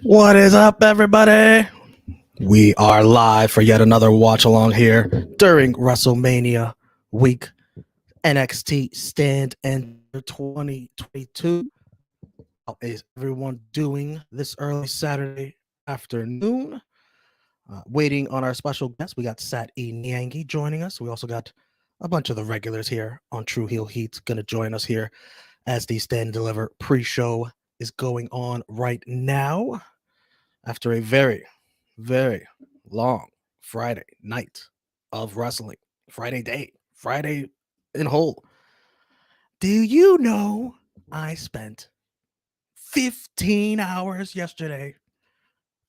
What is up, everybody? We are live for yet another watch along here during WrestleMania week, NXT Stand and 2022. How is everyone doing this early Saturday afternoon? Waiting on our special guest, we got Sat E. Niangi joining us. We also got a bunch of the regulars here on True Heel Heat going to join us here as the Stand and Deliver pre-show is going on right now. After a very, very long Friday night of wrestling, Friday day, Friday in whole. Do you know I spent 15 hours yesterday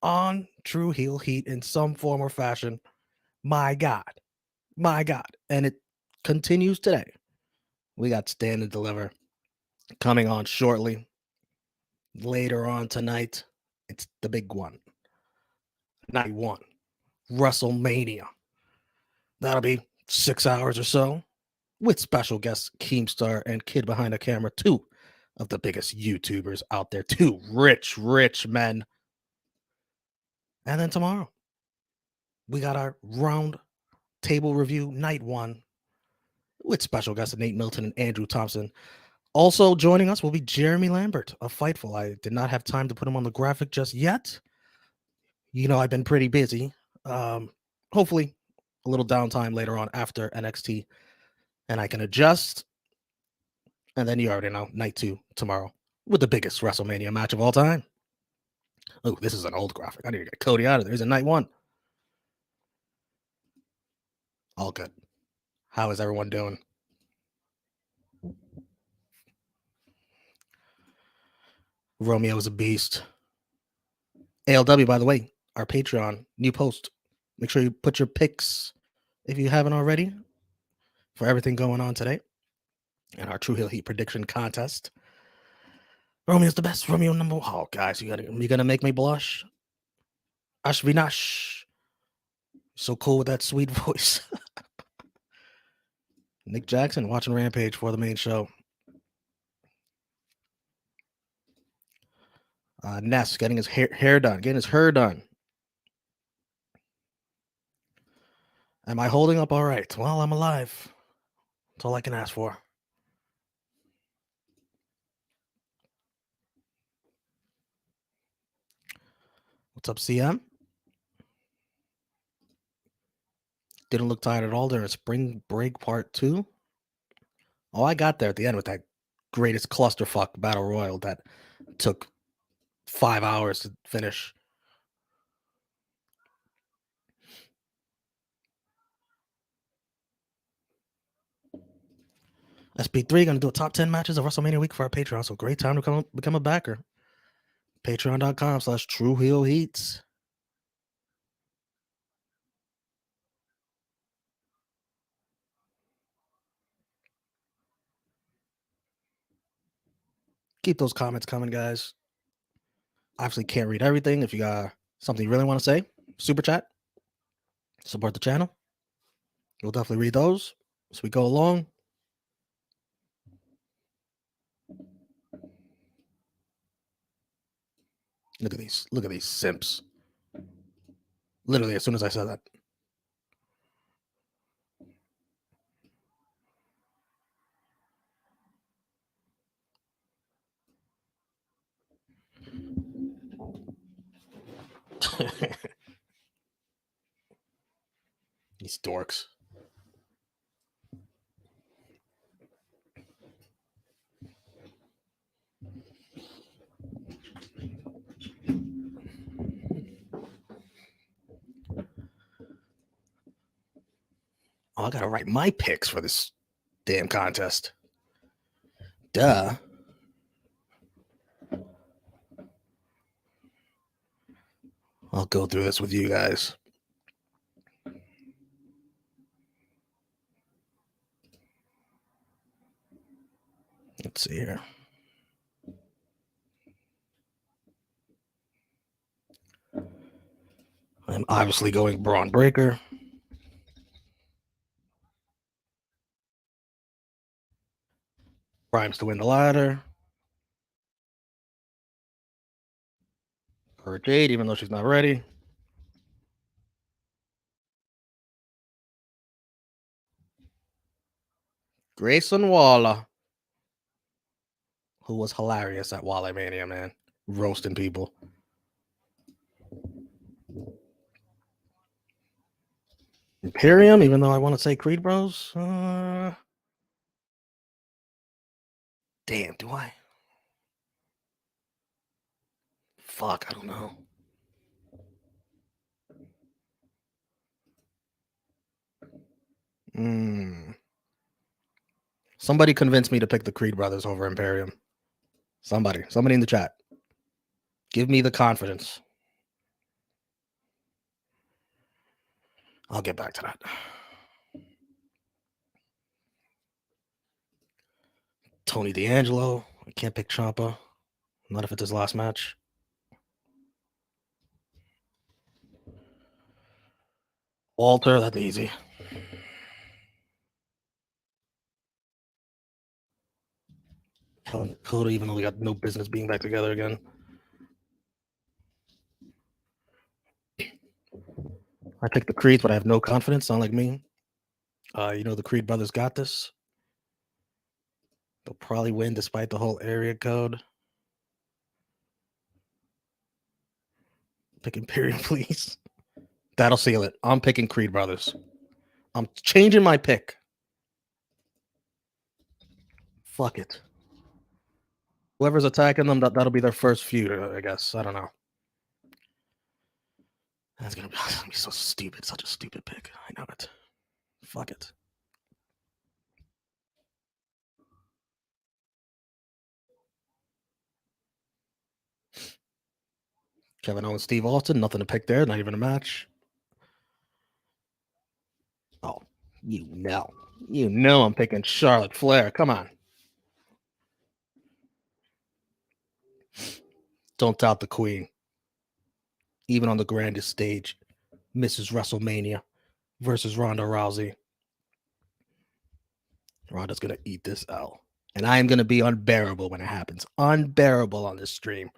on True Heel Heat in some form or fashion? My God. And it continues today. We got Stand and Deliver coming on shortly. Later on tonight, it's the big one. Night one, WrestleMania. That'll be 6 hours or so with special guests Keemstar and Kid Behind the Camera, two of the biggest YouTubers out there, two rich men. And then tomorrow, we got our round table review night one with special guests Nate Milton and Andrew Thompson. Also joining us will be Jeremy Lambert of Fightful. I did not have time to put him on the graphic just yet. You know, I've been pretty busy. Hopefully, a little downtime later on after NXT, and I can adjust. And then you already know, night two tomorrow with the biggest WrestleMania match of all time. Oh, this is an old graphic. I need to get Cody out of there. He's in night one. All good. How is everyone doing? Romeo is a beast. ALW, by the way, our Patreon, new post. Make sure you put your picks, if you haven't already, for everything going on today. And our True Heel Heat prediction contest. Romeo's the best. Romeo number one. Oh, guys, you're gonna make me blush. Ashvinash. So cool with that sweet voice. Nick Jackson watching Rampage for the main show. Ness getting his hair done, getting his hair done. Am I holding up all right? Well, I'm alive. That's all I can ask for. What's up, CM? Didn't look tired at all during Spring Break Part 2. Oh, I got there at the end with that greatest clusterfuck battle royal that took 5 hours to finish. SP3 going to do a top 10 matches of WrestleMania week for our Patreon. So great time to become a backer. Patreon.com/TrueHeelHeats. Keep those comments coming, guys. Obviously can't read everything. If you got something you really want to say, super chat. Support the channel. We'll definitely read those as we go along. Look at these. Look at these simps. Literally, as soon as I said that. These dorks. Oh, I gotta write my picks for this damn contest. Duh. I'll go through this with you guys. Let's see here. I'm obviously going Bron Breakker. Grimes to win the ladder. Cora Jade, even though she's not ready. Grayson Waller, who was hilarious at Wrestlemania, man. Roasting people. Imperium, even though I want to say Creed Bros. Damn, do I? Fuck, I don't know. Somebody convinced me to pick the Creed Brothers over Imperium. Somebody in the chat. Give me the confidence. I'll get back to that. Tony D'Angelo. I can't pick Champa. Not if it's his last match. Walter, that's easy. Dakota, even though we got no business being back together again. I picked the Creeds, but I have no confidence. Sound like me. The Creed brothers got this. They'll probably win despite the whole area code. Pick Imperium, please. That'll seal it. I'm picking Creed brothers. I'm changing my pick. Fuck it. Whoever's attacking them, that'll be their first feud, I guess. I don't know. That's gonna be so stupid. Such a stupid pick. I know it. Fuck it. Kevin Owens, Steve Austin, nothing to pick there. Not even a match. Oh, you know I'm picking Charlotte Flair. Come on. Don't doubt the queen. Even on the grandest stage, Mrs. WrestleMania versus Ronda Rousey. Ronda's going to eat this L. And I am going to be unbearable when it happens. Unbearable on this stream.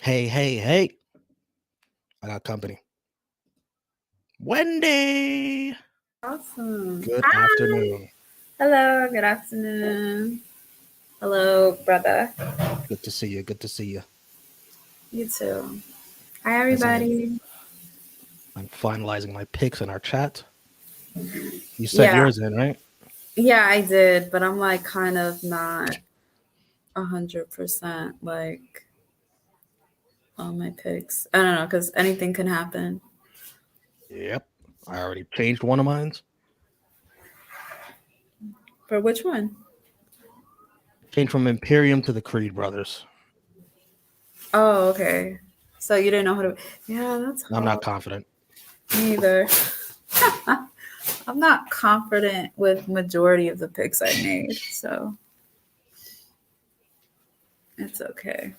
Hey. I got company. Wendy. Awesome. Good afternoon. Hello, good afternoon. Hello, brother. Good to see you. You too. Hi, everybody. I'm finalizing my picks in our chat. You said yours in, right? Yeah, I did, but I'm like kind of not 100% like on my picks. I don't know, because anything can happen. Yep. I already changed one of mine. For which one? Changed from Imperium to the Creed Brothers. Oh, okay. So you didn't know how to... Yeah, that's hard. I'm not confident. Me either. I'm not confident with majority of the picks I made, so it's okay.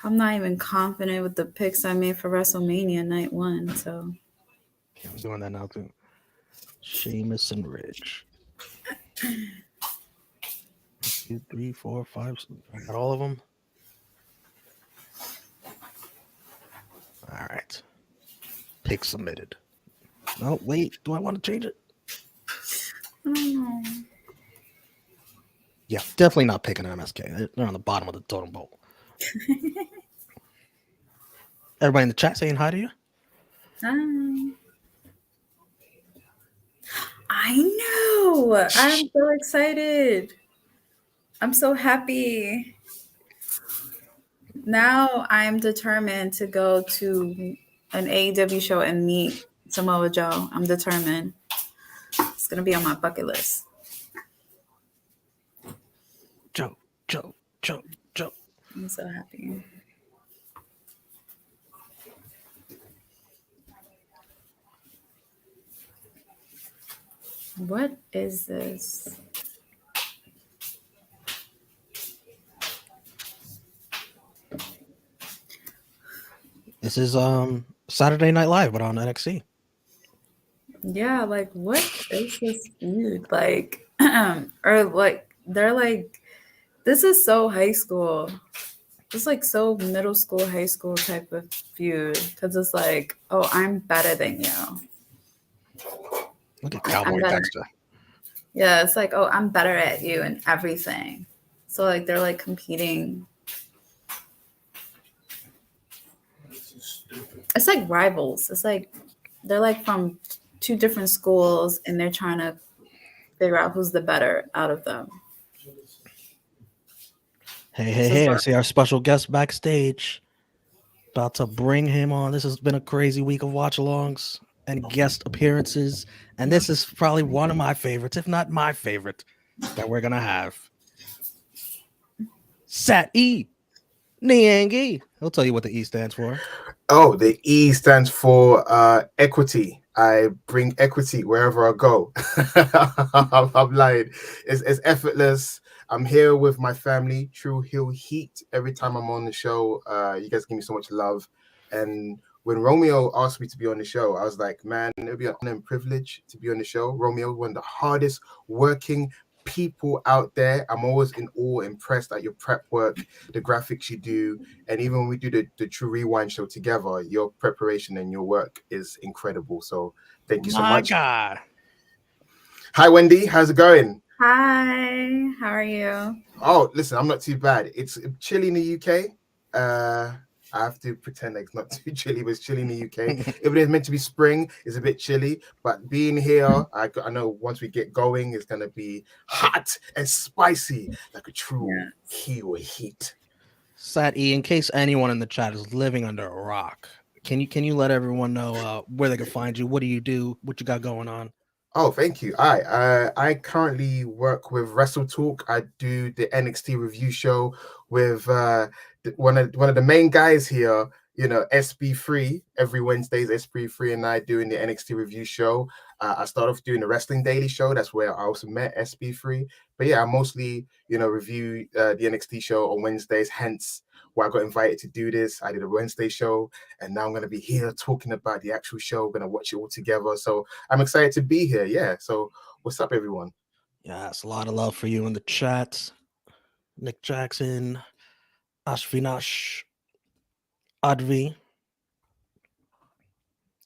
I'm not even confident with the picks I made for WrestleMania night 1, so I'm doing that now too. Sheamus and Ridge. 2, 3, 4, 5. I got all of them. All right. Pick submitted. No, wait. Do I want to change it? I don't know. Yeah, definitely not picking MSK. They're on the bottom of the totem pole. Everybody in the chat saying hi to you? Hi. I know. I'm so excited. I'm so happy. Now I'm determined to go to an AEW show and meet Samoa Joe. I'm determined. It's going to be on my bucket list. Joe. I'm so happy. What is this? This is Saturday Night Live, but on NXT. Yeah, like what is this feud? Like or like they're like, this is so high school. It's like so middle school, high school type of feud because it's like, oh, I'm better than you. Look at Like, I'm Cowboy better. Dexter. Yeah, it's like, oh, I'm better at you and everything. So like they're like competing. It's like rivals. It's like they're like from two different schools and they're trying to figure out who's the better out of them. Hey, I see our special guest backstage. About to bring him on. This has been a crazy week of watch alongs and guest appearances. And this is probably one of my favorites, if not my favorite, that we're going to have. Sat E. Niangi. He'll tell you what the E stands for. Oh, the E stands for equity. I bring equity wherever I go. I'm lying. It's effortless. I'm here with my family, True Hill Heat. Every time I'm on the show, you guys give me so much love. And when Romeo asked me to be on the show, I was like, man, it would be an honor and privilege to be on the show. Romeo, one of the hardest working people out there. I'm always in awe, impressed at your prep work, the graphics you do, and even when we do the True Rewind show together, your preparation and your work is incredible. So thank you so much. God. Hi, Wendy. How's it going? Hi, how are you? Oh, listen, I'm not too bad. It's chilly in the UK. I have to pretend like it's not too chilly, but it's chilly in the UK. If it is meant to be spring, it's a bit chilly. But being here, I know once we get going, it's going to be hot and spicy, like a true Kiwi heat. Sat E, in case anyone in the chat is living under a rock, can you let everyone know where they can find you? What do you do? What you got going on? Oh, thank you. I currently work with WrestleTalk. I do the NXT review show with one of the main guys here, you know, SB3. Every Wednesdays, SB3 and I doing the NXT review show. I started off doing the Wrestling Daily Show. That's where I also met SB3. But yeah, I mostly, you know, review the NXT show on Wednesdays, hence why I got invited to do this. I did a Wednesday show, and now I'm going to be here talking about the actual show. We're going to watch it all together. So I'm excited to be here. Yeah. So what's up, everyone? Yeah, it's a lot of love for you in the chat. Nick Jackson, Ashvinash, Advi,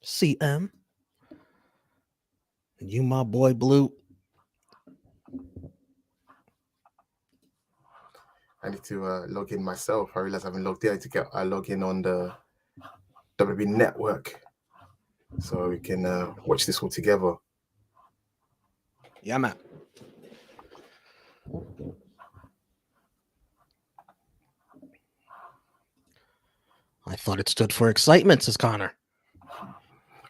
CM, and you, my boy Blue. I need to log in myself. I realize I haven't logged in. I need to log in on the WWE network so we can watch this all together. Yeah, man. I thought it stood for excitement, says Connor.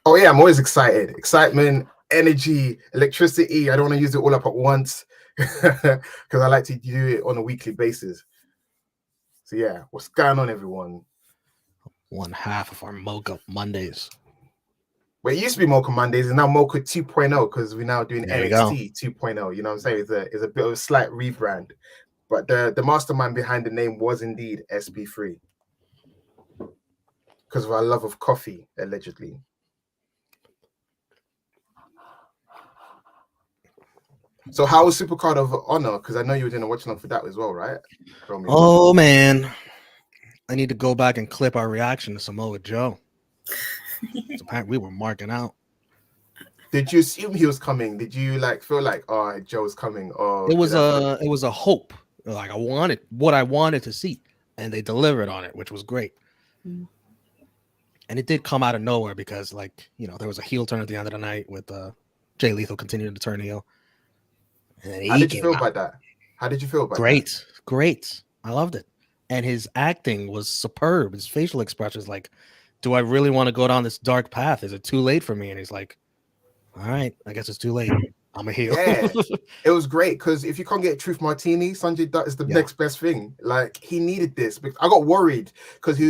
Oh, yeah, I'm always excited. Excitement, energy, electricity. I don't want to use it all up at once because I like to do it on a weekly basis. So, yeah, what's going on, everyone? One half of our Mocha Mondays. Well, it used to be Mocha Mondays, and now Mocha 2.0 because we're now doing There NXT 2.0. You know what I'm saying? It's a bit of a slight rebrand. But the mastermind behind the name was indeed SB3 because of our love of coffee, allegedly. So how was Supercard of Honor? Because I know you were doing a watch along for that as well, right? Romeo? Oh, man. I need to go back and clip our reaction to Samoa Joe. So apparently we were marking out. Did you assume he was coming? Did you like feel like, oh, Joe's coming? Or It was a hope. Like I wanted to see, and they delivered on it, which was great. Mm. And it did come out of nowhere because, like, you know, there was a heel turn at the end of the night with Jay Lethal continuing to turn heel. And how did you feel about that? How did you feel about that? Great. I loved it. And his acting was superb. His facial expressions, like, do I really want to go down this dark path? Is it too late for me? And he's like, all right, I guess it's too late. I'm a heel. Yeah, it was great because if you can't get Truth Martini, Sanjay Dutt is the next best thing. Like he needed this. I got worried because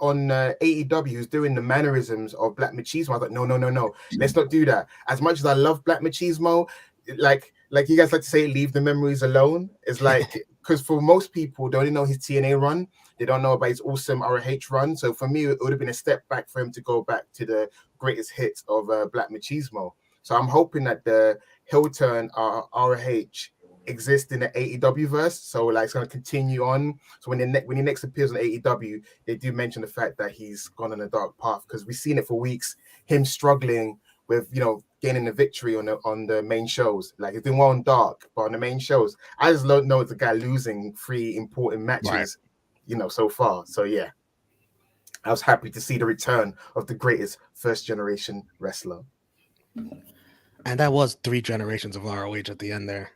on AEW he was doing the mannerisms of Black Machismo. I was like, no, let's not do that. As much as I love Black Machismo, like you guys like to say, leave the memories alone. It's like because for most people, they only know his TNA run. They don't know about his awesome ROH run. So for me, it would have been a step back for him to go back to the greatest hits of Black Machismo. So I'm hoping that the heel turn ROH exist in the AEW verse, so like it's gonna continue on. So when he next appears on AEW, they do mention the fact that he's gone on a dark path, because we've seen it for weeks, him struggling with gaining the victory on the main shows. Like he's doing well on dark, but on the main shows, I just don't know the guy losing 3 important matches, so far. So yeah, I was happy to see the return of the greatest first generation wrestler. And that was 3 generations of ROH at the end there.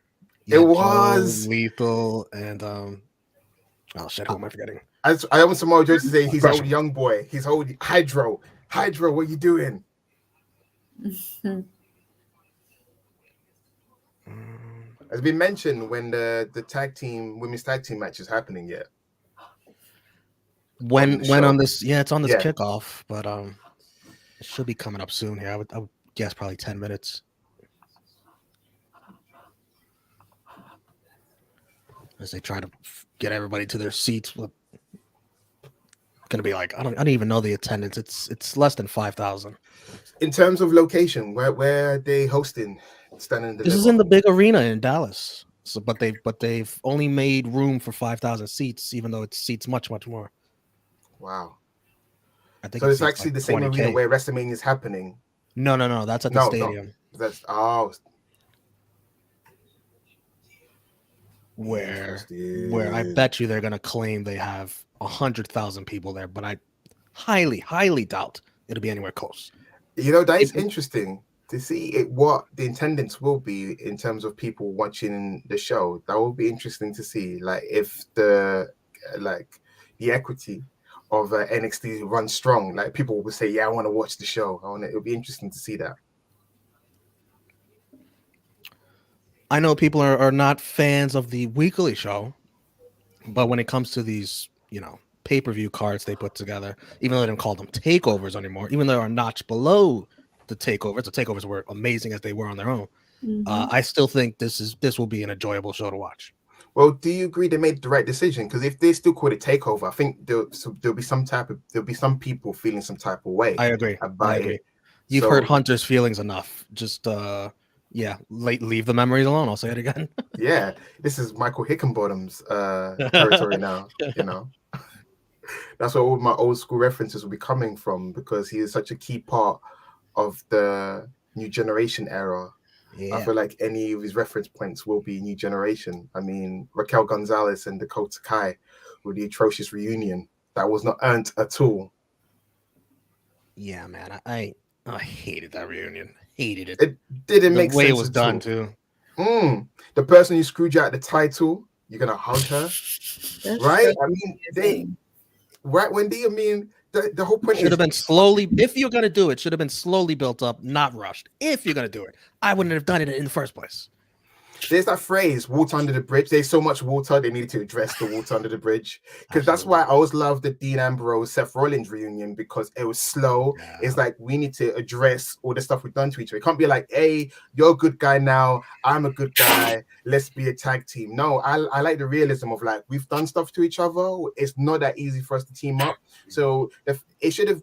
It was Joe, Lethal, and oh shit, who am I forgetting? I want Samoa Joe to say he's old young boy. He's old Hydro. Hydro, what are you doing? Has been mentioned when the women's tag team match is happening yet? When on this? Yeah, it's on this kickoff, but it should be coming up soon here. I would guess probably 10 minutes. As they try to get everybody to their seats. It's gonna be like I don't even know the attendance. It's less than 5,000. In terms of location, where are they hosting? Stand and Deliver? This is in the big arena in Dallas. So, but they've only made room for 5,000 seats, even though it seats much more. Wow. I think so. It's actually like the same arena where WrestleMania is happening. No. That's at the stadium. No. That's where I bet you they're gonna claim they have 100,000 people there, but I highly doubt it'll be anywhere close. That is interesting to see what the attendance will be in terms of people watching the show. That will be interesting to see, like if the equity of NXT runs strong. Like people will say, "Yeah, I want to watch the show. It'll be interesting to see that." I know people are not fans of the weekly show, but when it comes to these, pay-per-view cards they put together, even though they don't call them takeovers anymore, even though they're a notch below the takeovers were amazing as they were on their own. I still think this will be an enjoyable show to watch. Well, do you agree they made the right decision? Because if they still call it takeover, I think there'll be some people feeling some type of way. I agree. You've hurt Hunter's feelings enough. Just leave the memories alone. I'll say it again. Yeah, this is Michael Hickenbottom's territory now. That's where all my old school references will be coming from, because he is such a key part of the new generation era. Yeah. I feel like any of his reference points will be new generation. I mean, Raquel Gonzalez and Dakota Kai with the atrocious reunion that was not earned at all. Yeah, man, I hated that reunion. Hated it. It didn't make sense. The way it was done too. The person who screwed you out the title, you're gonna hug her, right? I mean, Wendy. I mean, the whole point should have been slowly. If you're gonna do it, should have been slowly built up, not rushed. If you're gonna do it, I wouldn't have done it in the first place. There's that phrase, water under the bridge. There's so much water, they needed to address the water under the bridge. Because that's why I always love the Dean Ambrose, Seth Rollins reunion, because it was slow. Yeah. It's like, we need to address all the stuff we've done to each other. It can't be like, hey, you're a good guy now, I'm a good guy, let's be a tag team. No, I like the realism of like, we've done stuff to each other. It's not that easy for us to team up. So if it should have,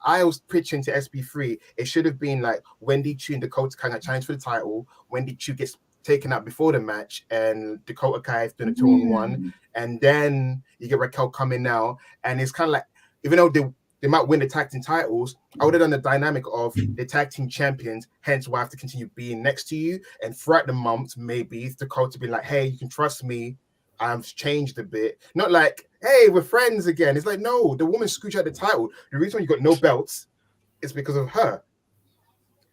I was pitching to SB3, it should have been like Wendy Chu and Dakota kind of challenge for the title. Wendy Chu gets taken out before the match, and Dakota Kai doing a 2-on-1, and then you get Raquel coming now, and it's kind of like, even though they might win the tag team titles, I would have done the dynamic of the tag team champions, hence why I have to continue being next to you, and throughout the month, maybe Dakota be like, hey, you can trust me, I've changed a bit. Not like, hey, we're friends again. It's like, no, the woman screwed you out the title. The reason you got no belts is because of her.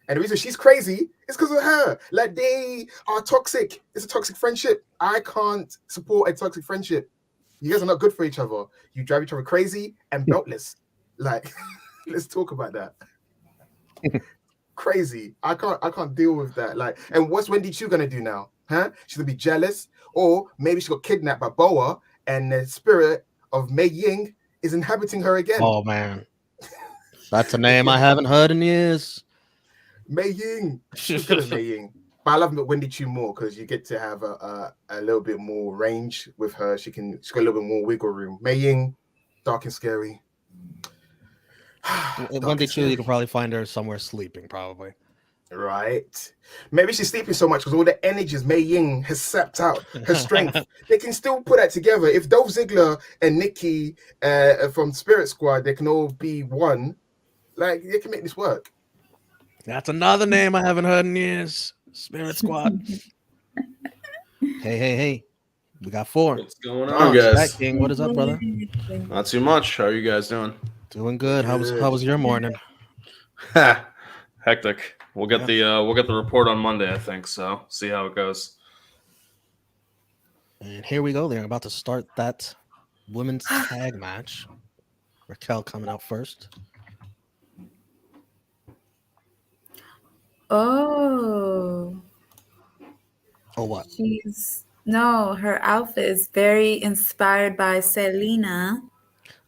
And the reason she's crazy is because of her. Like, they are toxic. It's a toxic friendship. I can't support a toxic friendship. You guys are not good for each other. You drive each other crazy and beltless. Like, let's talk about that. Crazy. I can't deal with that. Like, and what's Wendy Chu gonna do now? Huh? She's gonna be jealous, or maybe she got kidnapped by Boa, and the spirit of Mei Ying is inhabiting her again. Oh man, that's a name I haven't heard in years. Mei Ying. Mei Ying. But I love Wendy Chu more because you get to have a little bit more range with her. She's got a little bit more wiggle room. Mei Ying, dark and scary. Wendy Chu, you can probably find her somewhere sleeping, probably. Right. Maybe she's sleeping so much because all the energies Mei Ying has sapped out her strength. They can still put that together. If Dolph Ziggler and Nikki from Spirit Squad, they can all be one. Like, they can make this work. That's another name I haven't heard in years. Spirit Squad. Hey. We got 4. What's going on, guys? King, what is up, brother? Not too much. How are you guys doing? Doing good. How was your morning? Hectic. We'll get the report on Monday, I think. So see how it goes. And here we go. They're about to start that women's tag match. Raquel coming out first. Oh, what? her outfit is very inspired by Selena.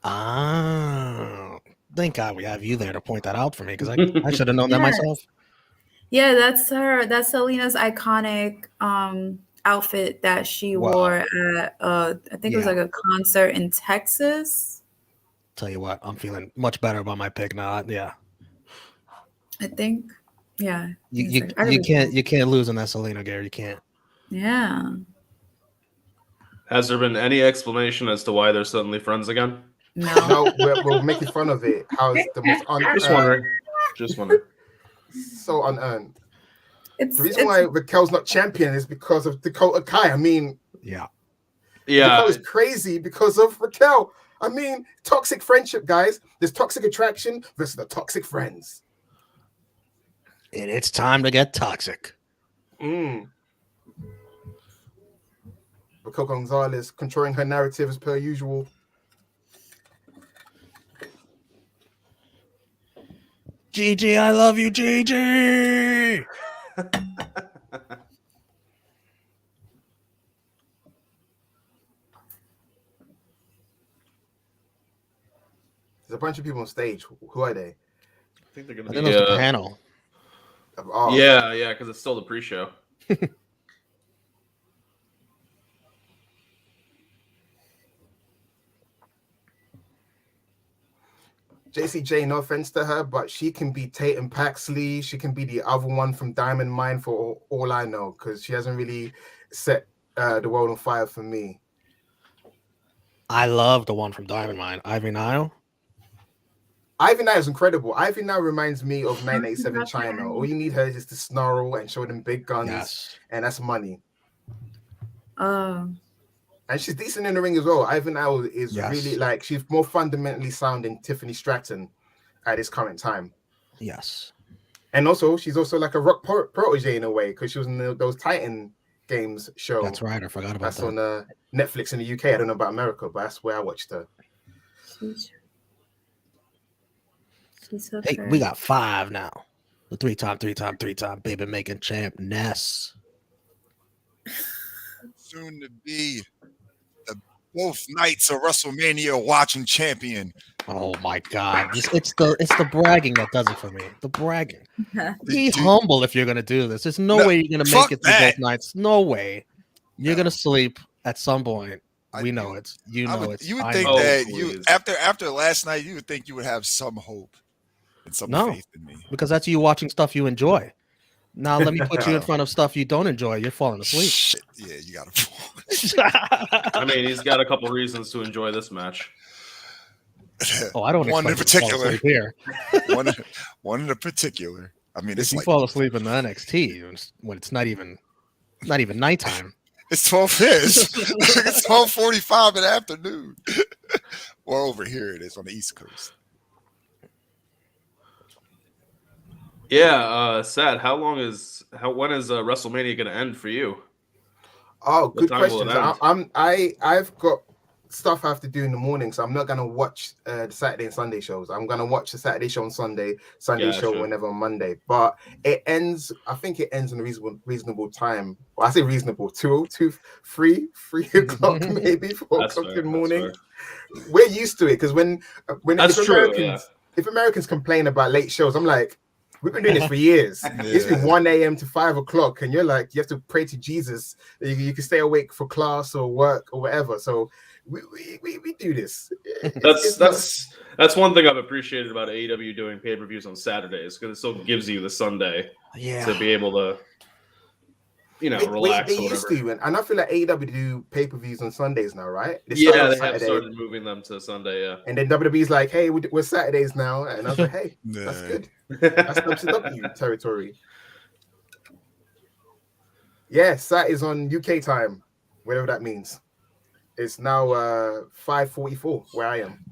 Ah, thank God we have you there to point that out for me, because I should have known that myself. Yeah, that's Selena's iconic outfit that she wore at I think it was like a concert in Texas. Tell you what, I'm feeling much better about my pick now. Yeah. I think. Yeah. You can't lose in that Selena, Gary. You can't. Yeah. Has there been any explanation as to why they're suddenly friends again? No. We're making fun of it. How it's the most Just wondering. So unearned. The reason why Raquel's not champion is because of Dakota Kai. I mean, yeah. Raquel is crazy because of Raquel. I mean, toxic friendship, guys. There's toxic attraction versus the toxic friends. And it's time to get toxic. Raquel Gonzalez controlling her narrative as per usual. Gigi, I love you, Gigi. There's a bunch of people on stage. Who are they? I think they're going I to think be it was the panel. Oh. Yeah, because it's still the pre-show. JCJ, no offense to her, but she can be Tatum Paxley. She can be the other one from Diamond Mine for all I know, because she hasn't really set the world on fire for me. I love the one from Diamond Mine, Ivy Nile. Ivy Nile is incredible. Ivy Nile reminds me of 987 China. All you need her is to snarl and show them big guns, and that's money. And she's decent in the ring as well. Ivy Nile is really she's more fundamentally sound than Tiffany Stratton at this current time. Yes. And also, she's also like a rock protege in a way, because she was in those Titan Games show. That's right. I forgot about that. That's on Netflix in the UK. I don't know about America, but that's where I watched her. She's so hey, we got 5 now. The 3-time baby making champ, Ness. Soon to be the both nights of WrestleMania watching champion. Oh my God! It's the bragging that does it for me. The bragging. Be humble if you're gonna do this. There's no way you're gonna make it through both nights. No way. You're gonna sleep at some point. We know it. You know it. You would think that you after last night, you would think you would have some hope and some faith in me. Because that's you watching stuff you enjoy. Now let me put you in front of stuff you don't enjoy. You're falling asleep. Shit. Yeah, you gotta fall. I mean, he's got a couple reasons to enjoy this match. Oh, I don't. One in particular. Here. one in particular. I mean, if you fall asleep in the NXT when it's not even nighttime. It's 12. It's 12:45 in the afternoon. Or over here it is on the East Coast. Yeah, Sad. When is WrestleMania going to end for you? Oh, good question. I've got stuff I have to do in the morning, so I'm not gonna watch the Saturday and Sunday shows. I'm gonna watch the Saturday show on Sunday show whenever on Monday. But it ends. I think it ends in a reasonable time. Well, I say reasonable, 3 o'clock, maybe 4 o'clock in the morning. We're used to it because when if Americans complain about late shows, I'm like, We've been doing this for years. It's been 1 a.m. to 5 o'clock, and you're like, you have to pray to Jesus. You can stay awake for class or work or whatever. So we do this. That's one thing I've appreciated about AEW doing pay-per-views on Saturdays, because it still gives you the Sunday to be able to, relax. They used to, and I feel like AEW do pay-per-views on Sundays now, right? They have started moving them to Sunday, yeah. And then WWE's like, hey, we're Saturdays now, and I was like, hey, that's good. That's WCW territory. Yeah, Sat is on UK time, whatever that means. It's now 5:44 where I am.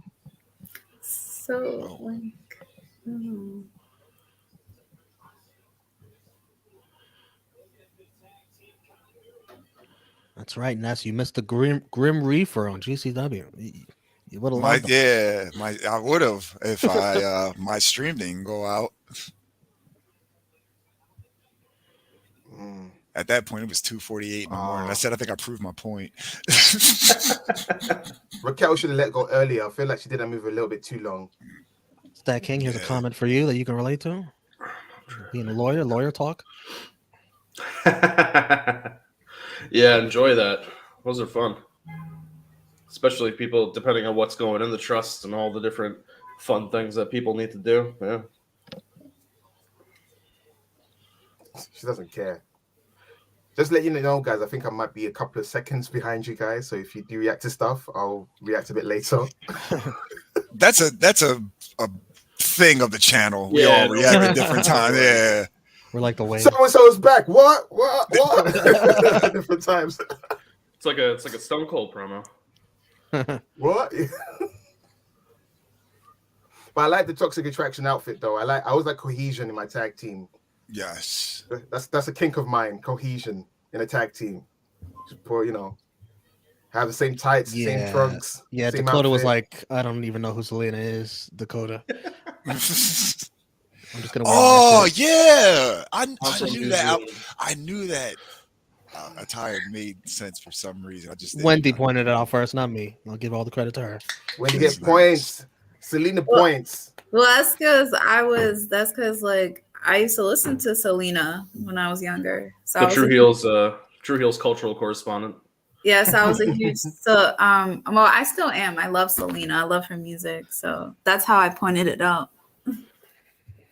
So, That's right, Ness. You missed the Grim Reaper on GCW. You would have loved I would have if my stream didn't go out. At that point, it was 2:48 in the morning. I said, I think I proved my point. Raquel should have let go earlier. I feel like she did that move a little bit too long. Stat King, here's a comment for you that you can relate to. Being a lawyer talk. Yeah, enjoy that. Those are fun. Especially people, depending on what's going in the trust and all the different fun things that people need to do. Yeah. She doesn't care. Just let you know, guys, I think I might be a couple of seconds behind you guys. So if you do react to stuff, I'll react a bit later. That's a thing of the channel. We all react at different times. Yeah. We're like the way. So is back. What? Different times. It's like a Stone Cold promo. What? But I like the Toxic Attraction outfit though. I always like cohesion in my tag team. Yes. That's a kink of mine, cohesion in a tag team. Just put, have the same tights, same trunks. Yeah, same Dakota outfit. was like, I don't even know who Selena is. Dakota. I'm just gonna. Oh yeah, I knew that. I knew that attire made sense for some reason. I just Wendy pointed it out first, not me. I'll give all the credit to her. Wendy gets points. Selena points. Well, that's because I used to listen to Selena when I was younger. So the True Heels cultural correspondent. Yes, I was a huge well, I still am. I love Selena. I love her music. So that's how I pointed it out.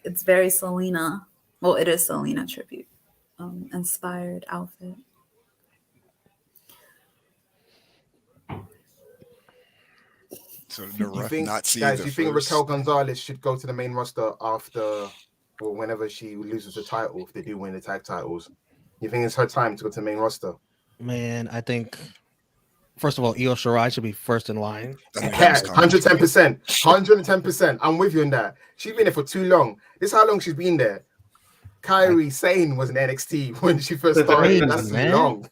It's very Selena. Well, it is Selena tribute. Inspired outfit. So the rough Nazi. Guys, do you think Raquel Gonzalez should go to the main roster after or whenever she loses the title, if they do win the tag titles? You think it's her time to go to the main roster? Man, I think first of all, Io Shirai should be first in line. Yeah, 110%. 110%. I'm with you on that. She's been there for too long. This is how long she's been there. Kairi Sane was in NXT when she first started. That's too long.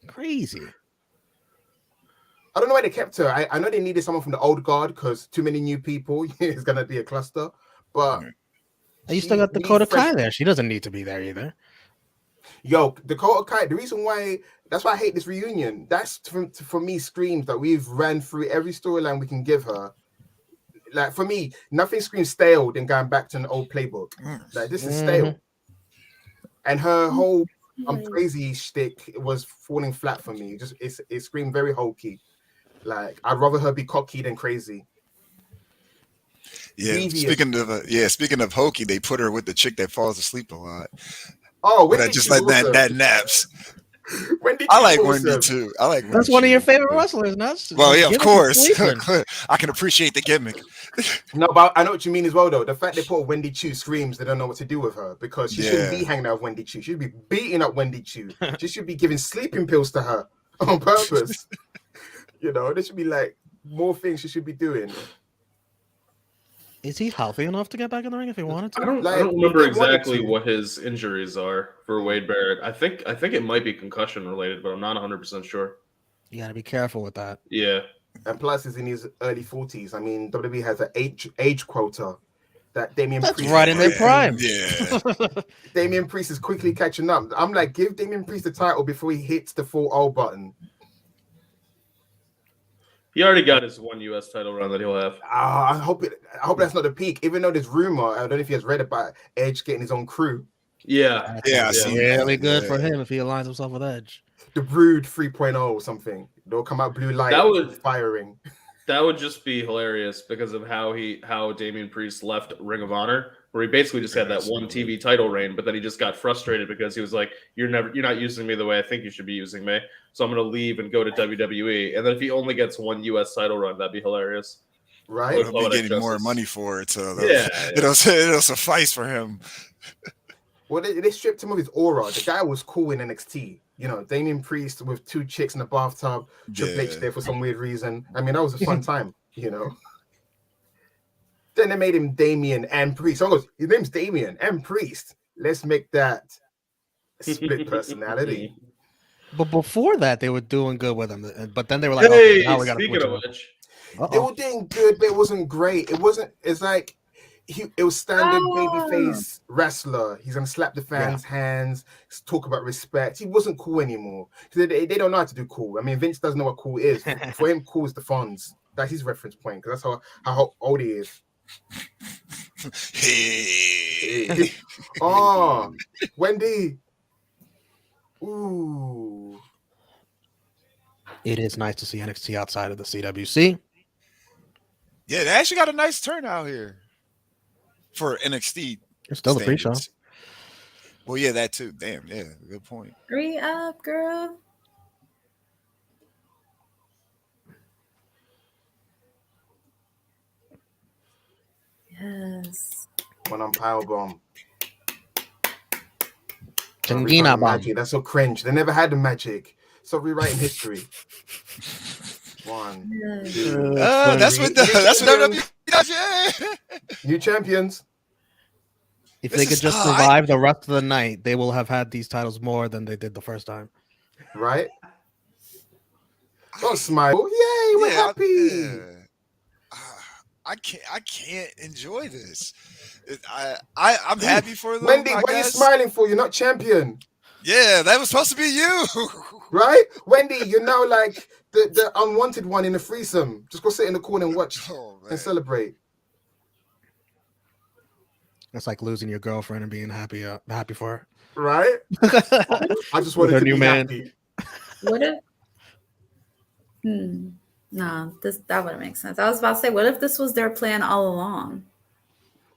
Crazy. I don't know why they kept her. I know they needed someone from the old guard because too many new people is gonna be a cluster. But you still got Dakota Kai there. She doesn't need to be there either. Yo, Dakota Kai. The reason why that's why I hate this reunion. That's for me screams that we've ran through every storyline we can give her. Like for me, nothing screams stale than going back to an old playbook. Like this is stale. And her whole I'm crazy shtick was falling flat for me. It screamed very hokey. Like I'd rather her be cocky than crazy. Yeah. Devious. Speaking of hokey, they put her with the chick that falls asleep a lot. Oh, but I just like that naps. I like Wendy too. That's one of your favorite wrestlers, Ness. Well, yeah, of course. I can appreciate the gimmick. No, but I know what you mean as well, though. The fact they put Wendy Chu screams they don't know what to do with her because she shouldn't be hanging out with Wendy Chu. She should be beating up Wendy Chu. She should be giving sleeping pills to her on purpose. There should be like more things she should be doing. Is he healthy enough to get back in the ring if he wanted to? I don't remember exactly what his injuries are for Wade Barrett. I think it might be concussion related, but I'm not 100% sure. You got to be careful with that. Yeah. And plus, he's in his early 40s. I mean, WWE has an age quota that Damian Priest. That's right in their prime. Yeah. Damian Priest is quickly catching up. I'm like, give Damian Priest the title before he hits the full O button. He already got his one U.S. title run that he'll have. I hope that's not the peak. Even though there's rumor, I don't know if you guys read about Edge getting his own crew. Yeah. Yeah, I It's see really that, good yeah. for him if he aligns himself with Edge. The Brood 3.0 or something. They'll come out blue light, firing. That would just be hilarious because of how Damian Priest left Ring of Honor, where he basically just had that one TV title reign, but then he just got frustrated because he was like, "You're not using me the way I think you should be using me, so I'm going to leave and go to WWE." And then if he only gets one U.S. title run, that'd be hilarious. Right? He'll be getting more money for it, so it'll suffice for him. Well, they stripped him of his aura. The guy was cool in NXT. You know, Damian Priest with 2 chicks in a bathtub, Triple H there for some weird reason. I mean, that was a fun time, you know. Then they made him Damian and Priest. Someone goes, his name's Damian and Priest. Let's make that split personality. But before that, they were doing good with him. But then they were like, Hey, now we got to speaking switch of him. which, They were doing good, but it wasn't great. It's like it was standard babyface wrestler. He's gonna slap the fans' hands, talk about respect. He wasn't cool anymore. They don't know how to do cool. I mean, Vince doesn't know what cool is. For him, cool is the Fonz. That's his reference point because that's how old he is. Hey. Oh, Wendy. Ooh. It is nice to see NXT outside of the CWC. Yeah, they actually got a nice turnout here for NXT. It's still the pre-show. Well, yeah, that too. Damn, yeah, good point. Hurry up, girl. Yes. When I'm powerbomb. Changina bomb. Magic. That's so cringe. They never had the magic. So rewriting history. 1, 2. That's what WWE does. Yeah. New champions. If they could just survive the rest of the night, they will have had these titles more than they did the first time. Right? Don't smile. Yay, we're happy. I can't enjoy this. I'm happy for them. Wendy, what are you smiling for? You're not champion. Yeah, that was supposed to be you. Right? Wendy, you're now like the unwanted one in the threesome. Just go sit in the corner and watch and celebrate. It's like losing your girlfriend and being happy for her. Right? I just wanted to be happy. What if? No, that wouldn't make sense. I was about to say, what if this was their plan all along?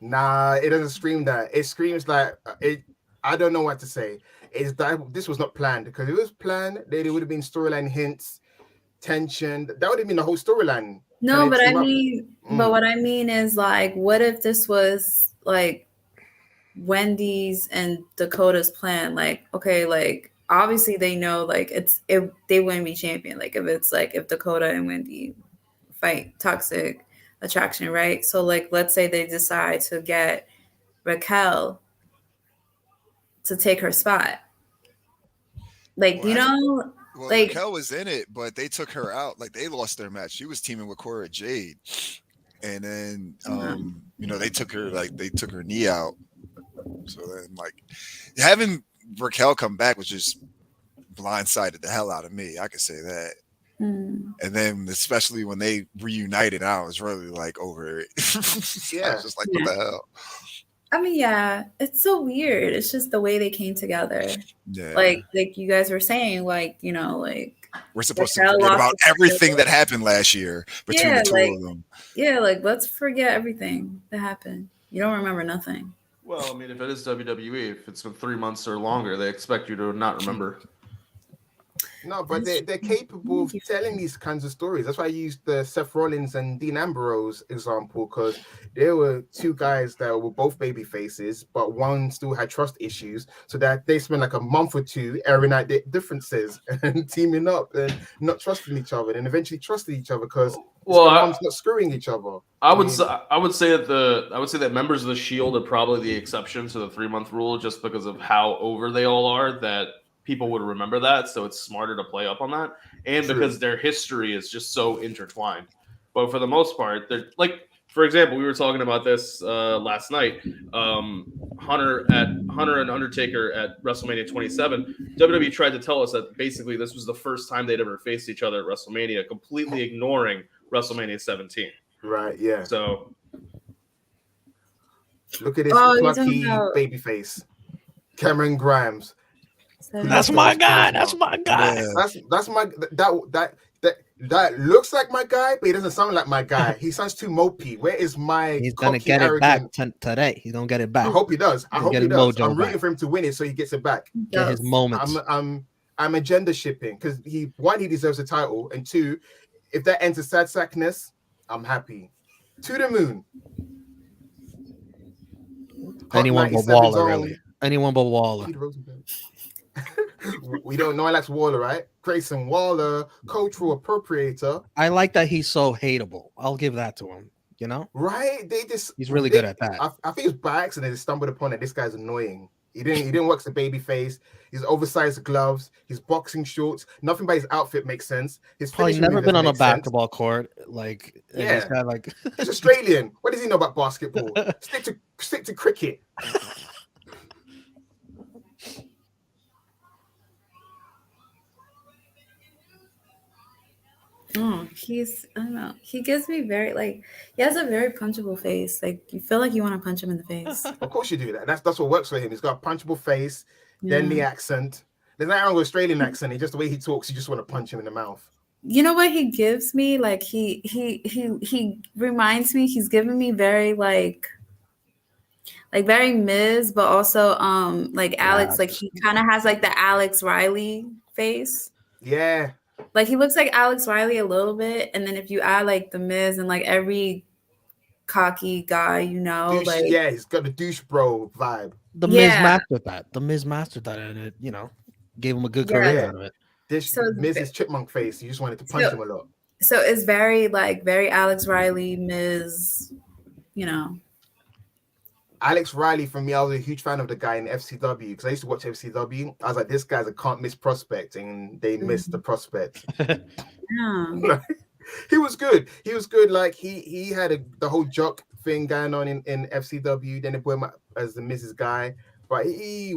Nah, it doesn't scream that. It screams like it. I don't know what to say. It's that this was not planned, because if it was planned, there would have been storyline hints, tension. That would have been the whole storyline. No, but I mean, but what I mean is, like, what if this was like Wendy's and Dakota's plan? Like, okay, like obviously they know, like, if they wouldn't be champion. Like, if Dakota and Wendy fight Toxic Attraction, right? So, like, let's say they decide to get Raquel to take her spot. Like, well, like Raquel was in it, but they took her out. Like, they lost their match. She was teaming with Cora Jade, and then they took her knee out. So then, like, having Raquel come back was just blindsided the hell out of me. I could say that. And then, especially when they reunited, I was really like over it. Yeah, I was just like, what the hell? I mean, yeah, it's so weird. It's just the way they came together. Yeah, like you guys were saying, like, like we're supposed to forget about everything that happened last year between the two of them. Yeah, like, let's forget everything that happened. You don't remember nothing. Well, I mean, if it is WWE, if it's been 3 months or longer, they expect you to not remember. No, but they're capable of telling these kinds of stories. That's why I used the Seth Rollins and Dean Ambrose example, because there were 2 guys that were both baby faces, but one still had trust issues. So that they spent like a month or 2 airing out their differences and teaming up and not trusting each other, and eventually trusting each other because not screwing each other. I would say that members of the Shield are probably the exception to the 3-month rule, just because of how over they all are. That people would remember that, so it's smarter to play up on that, and because their history is just so intertwined. But for the most part, they're like, for example, we were talking about this last night. Hunter and Undertaker at WrestleMania 27. WWE tried to tell us that basically this was the first time they'd ever faced each other at WrestleMania, completely ignoring WrestleMania 17. Right, yeah. So look at this Oh, you're plucky talking about- babyface, Cameron Grimes. That's my guy. That's my guy. Yeah. That's my that looks like my guy, but he doesn't sound like my guy. He sounds too mopey. Where is my? He's gonna cocky, get it back arrogant- today. He's gonna get it back. I hope he does. I He'll hope get he his does. mojo I'm rooting back. for him to win it so he gets it back. Get his moments. I'm agenda shipping because he deserves a title, and two, if that ends a sad sackness, I'm happy. To the moon. Anyone but 97's Waller, own really. Anyone but Waller. Pete Rosenberg. We don't know. I like Waller, right? Grayson Waller, cultural appropriator, I like that he's so hateable. I'll give that to him. You know, right? They just he's really good at that. I think it's by accident they stumbled upon it. This guy's annoying. He didn't work the baby face. His oversized gloves, his boxing shorts. Nothing about his outfit makes sense. His Probably finishing never move been on doesn't a make sense. basketball court. Like, and Yeah. this guy, like, He's Australian. What does he know about basketball? Stick to cricket. Oh, I don't know. He gives me he has a very punchable face. Like you feel like you want to punch him in the face. Of course you do that. That's what works for him. He's got a punchable face, then the Yeah. accent. There's nothing wrong with Australian accent. It's just the way he talks. You just want to punch him in the mouth. You know what he gives me? Like he reminds me. He's giving me very like very Miz, but also like Alex. Like he kind of has like the Alex Riley face. Yeah. Like he looks like Alex Riley a little bit, and then if you add like the Miz and like every cocky guy, you know, Douche, like yeah, he's got the douche bro vibe. the Miz Yeah. mastered that. The Miz mastered that, and it, gave him a good Yeah. career out of it. This So it's Mrs. Chipmunk face. You just wanted to punch him a lot. so it's very Alex Riley, Miz, you know. Alex Riley, for me, I was a huge fan of the guy in FCW because I used to watch FCW. I was like, this guy's a can't miss prospect, and they missed the prospect. Yeah. He was good. He was good. Like he had the whole jock thing going on in FCW. Then they put him up as the Mrs. guy, but he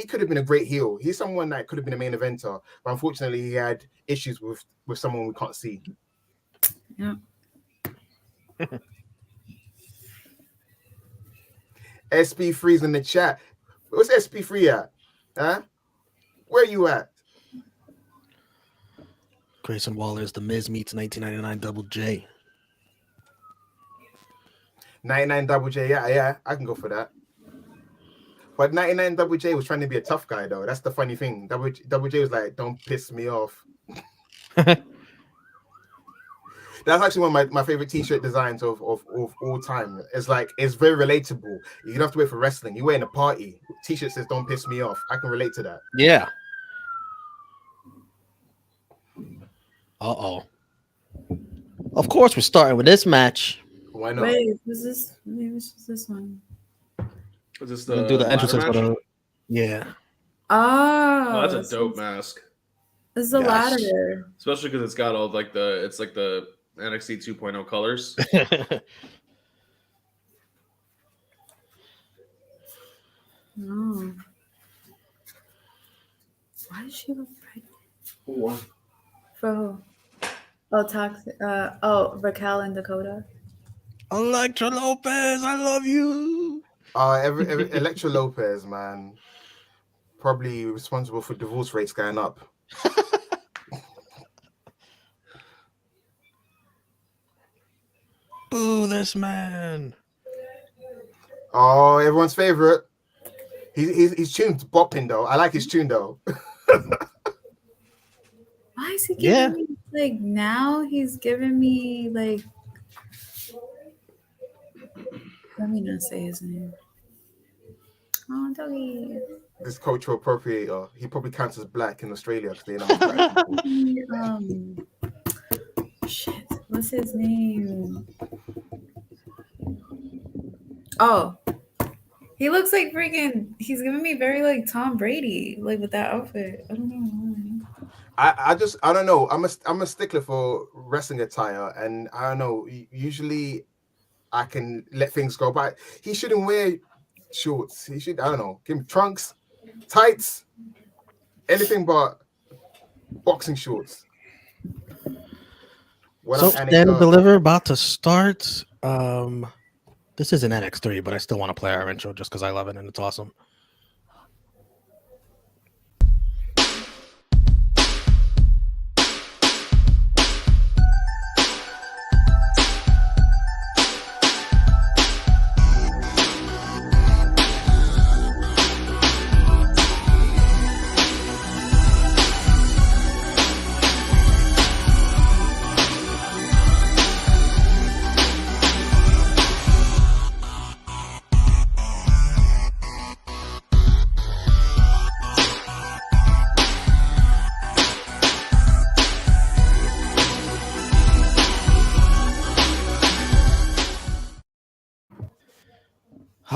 could have been a great heel. He's someone that could have been a main eventer, but unfortunately, he had issues with someone we can't see. Yeah. SP3's in the chat. What's SP3 at? Huh? Where you at? Grayson Waller is the Miz meets 1999 Double J. 99 Double J, yeah, I can go for that. But 99 Double J was trying to be a tough guy, though. That's the funny thing. Double J was like, don't piss me off. That's actually one of my favorite t-shirt designs of all time. It's like, it's very relatable. You don't have to wait for wrestling. You wait in a party. T-shirt says, don't piss me off. I can relate to that. Yeah. Uh-oh. Of course, we're starting with this match. Why not? Wait, was this? Maybe this was this one. is this We're the gonna do the ladder entrances for match? the. Yeah. Oh, Oh, that's a dope mask, This is the Yes. ladder. especially because it's got all like the NXT 2.0 colors. No. Why does she look pregnant? For who? Oh, toxic. Raquel and Dakota. Electra Lopez, I love you. Every Electra Lopez, man, probably responsible for divorce rates going up. Boo this man. Oh, everyone's favorite. He's tuned bopping though. I like his tune though. Why is he giving me like now? He's giving me like. Let me not say his name. Oh, doggy. This cultural appropriator. He probably counts as black in Australia because they know black people. Shit. What's his name? Oh, he looks like freaking. He's giving me very like Tom Brady, like with that outfit. I don't know why. I don't know. I'm a stickler for wrestling attire, and I don't know. Usually, I can let things go. But he shouldn't wear shorts. He should, I don't know, give him trunks, tights, anything but boxing shorts. What So up, Stand and anecdote? Deliver about to start. This isn't NX3, but I still want to play our intro just because I love it and it's awesome.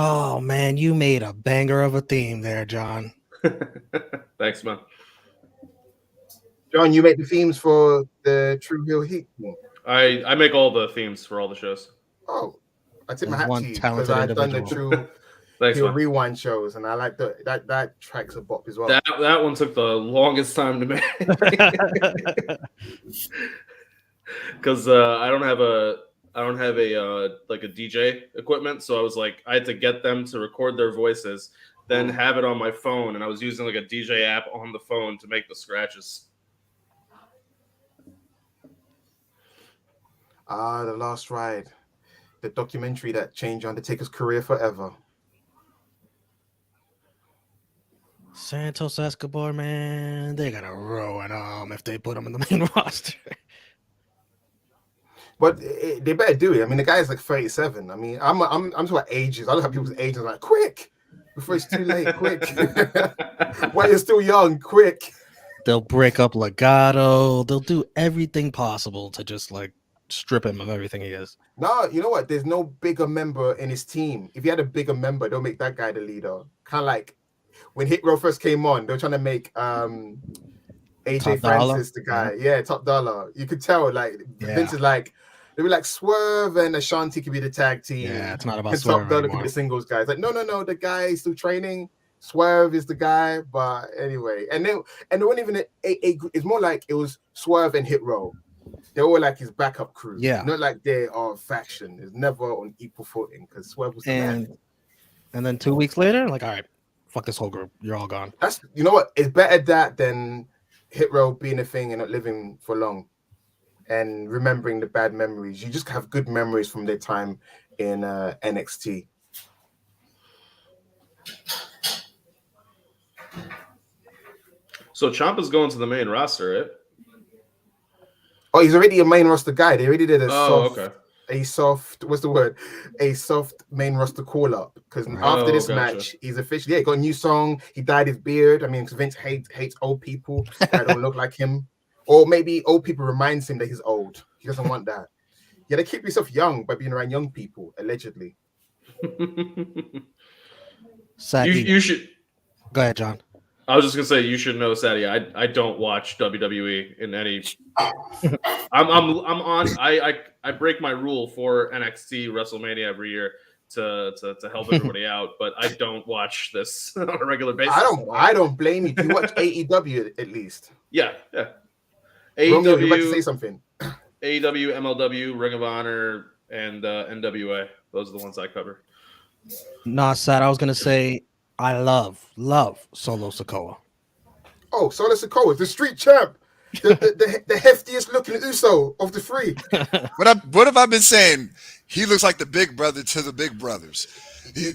Oh man, you made a banger of a theme there, John. Thanks, man. John, you make the themes for the True Heel Heat. I make all the themes for all the shows. Oh, I tip my There's hat one to you talented because I've done the individual. True Thanks, Heel man. Rewind shows, and I like that track's a bop as well. That one took the longest time to make because I don't have a like a DJ equipment, so I was like I had to get them to record their voices, then have it on my phone, and I was using like a DJ app on the phone to make the scratches. The Last Ride, the documentary that changed Undertaker's career forever. Santos Escobar, man, they gotta row an arm if they put him in the main roster. But they better do it. I mean, the guy's like 37. I mean, I'm talking about ages. I look at people's ages like, quick, before it's too late, quick. While you're still young, quick. They'll break up Legato. They'll do everything possible to just like strip him of everything he is. No, you know what? There's no bigger member in his team. If you had a bigger member, they'll make that guy the leader. Kind of like when Hit Row first came on, they were trying to make AJ Top Francis Dollar? the guy. Yeah, Top Dollar. You could tell, like, Vince is like, they were like, Swerve and Ashanti could be the tag team. Yeah, it's not about And Swerve Top Dollar could anymore. be the singles guys. Like, no, the guy is still training. Swerve is the guy. But anyway, and they weren't even it's more like it was Swerve and Hit Row. They were like his backup crew. Yeah. Not like they are a faction. It's never on equal footing because Swerve was the man. And then 2 weeks later, like, all right, fuck this whole group. You're all gone. That's, you know what? It's better that than Hit Row being a thing and not living for long and remembering the bad memories. You just have good memories from their time in NXT. So Ciampa's going to the main roster, right? Oh, he's already a main roster guy. They already did a soft main roster call up because after this match, he's officially he got a new song. He dyed his beard. I mean, Vince hates old people that don't look like him, or maybe old people reminds him that he's old. He doesn't want that. Yeah, they keep yourself young by being around young people, allegedly. You should go ahead, John. I was just gonna say you should know, Sadie. I don't watch WWE in any. I'm on. I break my rule for NXT WrestleMania every year to help everybody out, but I don't watch this on a regular basis. I don't blame you. Do you watch AEW at least? Yeah. Romeo, you're about to say something. AEW, MLW, Ring of Honor, and NWA. Those are the ones I cover. Nah, Sad. I was gonna say I love Solo Sikoa. Oh, Solo Sikoa, the street champ, the heftiest looking Uso of the three. What have I been saying? He looks like the big brother to the big brothers. He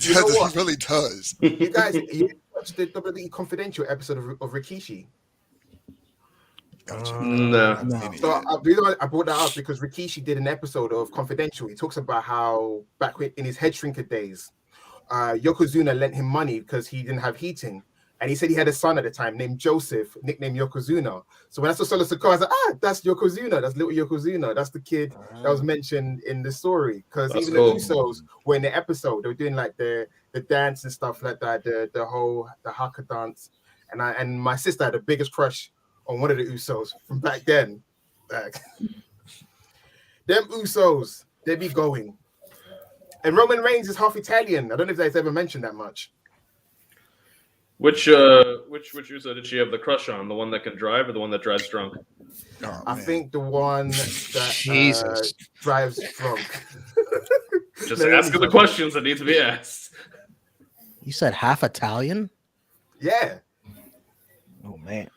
really does. You guys, you watched the WWE Confidential episode of Rikishi? No. So the reason why I brought that up because Rikishi did an episode of Confidential. He talks about how back in his head shrinker days, Yokozuna lent him money because he didn't have heating. And he said he had a son at the time named Joseph, nicknamed Yokozuna. So when I saw Solo Sikoa, I was like, that's Yokozuna. That's little Yokozuna. That's the kid that was mentioned in the story. Because even the Usos were in the episode. They were doing like the dance and stuff like that, the haka dance. And my sister had the biggest crush on one of the Usos from back then. Like, them Usos, they be going. And Roman Reigns is half Italian. I don't know if they've ever mentioned that much. Which Uso did she have the crush on? The one that can drive or the one that drives drunk? Oh, I man. think the one that Jesus. drives drunk. Just No, asking the questions that need to be asked. You said half Italian? Yeah. Oh man.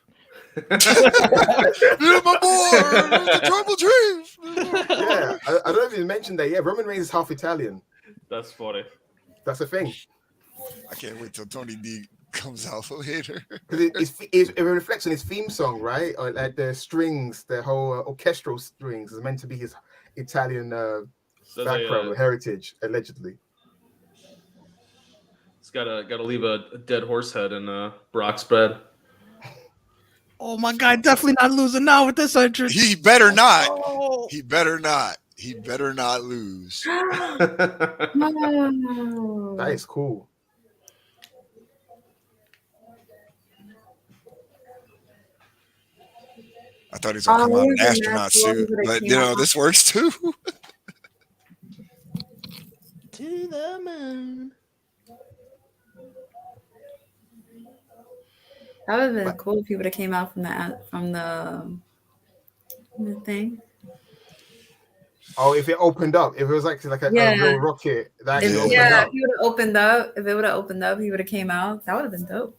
Yeah, my boy, the Tribal Chief. Yeah. I don't know if you mentioned that. Yeah, Roman Reigns is half Italian. That's funny. That's the thing. I can't wait till Tony D comes out later. Because it reflects on his theme song, right? Or like the strings, the whole orchestral strings is meant to be his Italian background, heritage, allegedly. He's gotta leave a dead horse head in Brock's bed. Oh my god, definitely not losing now with this entrance. He better not. Oh. He better not. He better not lose. That is cool. I thought he was gonna come out in an yeah, astronaut that's what suit, it but came you know out. this works too. To the moon. That would have been cool if he would have came out from the thing. Oh, if it opened up, if it was like a real rocket, that actually opened up. If he would have opened up, if it would have opened up, he would have came out. That would have been dope.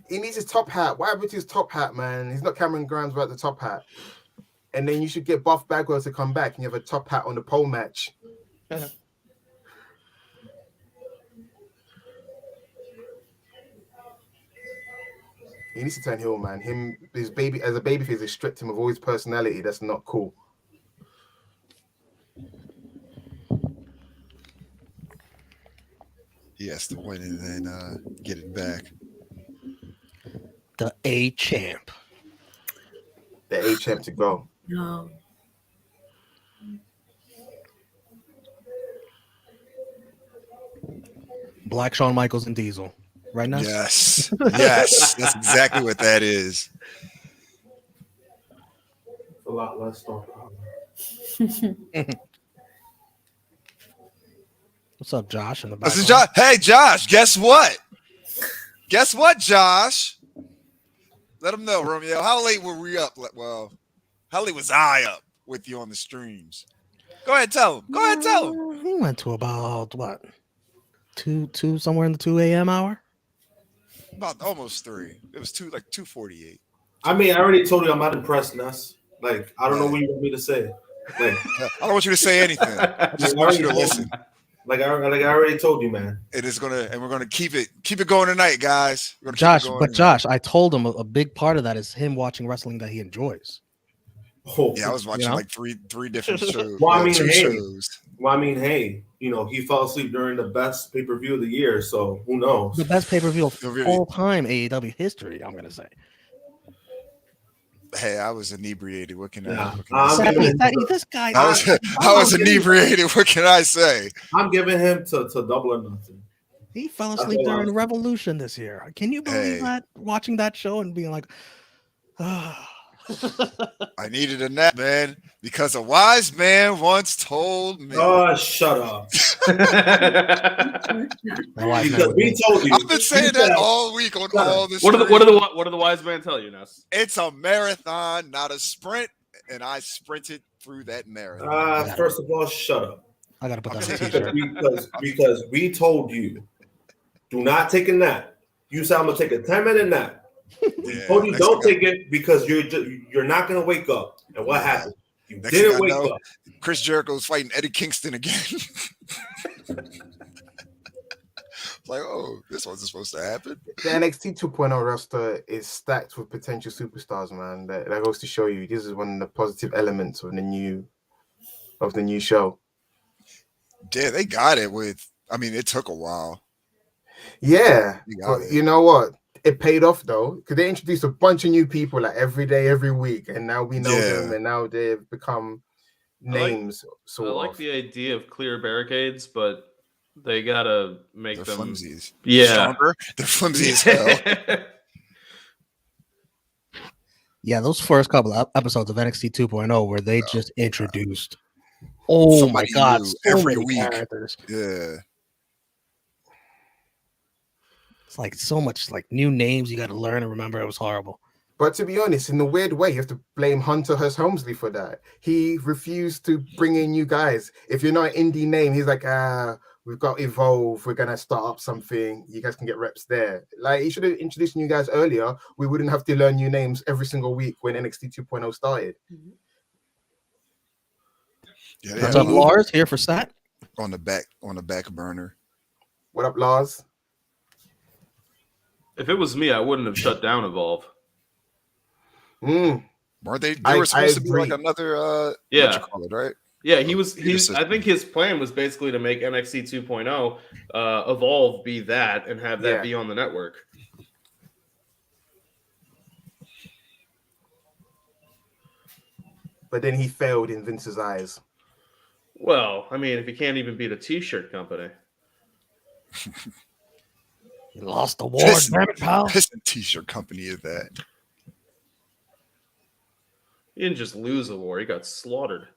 He needs his top hat. What happened to his top hat, man? He's not Cameron Grimes without the top hat. And then you should get Buff Bagwell to come back and you have a top hat on the pole match. He needs to turn heel, man. His baby as a babyface, they stripped him of all his personality. That's not cool. He has to win and then get it back. The A champ. The A champ to go. No. Black Shawn Michaels and Diesel. Right now? Yes. Yes. That's exactly what that is. A lot less star power. What's up, Josh? In the back. This is Josh. Hey, Josh, guess what? Guess what, Josh? Let him know, Romeo. How late were we up? Well, how late was I up with you on the streams? Go ahead, tell him. Go ahead, tell him. He went to about what? 2 somewhere in the 2 a.m. hour? About almost 3. It was 2:48. I mean, I already told you I'm not impressed, Ness. Like, I don't know what you want me to say. Like, I don't want you to say anything. I just want you to listen. Like I already told you, man. We're gonna keep it going tonight, guys. Josh, Josh, I told him a big part of that is him watching wrestling that he enjoys. Oh, yeah, I was watching like three different shows. Well, I mean, two hey, shows. Well, I mean, hey, he fell asleep during the best pay-per-view of the year, so who knows? The best pay-per-view of all time AEW history, I'm gonna say. Hey, I was inebriated. What can I this guy. I was inebriated. What can I say? I'm giving him to double or nothing. He fell asleep during Revolution this year. Can you believe that? Watching that show and being like, I needed a nap, man, because a wise man once told me. Oh, shut up. Because we told you. I've been saying that all week on all this. What do the wise men tell you, Ness? It's a marathon, not a sprint, and I sprinted through that marathon. First of all, shut up. I gotta put that on a t-shirt. because we told you, do not take a nap. You said I'm gonna take a 10-minute nap. We told you don't take it because you're not gonna wake up. And what happened? You didn't wake up. Chris Jericho's fighting Eddie Kingston again. Like, oh, this wasn't supposed to happen. The NXT 2.0 roster is stacked with potential superstars, man. That goes to show you this is one of the positive elements of the new show. Yeah, they got it it took a while. Yeah, but you know what? It paid off though, because they introduced a bunch of new people like every day, every week, and now we know them, and now they've become names. I like the idea of clear barricades, but they gotta make them flimsies. Yeah, stronger. They're flimsy as hell. Yeah, those first couple of episodes of NXT 2.0 where they just introduced Oh somebody my God, new so every many week. characters. Yeah. It's like so much like new names you got to learn and remember. It was horrible. But to be honest, in a weird way, you have to blame Hunter Hearst Helmsley for that. He refused to bring in new guys. If you're not an indie name, he's like, we've got Evolve. We're going to start up something. You guys can get reps there. Like, he should have introduced new guys earlier. We wouldn't have to learn new names every single week when NXT 2.0 started. Yeah, What's up, Lars? Here for Sat? On the back burner. What up, Lars? If it was me, I wouldn't have shut down Evolve. Weren't they? They were supposed to be like agree. another what Yeah. you call it, right? Yeah, I think his plan was basically to make NXT 2.0 Evolve be that and have that be on the network. But then he failed in Vince's eyes. Well, I mean, if you can't even beat a T-shirt company. You lost the war, damn it, pal. This T-shirt company is that. He didn't just lose a war; he got slaughtered.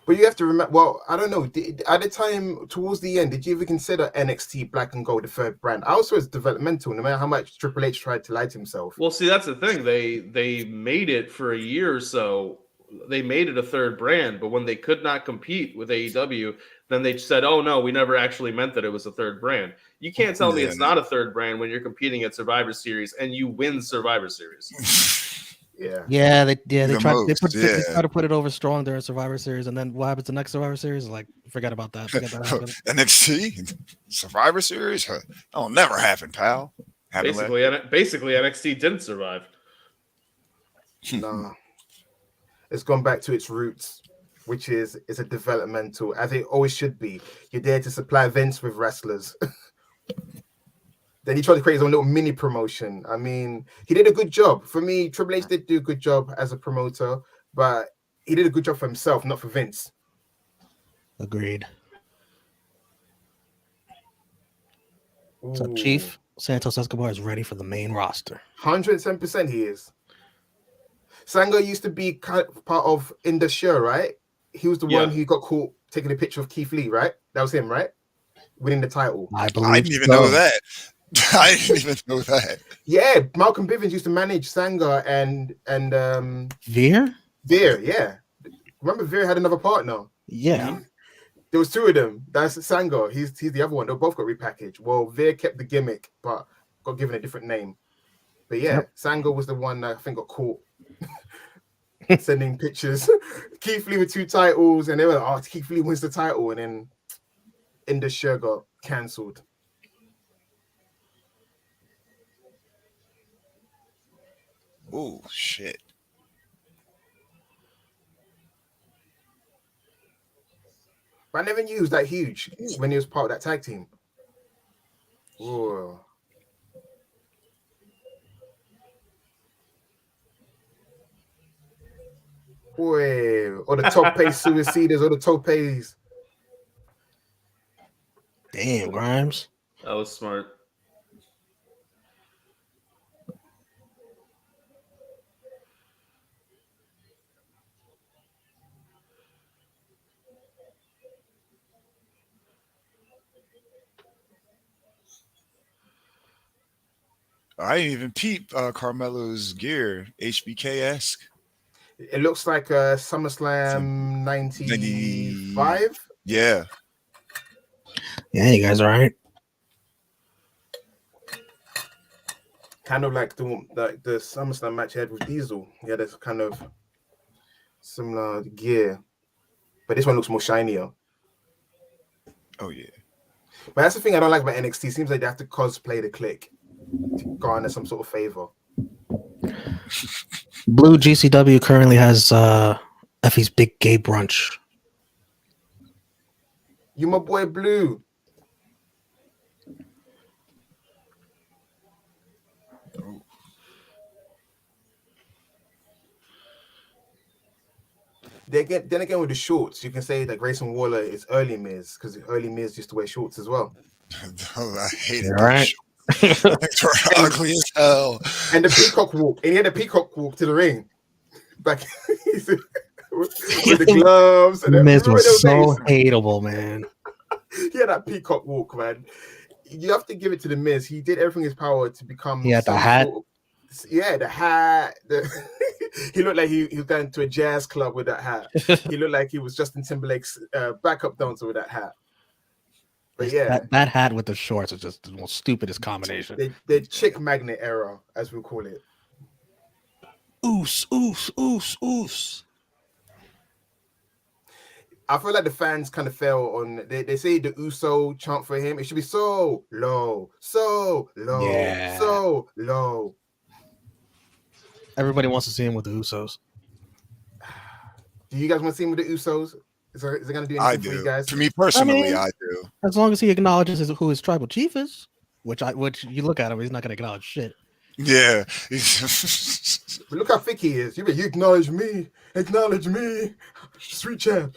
But you have to remember, well, I don't know. At the time, towards the end, did you ever consider NXT Black and Gold the third brand? I also was developmental, no matter how much Triple H tried to lie to himself. Well, see, that's the thing. They made it for a year or so. They made it a third brand, but when they could not compete with AEW, then they said, oh, no, we never actually meant that it was a third brand. You can't tell me it's not a third brand when you're competing at Survivor Series and you win Survivor Series. They tried to put it over strong during Survivor Series, and then what happens the next Survivor Series? Like, forget about that. Forget that happened. NXT Survivor Series? That'll never happen, pal. Basically, NXT didn't survive. No. It's gone back to its roots, which is a developmental, as it always should be. You're there to supply Vince with wrestlers. Then he tried to create his own little mini promotion. I mean, he did a good job. For me, Triple H did do a good job as a promoter, but he did a good job for himself, not for Vince. Agreed. What's up, Chief? Santos Escobar is ready for the main roster. 110% he is. Sango used to be part of In the Show, right? He was the one who got caught taking a picture of Keith Lee, right? That was him, right? Winning the title. I didn't even know that. I didn't even know that. Yeah, Malcolm Bivens used to manage Sanga and Veer? Veer, yeah. Remember Veer had another partner? Yeah. There was two of them. That's Sanga. He's the other one. They both got repackaged. Well, Veer kept the gimmick, but got given a different name. But yeah, Sanga was the one that I think got caught sending pictures. Keith Lee with 2 titles, and they were like, Keith Lee wins the title, and then In the Show got cancelled. Oh shit. But I never knew he was that huge when he was part of that tag team. Whoa. Boy, or the Tope Suicidas, or the Topes. Damn, Grimes. That was smart. I didn't even peep Carmelo's gear, HBK-esque. It looks like a SummerSlam 95. Yeah. Yeah, you guys all right? Kind of like the SummerSlam match he had with Diesel. He had this kind of similar gear. But this one looks more shinier. Oh, yeah. But that's the thing I don't like about NXT. It seems like they have to cosplay the click to garner some sort of favor. Blue GCW currently has Effie's Big Gay Brunch. You my boy Blue. Then again, with the shorts, you can say that Grayson Waller is early Miz, because early Miz used to wear shorts as well. I hate it. Right. They're ugly as hell. And the peacock walk, and he had a peacock walk to the ring. Back with the gloves. And Miz everything. was so Remember those hateable, man. days? He had that peacock walk, man. You have to give it to the Miz. He did everything in his power to become. He had the hat. The hat. He looked like he was going to a jazz club with that hat. He looked like he was Justin Timberlake's backup dancer with that hat. But yeah, that hat with the shorts is just the most stupidest combination. The chick magnet era, as we call it. Oos, oos, oos, oos. I feel like the fans kind of fell on. They say the Uso chant for him. It should be so low, so low, Yeah. so low. Everybody wants to see him with the Usos. Do you guys want to see him with the Usos? Is it going to do anything I for you do. guys? To me personally, I mean, I do. As long as he acknowledges who his tribal chief is, which you look at him, he's not going to acknowledge shit. Yeah. But look how thick he is. You acknowledge me, sweet champ.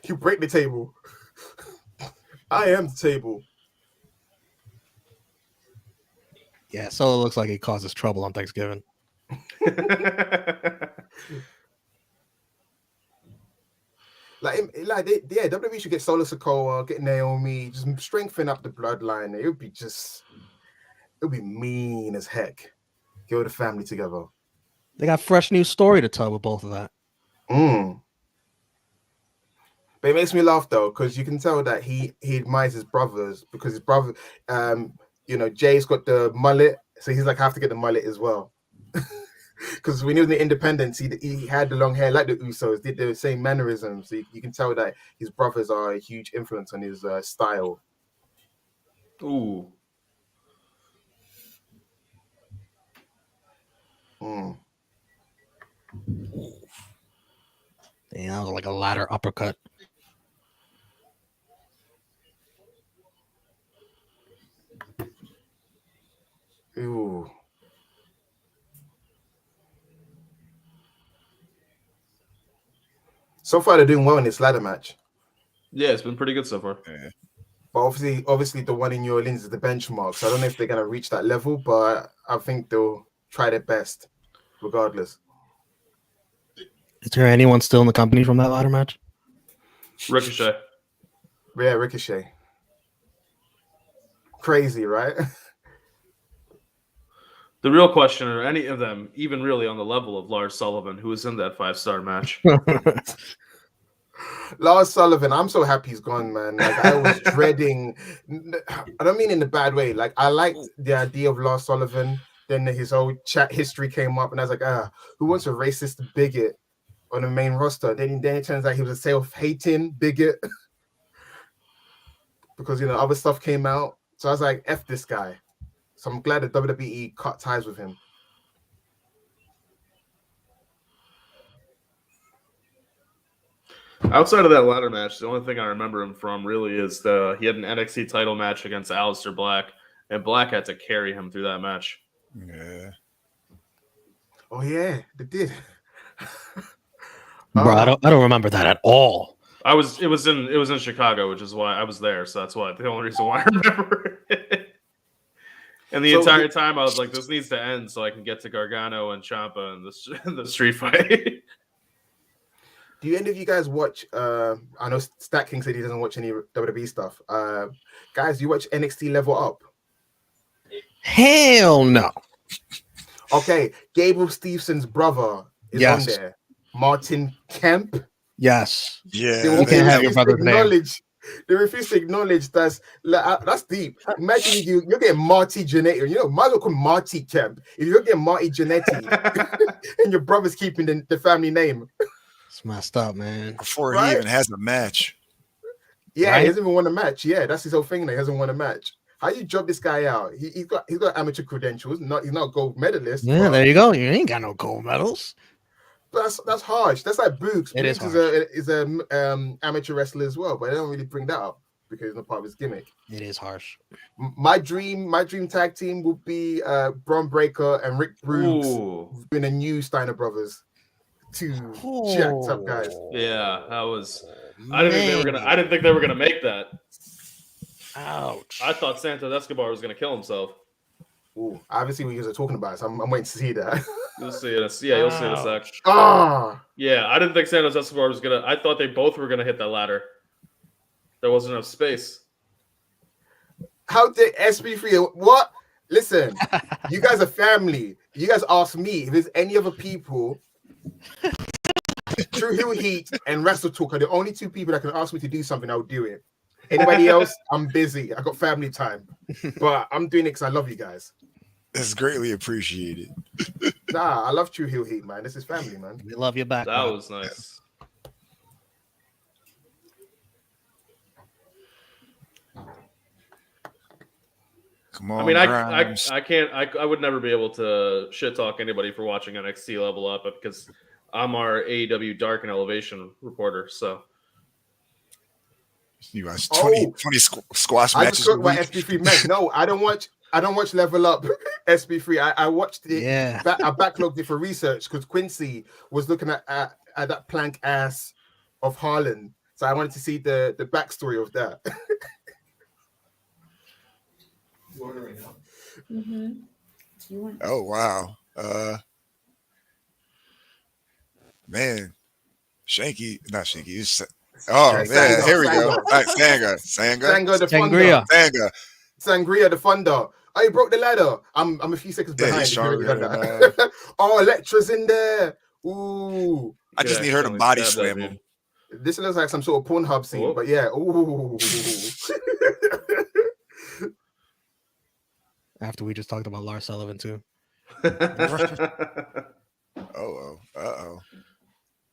You break the table. I am the table. Yeah, so it looks like he causes trouble on Thanksgiving. WWE should get Solo Sikoa, get Naomi, just strengthen up the bloodline. It would be mean as heck. Get the family together. They got fresh new story to tell with both of that. But it makes me laugh though, because you can tell that he admires his brothers, because his brother, Jay's got the mullet, so he's like, I have to get the mullet as well. Because when he was in the Independence, he had the long hair like the Usos, did the same mannerisms. So you can tell that his brothers are a huge influence on his style. Ooh. Damn, that was like a ladder uppercut. Ooh. So far, they're doing well in this ladder match. Yeah, it's been pretty good so far. Yeah. But obviously, the one in New Orleans is the benchmark. So I don't know if they're going to reach that level, but I think they'll try their best, regardless. Is there anyone still in the company from that ladder match? Ricochet. Yeah, Ricochet. Crazy, right? The real question, are any of them even really on the level of Lars Sullivan, who was in that 5-star match? Lars Sullivan, I'm so happy he's gone, man. Like, I was dreading. I don't mean in a bad way. Like, I liked the idea of Lars Sullivan. Then his whole chat history came up, and I was like, who wants a racist bigot on the main roster? Then it turns out he was a self-hating bigot because other stuff came out. So I was like, F this guy. So I'm glad that WWE cut ties with him. Outside of that ladder match, the only thing I remember him from really is he had an NXT title match against Aleister Black, and Black had to carry him through that match. Yeah. Oh yeah, they did. Bro, I don't remember that at all. It was in Chicago, which is why I was there, so that's why the only reason why I remember it. And the entire time I was like, this needs to end so I can get to Gargano and Champa and the street fight. Do any of you guys watch? I know Stat King said he doesn't watch any WWE stuff. Guys, do you watch NXT Level Up? Hell no. Okay, Gable Stevenson's brother is on there. Martin Kemp. Yes. Yeah. You can't have your brother's name. They refuse to acknowledge that's deep. Imagine you're getting Marty Jannetty. Might as well call Marty Kemp. If you're getting Marty Jannetty and your brother's keeping the family name. It's messed up, man. Before he even has a match. Yeah, right? He hasn't even won a match. Yeah, that's his whole thing. He hasn't won a match. How you job this guy out? He's got amateur credentials. He's not a gold medalist. Yeah, there you go. You ain't got no gold medals. That's harsh. That's like Boogs. It is Boogs is a amateur wrestler as well, but they don't really bring that up because it's not part of his gimmick. It is harsh. My dream tag team would be Bron Breakker and Rick Rude being a new Steiner Brothers. Two jacked up guys. Yeah, that was. I didn't think they were gonna make that. Ouch. I thought Santos Escobar was gonna kill himself. Ooh, obviously we guys are talking about it, so I'm waiting to see that. You'll see it. Yeah, you'll see it in a sec. Ah, Yeah, I didn't think Santos Escobar was gonna. I thought they both were gonna hit that ladder. There wasn't enough space. how did SB3? What? Listen, you guys are family. You guys ask me if there's any other people. True Heel Heat and WrestleTalk are the only two people that can ask me to do something. I'll do it. Anybody else? I'm busy. I got family time, but I'm doing it because I love you guys. It's greatly appreciated. Nah, I love True Heel Heat, man. This is family, man. We love you back. That man. was nice. Come on, I mean, Grimes. I can't. I would never be able to shit talk anybody for watching NXT Level Up because I'm our AEW Dark and Elevation reporter. So You watch 20 squash I matches. just talked about SB3 match. No, I don't watch Level Up SB3. I watched it. Yeah. I backlogged it for research because Quincy was looking at that plank ass of Harlan. So I wanted to see the backstory of that. You want it right now? Mm-hmm. You want? Oh wow. Man. Shanky, not Shanky. Oh man, Sangha, here we go. Sangha. All right, Sangha. Sangha the Sangria. Thunder. Sangha. Sangria the Thunder. Oh, he broke the ladder. I'm a few seconds Yeah, behind. he's if you already stronger done than, that. Oh, Electra's in there. Ooh. I just need her to body slam him. This looks like some sort of Pornhub scene, Oh. but yeah. Ooh. After we just talked about Lars Sullivan too. Uh-oh.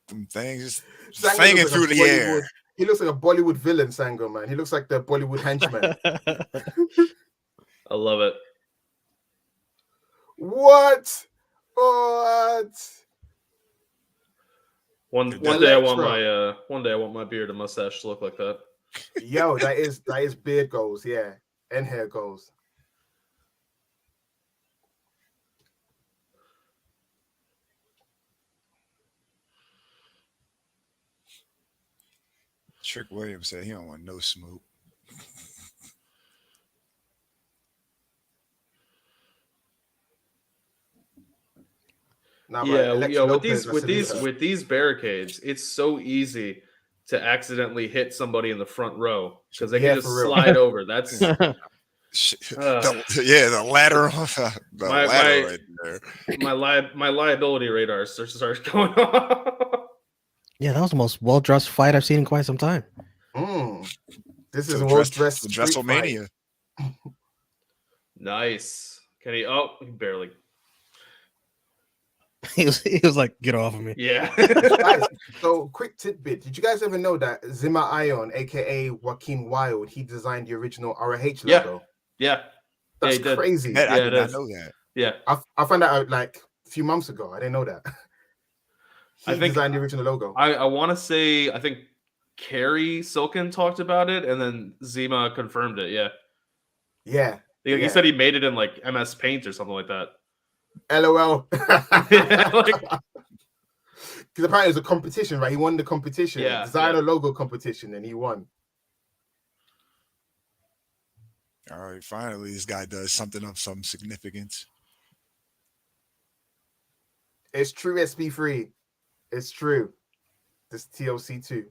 Them things just Sangha singing looks like through a the air. He looks like a Bollywood villain, Sangha, man. He looks like the Bollywood henchman. I love it. What? One day I want my beard and mustache to look like that. Yo, that is beard goals, yeah, and hair goals. Trick Williams said he don't want no smoke. Nah, but Yeah, Alexa with Lopez, with these barricades, it's so easy to accidentally hit somebody in the front row because they can just for real. slide over. That's The ladder, the My- ladder my- right there. my liability radar starts going off. Yeah, that was the most well-dressed fight I've seen in quite some time. This is So a well-dressed dress- street fight. WrestleMania. Nice. Can he? Oh, barely. He was like, "Get off of me." Yeah. Guys, so quick tidbit: did you guys ever know that Zima Ion, aka Joaquin Wilde, he designed the original ROH Yeah. logo? Yeah. That's he did. crazy. I Yeah, did it not is. know that. Yeah. I found that out like a few months ago. I didn't know that. He I think- designed the original logo. I want to say I think Carrie Silken talked about it, and then Zima confirmed it. Yeah. Yeah. He Yeah. said he made it in like MS Paint or something like that. LOL. Yeah, like- Because apparently it was a competition, right? He won the competition, Yeah, designer yeah. logo competition, and he won. All right, finally, this guy does something of some significance. It's true, SB3. It's true. This TLC 2.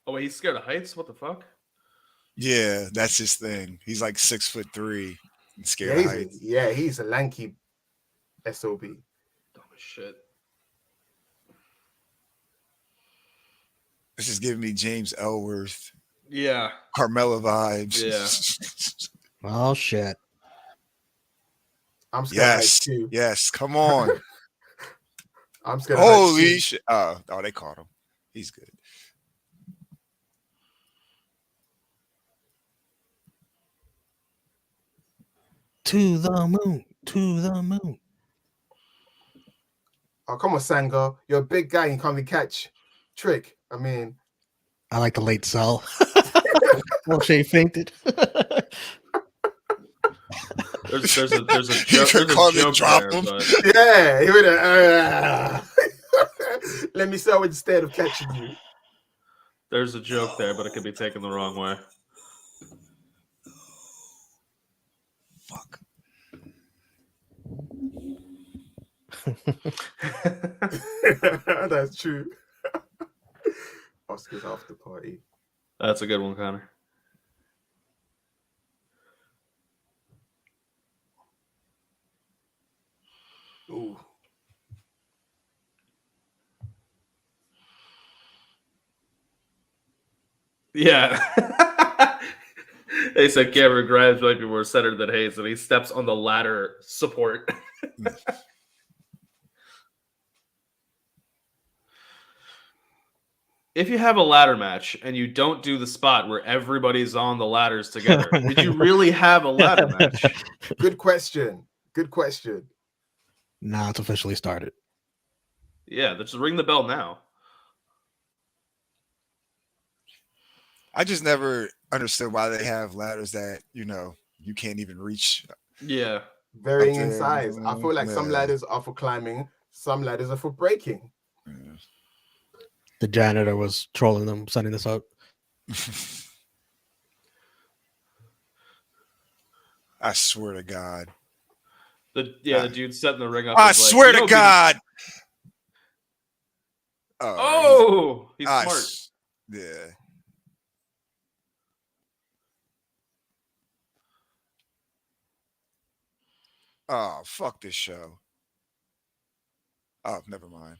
Oh wait, he's scared of heights. What the fuck? Yeah, that's his thing. He's like 6'3" and scared of heights. He's a lanky SOB. Dumb as shit. This is giving me James Ellsworth, Yeah. Carmella vibes. Yeah. Oh shit! I'm scared of heights Yes. too. Yes. Come on. I'm scared of heights Holy too. shit. Oh, they caught him. He's good. To the moon, to the moon. Oh, come on, Sango. You're a big guy. You can't be catch. Trick. I mean, I like the late cell. Well, Shay fainted. There's a joke, You there's could a call me joke drop there, him. but yeah. He would have. Let me sell instead of catching you. there's a joke there, but it could be taken the wrong way. Fuck. That's true. Oscars after party. That's a good one, Connor. Ooh. Yeah. They said Cameron Grimes might be more centered than Hayes, and he steps on the ladder support. If you have a ladder match and you don't do the spot where everybody's on the ladders together, did you really have a ladder match? Good question. Good question. Now it's officially started. Yeah, just ring the bell now. I just never understood why they have ladders that, you know, you can't even reach. Yeah. Varying Up in there, size. I feel like some yeah. ladders are for climbing, some ladders are for breaking. Yeah. The janitor was trolling them, setting this up. I swear to God. The dude setting the ring up. I is like, swear "You to know, God. Oh, he's smart. Yeah. Oh, fuck this show. Oh, never mind.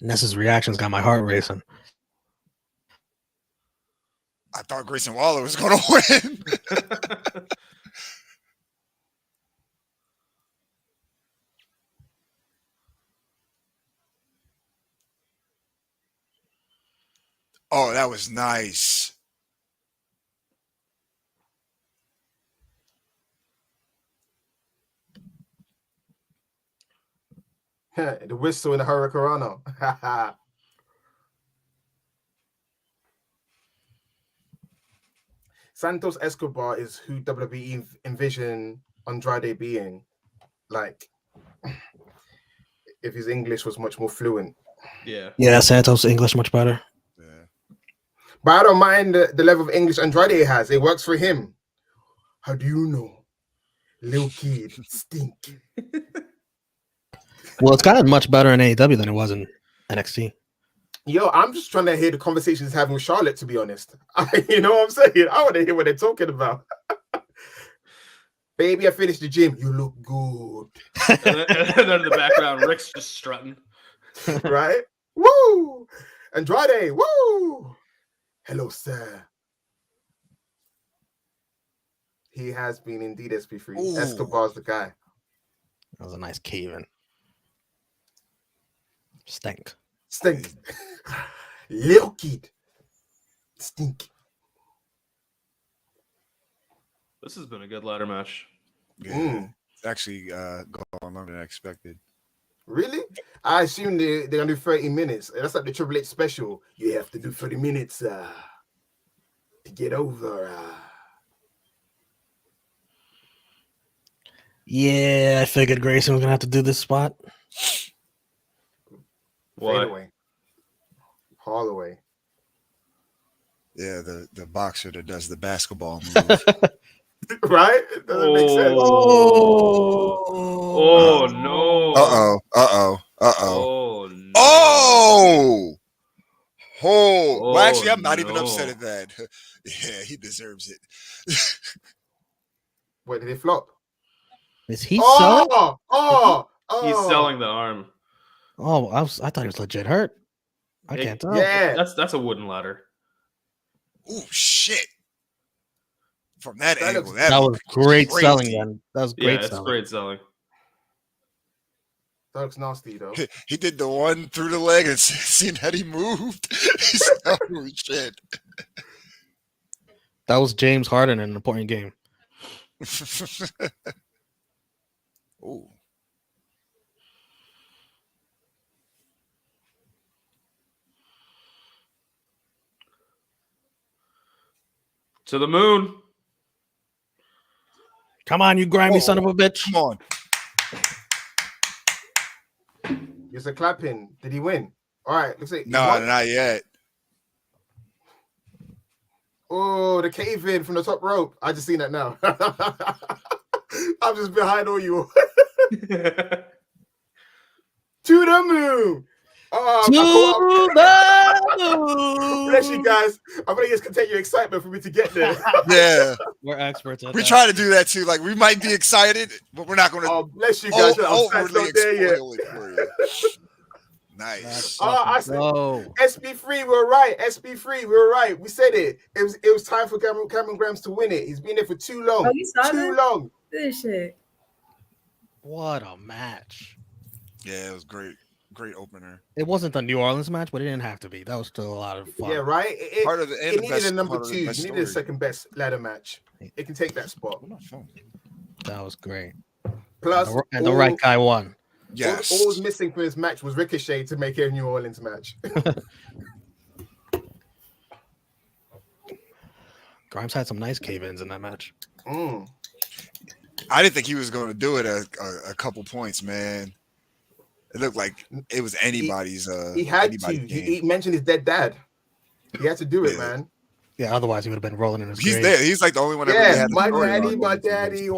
Ness's reactions got my heart racing. I thought Grayson Waller was going to win. Oh, that was nice. The whistle in the Hurricanrana. Santos Escobar is who WWE envision Andrade being. Like, if his English was much more fluent. Yeah. Yeah, Santos English much better. Yeah. But I don't mind the level of English Andrade has. It works for him. How do you know? Lil Kid stink. Well, it's gotten much better in AEW than it was in NXT. Yo, I'm just trying to hear the conversation he's having with Charlotte, to be honest. You know what I'm saying? I want to hear what they're talking about. Baby, I finished the gym. You look good. And then in the background, Rick's just strutting. Right? Woo! Andrade, woo! Hello, sir. He has been indeed SP3. Ooh. Escobar's the guy. That was a nice cave in. Stink. Stink. Lil Kid. Stink. This has been a good ladder match. Yeah. It's actually gone longer than I expected. Really? I assume they're going to do 30 minutes. That's like the Triple H special. You have to do 30 minutes to get over. Yeah, I figured Grayson was going to have to do this spot. Why? Away. Holloway. Yeah, the boxer that does the basketball move. Right? It doesn't make sense. Oh no. Uh-oh. Oh no. Oh, well, actually, I'm not even no. upset at that. Yeah, he deserves it. Wait, did it flop? Is he selling? Oh! He's selling the arm. Oh, I thought he was legit hurt. I can't tell. Yeah. That's a wooden ladder. Oh, shit. From that That angle, looks- That was great crazy. selling, then. That was Yeah, great it's selling. great selling. That looks nasty, though. He did the one through the leg and seen that he moved. He's like, oh, shit. That was James Harden in an important game. Oh. To the moon. Come on, you grimy son of a bitch. Come on. It's a clapping. Did he win? All right, let's see. No, not yet. Oh, the cave in from the top rope. I just seen that now. I'm just behind all you. To the moon. Bless you guys. I'm gonna just contain your excitement for me to get there. Yeah, We're experts at we that. try to do that too. Like we might be excited, but we're not going to bless you guys. overly spoil it for you. Nice. I said, SB3, we're right. SB3, we're right. We said it. It was time for Cameron Grimes to win it. He's been there for too long. Oh, you saw too that? long. This shit. What a match. Yeah, it was great. Great opener. It wasn't the New Orleans match, but it didn't have to be. That was still a lot of fun. Yeah, right. Part of the it needed a number 2. It needed a second best ladder match. It can take that spot. That was great. Plus, and the right guy won. Yes. All was missing for this match was Ricochet to make it a New Orleans match. Grimes had some nice cave-ins in that match. Mm. I didn't think he was going to do it a couple points, man. It looked like it was anybody's. He had to. He mentioned his dead dad. He had to do it, man. Yeah, otherwise he would have been rolling in his grave. He's there. He's like the only one that really had my daddy, my daddy.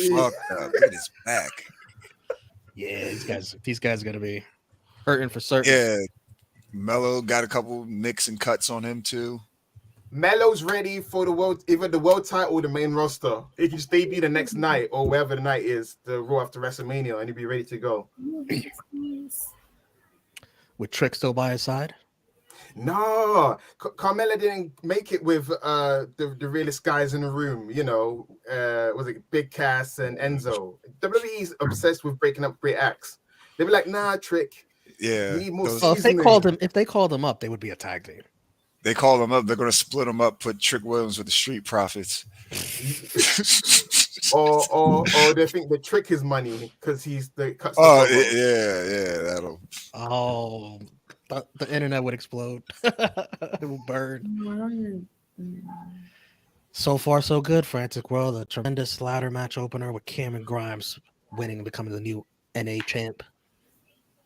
Fuck up. Look at his back. Yeah, these guys are gonna be hurting for certain. Yeah, Melo got a couple nicks and cuts on him too. Melo's ready for the world, either the world title or the main roster. He can just debut the next night or wherever the night is, the Raw after WrestleMania, and he'll be ready to go. With Trick still by his side? No, Carmella didn't make it with the realest guys in the room. You know, was it Big Cass and Enzo? WWE's obsessed with breaking up great acts. They be like, nah, Trick. Yeah. We need more if they called him up, they would be a tag team. They call them up. They're going to split them up. Put Trick Williams with the Street Profits. or they think the Trick is money because he's the. Yeah. That'll. Oh, the internet would explode. It will burn. So far, so good. Frantic World, a tremendous ladder match opener with Cameron Grimes winning and becoming the new NA champ.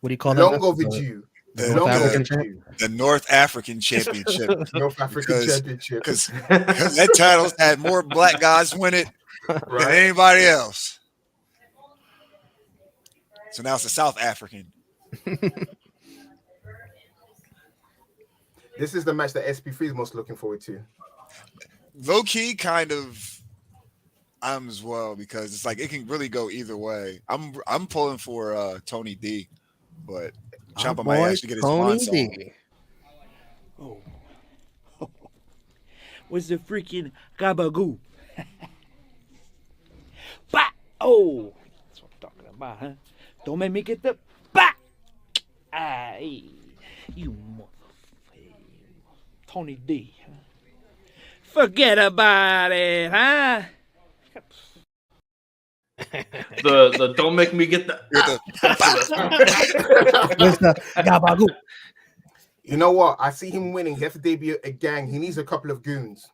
What do you call that? Long overdue. The North African Championship. North African Championship. Because that title's had more black guys win it than anybody else. So now it's the South African. This is the match that SP3 is most looking forward to. Low key, kind of. I'm as well because it's like it can really go either way. I'm pulling for Tony D, but Champa might actually get his Tony D. Oh. What's the freaking gabagoo? Bah! Oh, that's what I'm talking about, huh? Don't make me get the bah! Aye, you motherfucker, Tony D. Huh? Forget about it, huh? The don't make me get the. You know what? I see him winning. He has to debut a gang. He needs a couple of goons.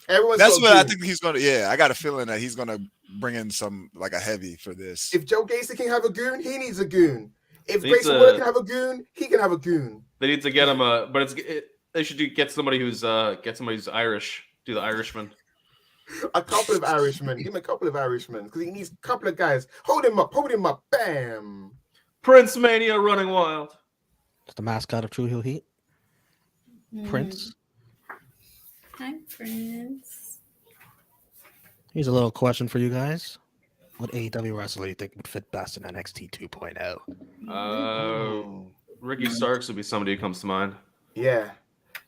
That's what I think he's gonna. Yeah, I got a feeling that he's gonna bring in some like a heavy for this. If Joe Gacy can have a goon, he needs a goon. If Grayson Waller can have a goon, he can have a goon. They need to get him but they should get somebody who's Irish. Do the Irishman. A couple of Irishmen. Give him a couple of Irishmen because he needs a couple of guys. Hold him up. Bam. Prince Mania running wild. It's the mascot of True Heel Heat. Prince. Hi, Prince. Here's a little question for you guys. What AEW wrestler do you think would fit best in NXT 2.0? Ricky Starks would be somebody who comes to mind. Yeah.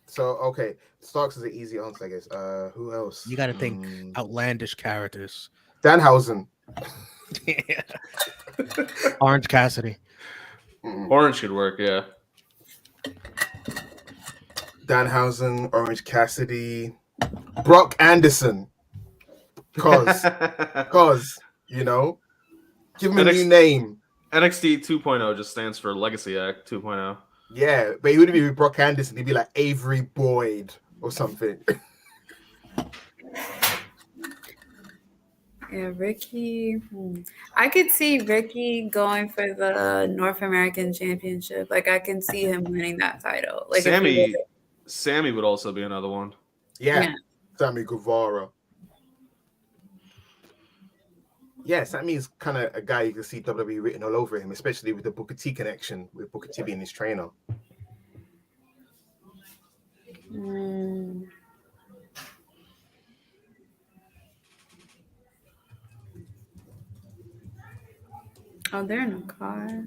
So, okay. Starks is an easy answer, I guess. Who else? You got to think outlandish characters. Danhausen. Yeah. Orange Cassidy. Orange could work, yeah. Danhausen, Orange Cassidy, Brock Anderson. Cause, you know, give him a new name. NXT 2.0 just stands for Legacy Act 2.0. Yeah, but he wouldn't be Brock Anderson. He'd be like Avery Boyd or something. Yeah, Ricky. I could see Ricky going for the North American Championship. Like, I can see him winning that title. Like, Sammy would also be another one. Yeah. Sammy Guevara. Yeah, Sammy's kind of a guy you can see WWE written all over him, especially with the Booker T connection, with Booker T being his trainer. Oh, they're in a car.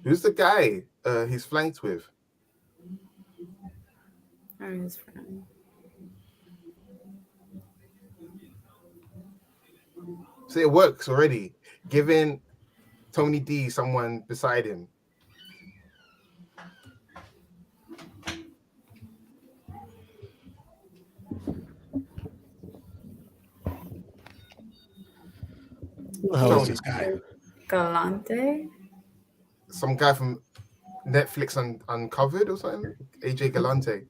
Who's the guy he's flanked with? Or his friend. So it works already. Giving Tony D someone beside him. Who the hell is this guy? Galante? Some guy from Netflix Uncovered or something? AJ Galante.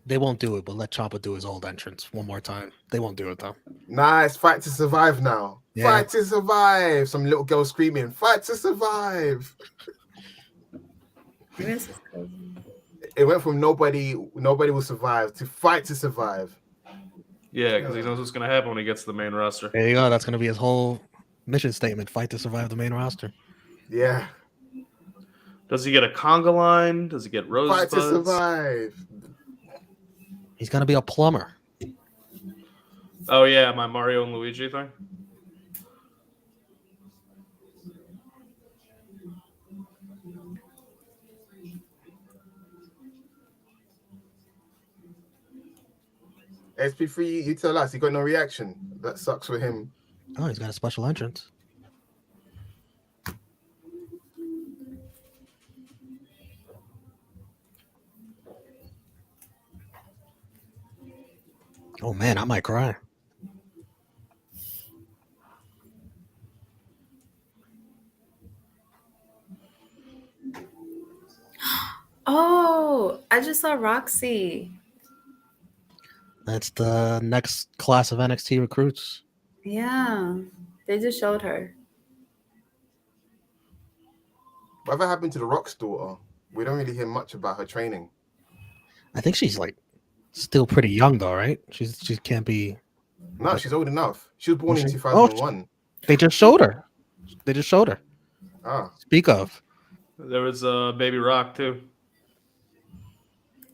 They won't do it, but let Champa do his old entrance one more time. They won't do it though. Nice. Fight to survive now. Yeah. Fight to survive. Some little girl screaming, fight to survive. This is crazy. It went from nobody will survive to fight to survive. Yeah, because he knows what's going to happen when he gets to the main roster. There you go. That's going to be his whole mission statement: fight to survive the main roster. Yeah. Does he get a conga line? Does he get rosebuds? Fight to survive. He's going to be a plumber. Oh, yeah, my Mario and Luigi thing. SP3, you tell us. He got no reaction. That sucks for him. Oh, he's got a special entrance. Oh man, I might cry. Oh, I just saw Roxy. That's the next class of NXT recruits. Yeah, they just showed her. Whatever happened to the Rock's daughter? We don't really hear much about her training. I think she's like still pretty young though, right? She can't be. No, she's old enough. She was born in Oh, 2001. They just showed her. Ah, Speak of. There was Baby Rock, too.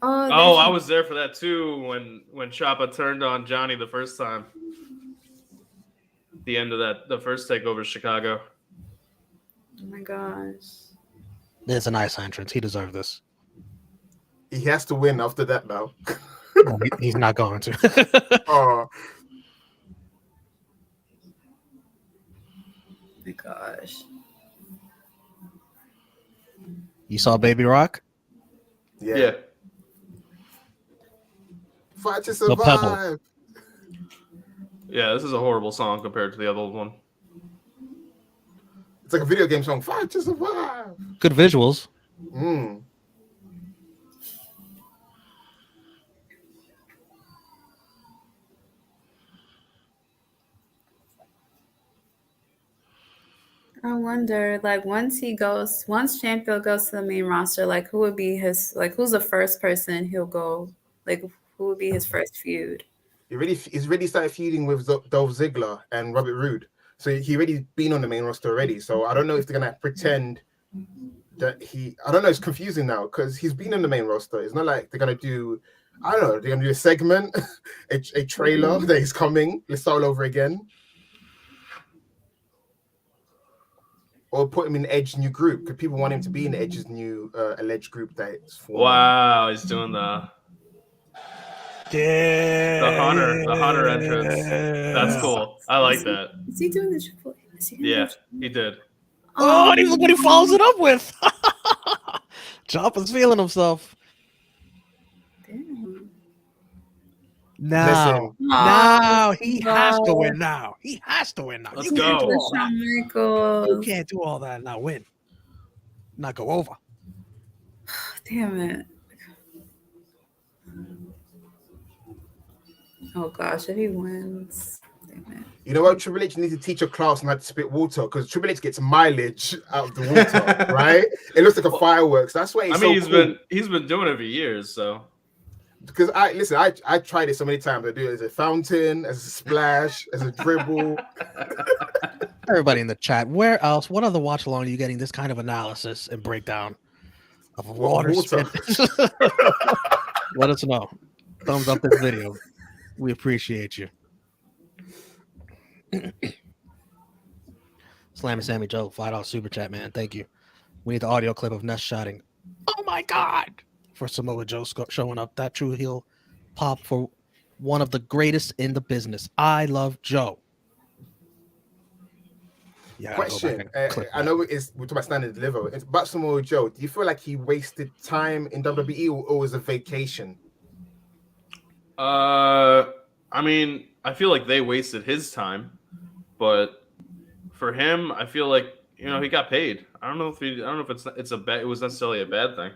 Oh, Oh, I was there for that, too, when Champa turned on Johnny the first time. The end of the first takeover Chicago. Oh my gosh. It's a nice entrance. He deserved this. he has to win after that now. Oh, he's not going to. Oh, Oh my gosh. You saw Baby Rock? yeah. Fight to The Pebble. survive. Yeah, this is a horrible song compared to the other one. It's like a video game song. Fight to survive. Good visuals. Mm. I wonder, like, once Champa goes to the main roster, like, who would be his, like, who's the first person he'll go, like, who would be his first feud? He's really started feuding with Dolph Ziggler and Robert Roode. So he already been on the main roster already. So I don't know if they're gonna pretend that I don't know. It's confusing now because he's been on the main roster. It's not like they're gonna do. I don't know. They're gonna do a segment, a trailer that he's coming. Let's start all over again. Or put him in Edge's new group because people want him to be in Edge's new alleged group that it's forming. Wow, he's doing the Hunter entrance. That's cool. I like that. Is he doing the triple? Yeah, he did. Oh, and look what he follows it up with. Champa's feeling himself. Damn. Now, he has to win now. He has to win now. Let's You can't go. do all that. Shawn You Michaels. can't do all that and not win. Not go over. Damn it. Oh gosh, if he wins. You know what, Triple H needs to teach a class on how to spit water because Triple H gets mileage out of the water, right? It looks like a fireworks. That's why he's been doing it for years, so. Because I tried it so many times. I do it as a fountain, as a splash, as a dribble. Everybody in the chat, where else? What other watch along are you getting this kind of analysis and breakdown of water spit? Let us know. Thumbs up this video. We appreciate you. Slammy Sammy Joe, $5 super chat, man. Thank you. We need the audio clip of Ness shouting, "Oh my God!" for Samoa Joe showing up. That true heel pop for one of the greatest in the business. I love Joe. Yeah. Question. I know we're talking about Stand and Deliver. It's about Samoa Joe. Do you feel like he wasted time in WWE or was it a vacation? I mean, I feel like they wasted his time, but for him, I feel like he got paid. I don't know if it was necessarily a bad thing.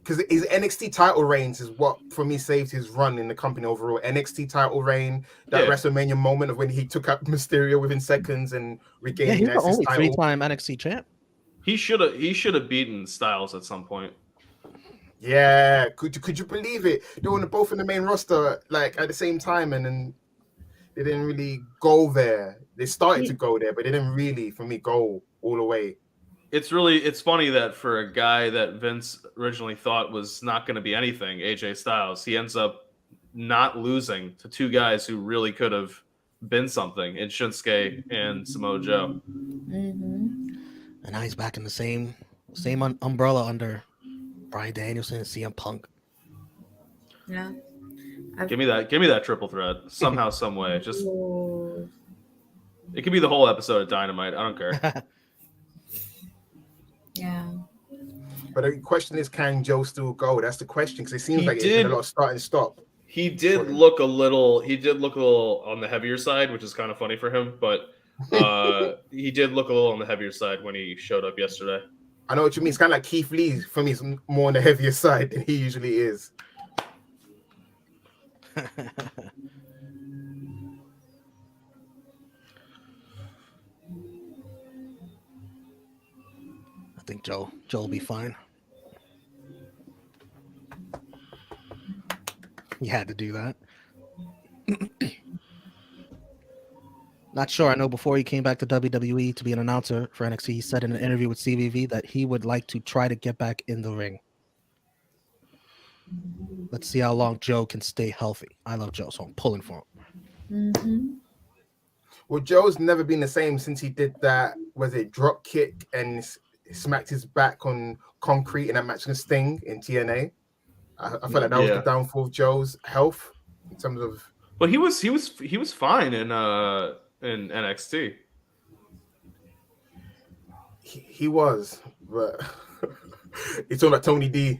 Because his NXT title reigns is what for me saved his run in the company overall. NXT title reign, that WrestleMania moment of when he took out Mysterio within seconds and regained he's the only title. 3-time NXT champ. He should have beaten Styles at some point. Yeah, could you believe it? They were both in the main roster like at the same time, and then they didn't really go there. They started to go there, but they didn't really, for me, go all the way. It's funny that for a guy that Vince originally thought was not going to be anything, AJ Styles, he ends up not losing to two guys who really could have been something in Shinsuke and Samoa Joe. Mm-hmm. And now he's back in the same umbrella under Bryan Danielson and CM Punk. Yeah. Give me that triple threat somehow, some way. Just it could be the whole episode of Dynamite. I don't care. Yeah. But the question is, can Joe still go? That's the question because it seems like it's been a lot of start and stop. He did look a little on the heavier side, which is kind of funny for him. But he did look a little on the heavier side when he showed up yesterday. I know what you mean. It's kind of like Keith Lee for me. Is more on the heavier side than he usually is. I think Joe will be fine. He had to do that. Not sure. I know before he came back to WWE to be an announcer for NXT, he said in an interview with CVV that he would like to try to get back in the ring. Let's see how long Joe can stay healthy. I love Joe, so I'm pulling for him. Mm-hmm. Well, Joe's never been the same since he did that, was it drop kick and smacked his back on concrete in that match against Sting in TNA. I felt like that was the downfall of Joe's health in terms of. But he was fine in NXT. He was, but it's all like Tony D.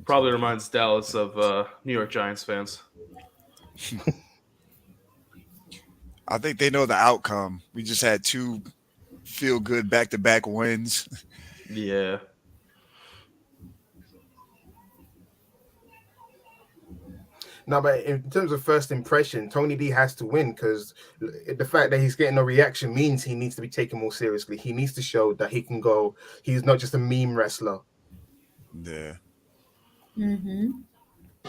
Probably reminds Dallas of New York Giants fans. I think they know the outcome. We just had two feel-good back-to-back wins. Yeah. No, but in terms of first impression, Tony D has to win because the fact that he's getting no reaction means he needs to be taken more seriously. He needs to show that he can go. He's not just a meme wrestler. Yeah. Mm-hmm.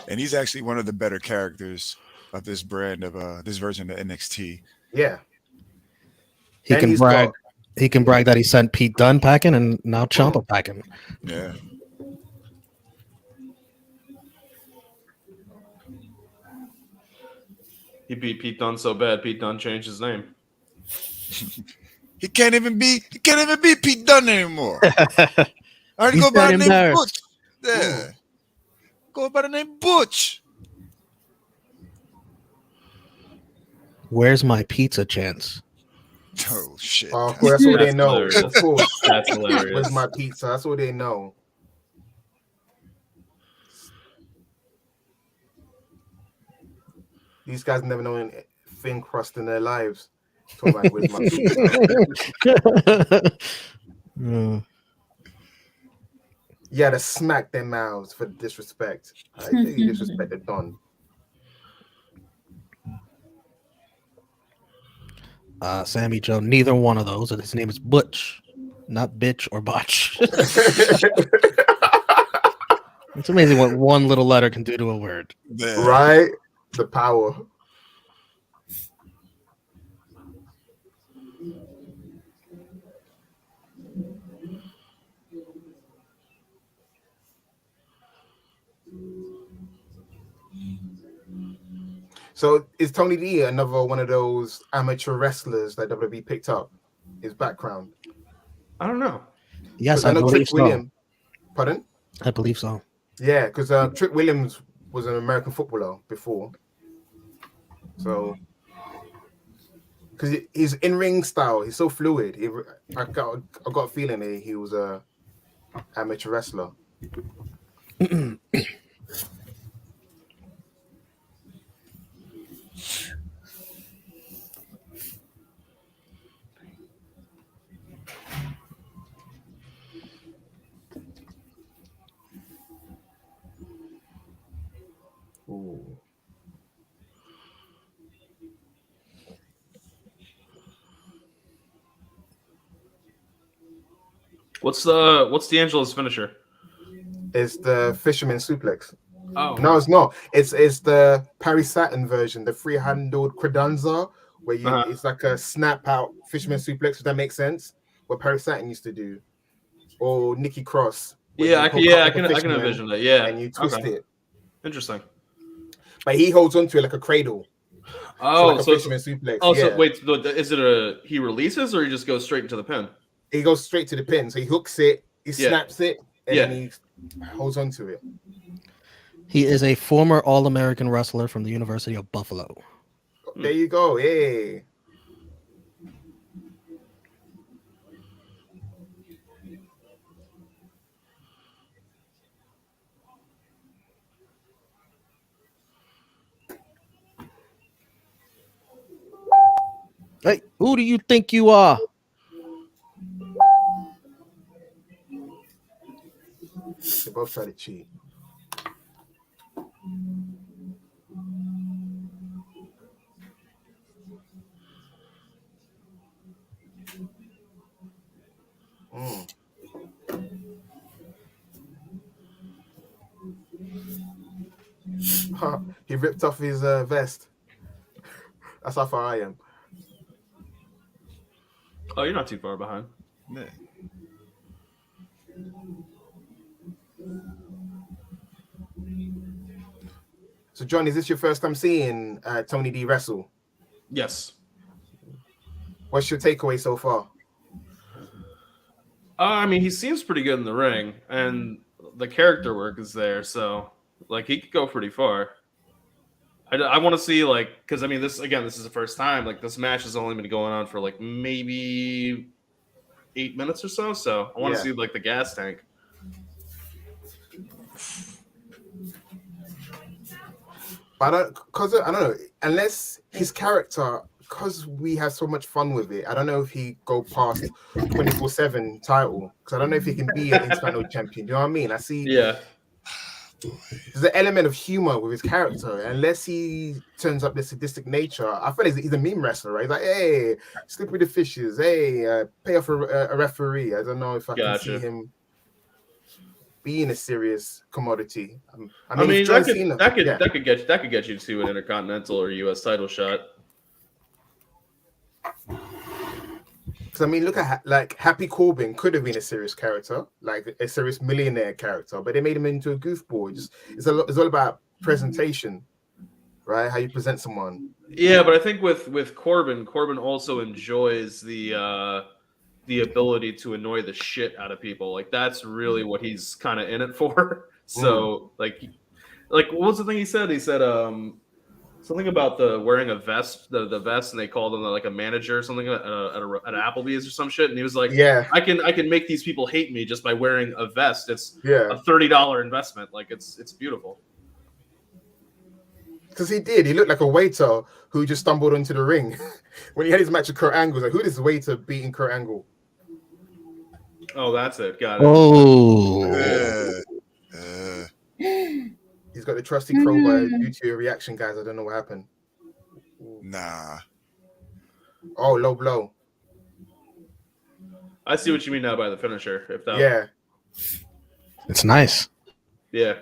And he's actually one of the better characters of this brand of this version of NXT. Yeah. He can brag. He can brag that he sent Pete Dunne packing and now Champa packing. Yeah. He beat Pete Dunne so bad, Pete Dunne changed his name. He can't even be Pete Dunne anymore. I already go by the name Butch. Yeah. Go by the name Butch. Where's my pizza chance? Oh shit. Of course, that's all they know. Hilarious. Of course. That's hilarious. Where's my pizza? That's all they know. These guys never know any thin crust in their lives. Talking about where's my pizza? You had to smack their mouths for disrespect. I think you disrespected Don. Sammy Joe, neither one of those. His name is Butch, not bitch or botch. It's amazing what one little letter can do to a word. Yeah. Right? The power. So is Tony D another one of those amateur wrestlers that WWE picked up? His background. I don't know. Yes, 'Cause I know believe Trick so. Williams. Pardon? I believe so. Yeah, because Trick Williams was an American footballer before. So, because his in-ring style, he's so fluid. I got a feeling that he was a amateur wrestler. Ooh. What's D'Angelo's finisher? It's the fisherman suplex. Oh No, it's not. It's the Paris Saturn version, the free-handled credenza, where it's like a snap out fisherman suplex. If that makes sense, what Paris Saturn used to do, or Nikki Cross. Yeah, I can envision that. Yeah, and you twist it. Interesting. But he holds onto it like a cradle. Oh, so like a fisherman suplex. Oh, yeah. so wait, is it he releases or he just goes straight into the pin? He goes straight to the pin. So he hooks it, he snaps it, and then he holds onto it. He is a former All-American wrestler from the University of Buffalo. There you go. Hey. Hey, who do you think you are? They both try to cheat. He ripped off his vest. That's how far I am. Oh, you're not too far behind. Yeah. So, John, is this your first time seeing Tony D wrestle? Yes. What's your takeaway so far? I mean, he seems pretty good in the ring, and the character work is there, so like he could go pretty far. I want to see because I mean this is the first time. Like this match has only been going on for like maybe 8 minutes or so. So I want to see like the gas tank. But I don't know, unless his character, because we have so much fun with it, I don't know if he go past 24/7 title, because I don't know if he can be an Intercontinental champion. Do you know what I mean? I see. Yeah. There's an element of humor with his character, unless he turns up this sadistic nature. I feel like he's a meme wrestler, right? He's like, hey, slip with the fishes, hey, pay off a referee. I don't know if I can see him being a serious commodity. I mean that could get you to an Intercontinental or US title shot. Because I mean, look at like Happy Corbin could have been a serious character, like a serious millionaire character, but they made him into a goofball. It's all about presentation, right? How you present someone. Yeah, but I think with Corbin also enjoys the ability to annoy the shit out of people. Like that's really what he's kind of in it for. So like what was the thing he said? He said something about the wearing a vest, the vest, and they called him like a manager or something at Applebee's or some shit. And he was like, "Yeah, I can make these people hate me just by wearing a vest. It's a $30 investment. Like it's beautiful." Because he looked like a waiter who just stumbled into the ring when he had his match with Kurt Angle. Like, who is this waiter beating Kurt Angle? Oh, that's it. Got it. Oh, He's got the trusty crowbar due to your reaction, guys. I don't know what happened. nah. Oh, low blow. I see what you mean now by the finisher. If that, Yeah. it's nice. yeah.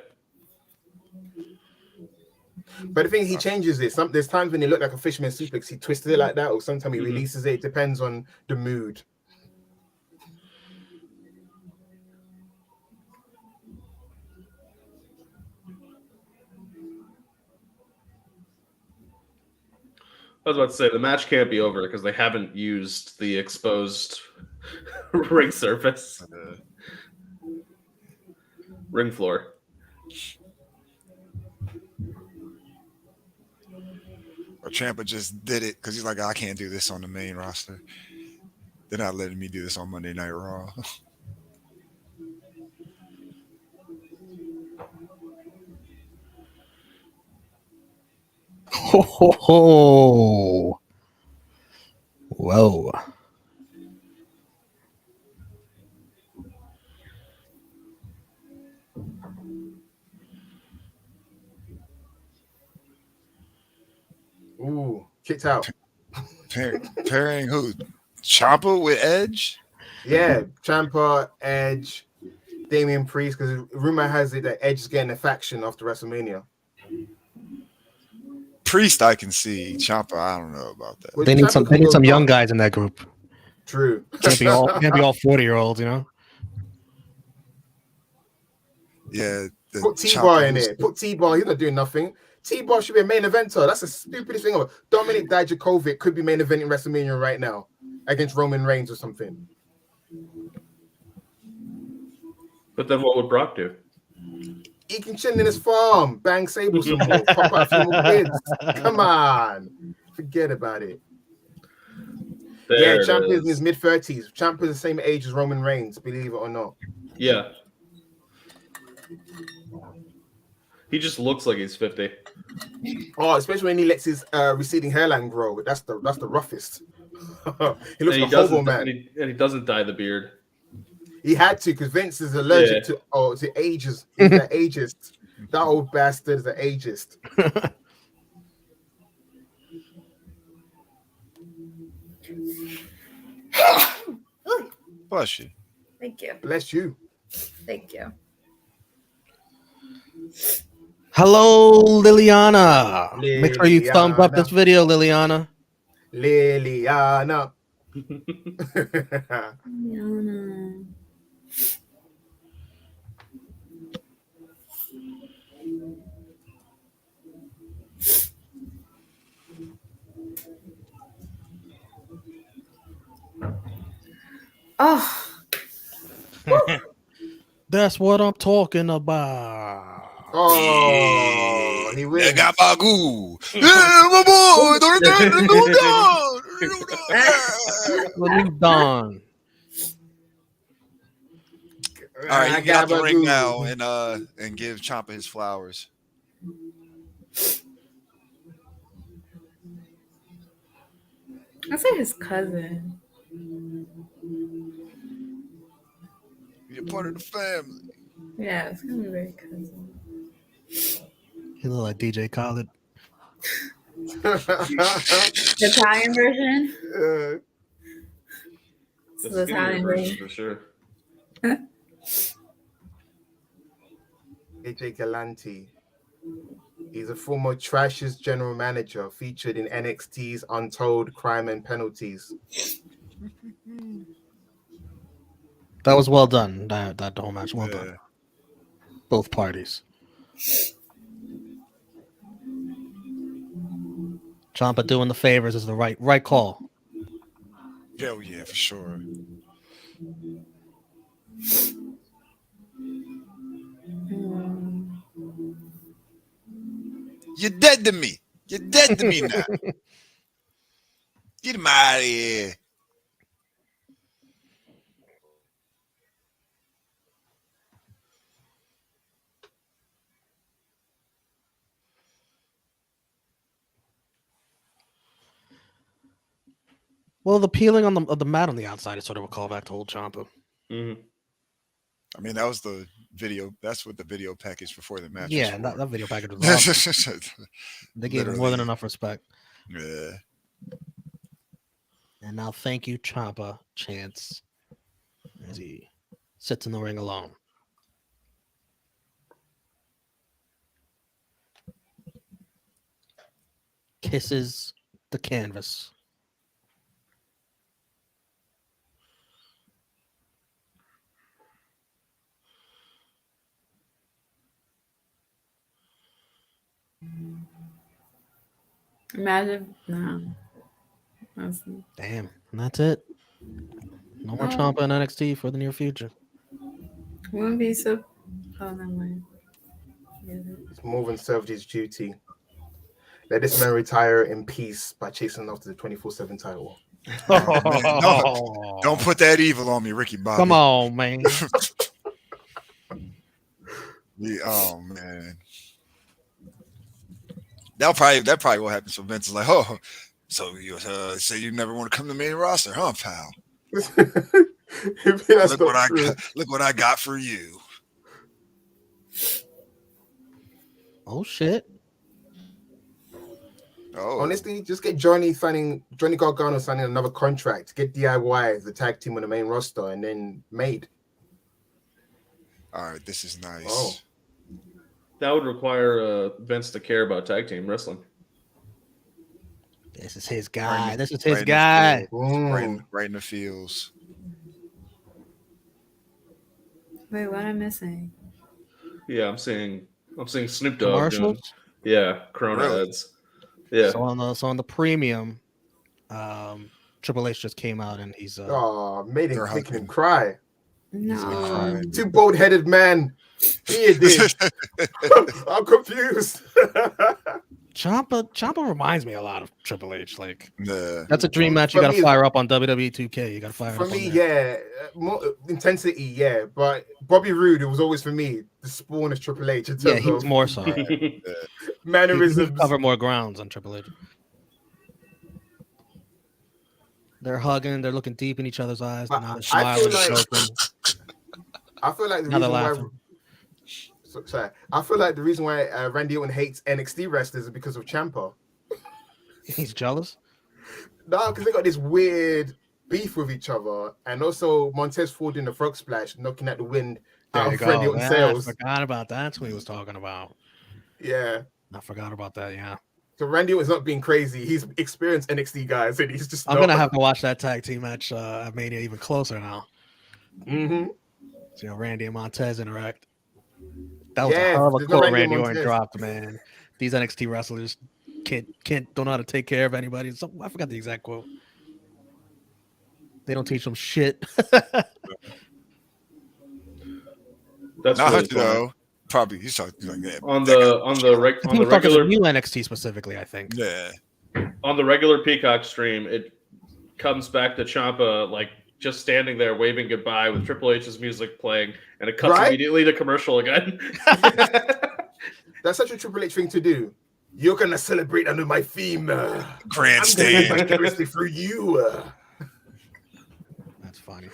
But the thing, he changes it. There's times when he looked like a fisherman suplex, he twisted it like that, or sometimes he releases it. It depends on the mood. I was about to say the match can't be over because they haven't used the exposed ring surface, ring floor. Or Champa just did it because he's like, I can't do this on the main roster. They're not letting me do this on Monday Night Raw. Ho, ho, ho. Whoa. Ooh, kicked out. Pairing who? Champa with Edge? Yeah, Champa, Edge, Damian Priest, because rumor has it that Edge is getting a faction after WrestleMania. Priest, I can see. Champa, I don't know about that. Well, They need Ciampa some. could They need go some young dark. guys in that group. True. Can't be all 40-year-olds, you know. Yeah. Put T-Bar in it. Put T-Bar. He's not doing nothing. T-Bar should be a main eventer. That's the stupidest thing ever. Dominic Dijakovic could be main eventing WrestleMania right now against Roman Reigns or something. But then what would Brock do? He can chill in his farm, bang Sable some more, pop out a few more kids. Come on. Forget about it. There it Ciampa is is. in his mid-30s. Ciampa is the same age as Roman Reigns, believe it or not. Yeah. He just looks like he's 50. Oh, especially when he lets his receding hairline grow. That's the roughest. He looks like a hobo man. And he doesn't dye the beard. He had to because Vince is allergic to ages. He's an ageist. That old bastard is an ageist. Bless you. Thank you. Bless you. Thank you. Hello, Liliana. Make sure you thumbs up this video, Liliana. Liliana. Oh, That's what I'm talking about. Oh, he wins. Bagoo. Yeah, my boy. Don't return the new dawn. What you done? All right, you get out the ring now and give Champa his flowers. I say his cousin. You're part of the family. Yeah, it's gonna be very cousin. You look like DJ Khaled. The Italian version. The The skinnier Italian version version. for sure. AJ Galante. He's a former Trash's general manager featured in NXT's Untold Crime and Penalties. That was well done. That whole match, well done. Both parties. Ciampa doing the favors is the right call. Hell yeah, for sure. You're dead to me. You're dead to me now. Get him out of here. Well, the peeling of the mat on the outside is sort of a callback to old Ciampa. Mm-hmm. I mean, that was the video. That's what the video package before the match. Yeah, was that video package was awesome. They gave him more than Literally. enough respect. Yeah. And now thank you, Champa, chants as he sits in the ring alone. Kisses the canvas. Imagine, no. Damn, and that's it. No more Oh. Champa in NXT for the near future. Wouldn't be so. Oh, never mind. It's more than served his duty. Let this man retire in peace by chasing after the 24/7 title. Oh, man. No, don't put that evil on me, Ricky Bobby. Come on, man. Yeah, oh man. That probably what happens. So Vince is like, oh, so you say you never want to come to the main roster, huh, pal? Look what I got for you. Oh shit. Oh, honestly, just get Johnny Gargano signing another contract. Get DIY as the tag team on the main roster, and then made. All right, this is nice. Oh. That would require Vince to care about tag team wrestling. This is his guy. Right, This is his right guy. Right in the fields. Wait, what am I missing? Yeah, I'm seeing Snoop Dogg Commercials? doing, yeah, Corona Really? ads. Yeah. So on the premium, Triple H just came out and he's made him making him cry. No. Too bold-headed man. He did. I'm confused. Champa reminds me a lot of Triple H. Like Yeah. that's a dream match you For got to me, fire up on WWE 2K. You got to fire For up me, on there. yeah, more intensity, yeah. But Bobby Roode, it was always for me the spawn of Triple H in terms Yeah, he was of more so. mannerisms. He covered more grounds on Triple H. They're hugging. They're looking deep in each other's eyes. They're not smiling, joking. I feel like the Now they're reason why. laughing. Sorry, I feel like the reason why Randy Orton hates NXT wrestlers is because of Ciampa. He's jealous. No, because they got this weird beef with each other, and also Montez Ford in the frog splash, knocking out the wind out of Randy Orton's I sails. forgot about that. That's what he was talking about. Yeah. I forgot about that. Yeah. So Randy Orton's not being crazy. He's experienced NXT guys, and he's just. I'm gonna have to watch that tag team match at Mania even closer now. Mm-hmm. So Randy and Montez interact. That was a Yeah, hell of a there's no quote Randy Randy Orton Montez. dropped, man. These NXT wrestlers don't know how to take care of anybody. I forgot the exact quote. They don't teach them shit. That's Not really though. Probably he's talking like that. on the regular new NXT specifically, I think. Yeah. On the regular Peacock stream, it comes back to Ciampa like just standing there waving goodbye with Triple H's music playing, and it cuts Right? immediately to commercial again. That's such a Triple H thing to do. You're gonna celebrate under my theme. Grandstand. I'm gonna vicariously through you. That's funny.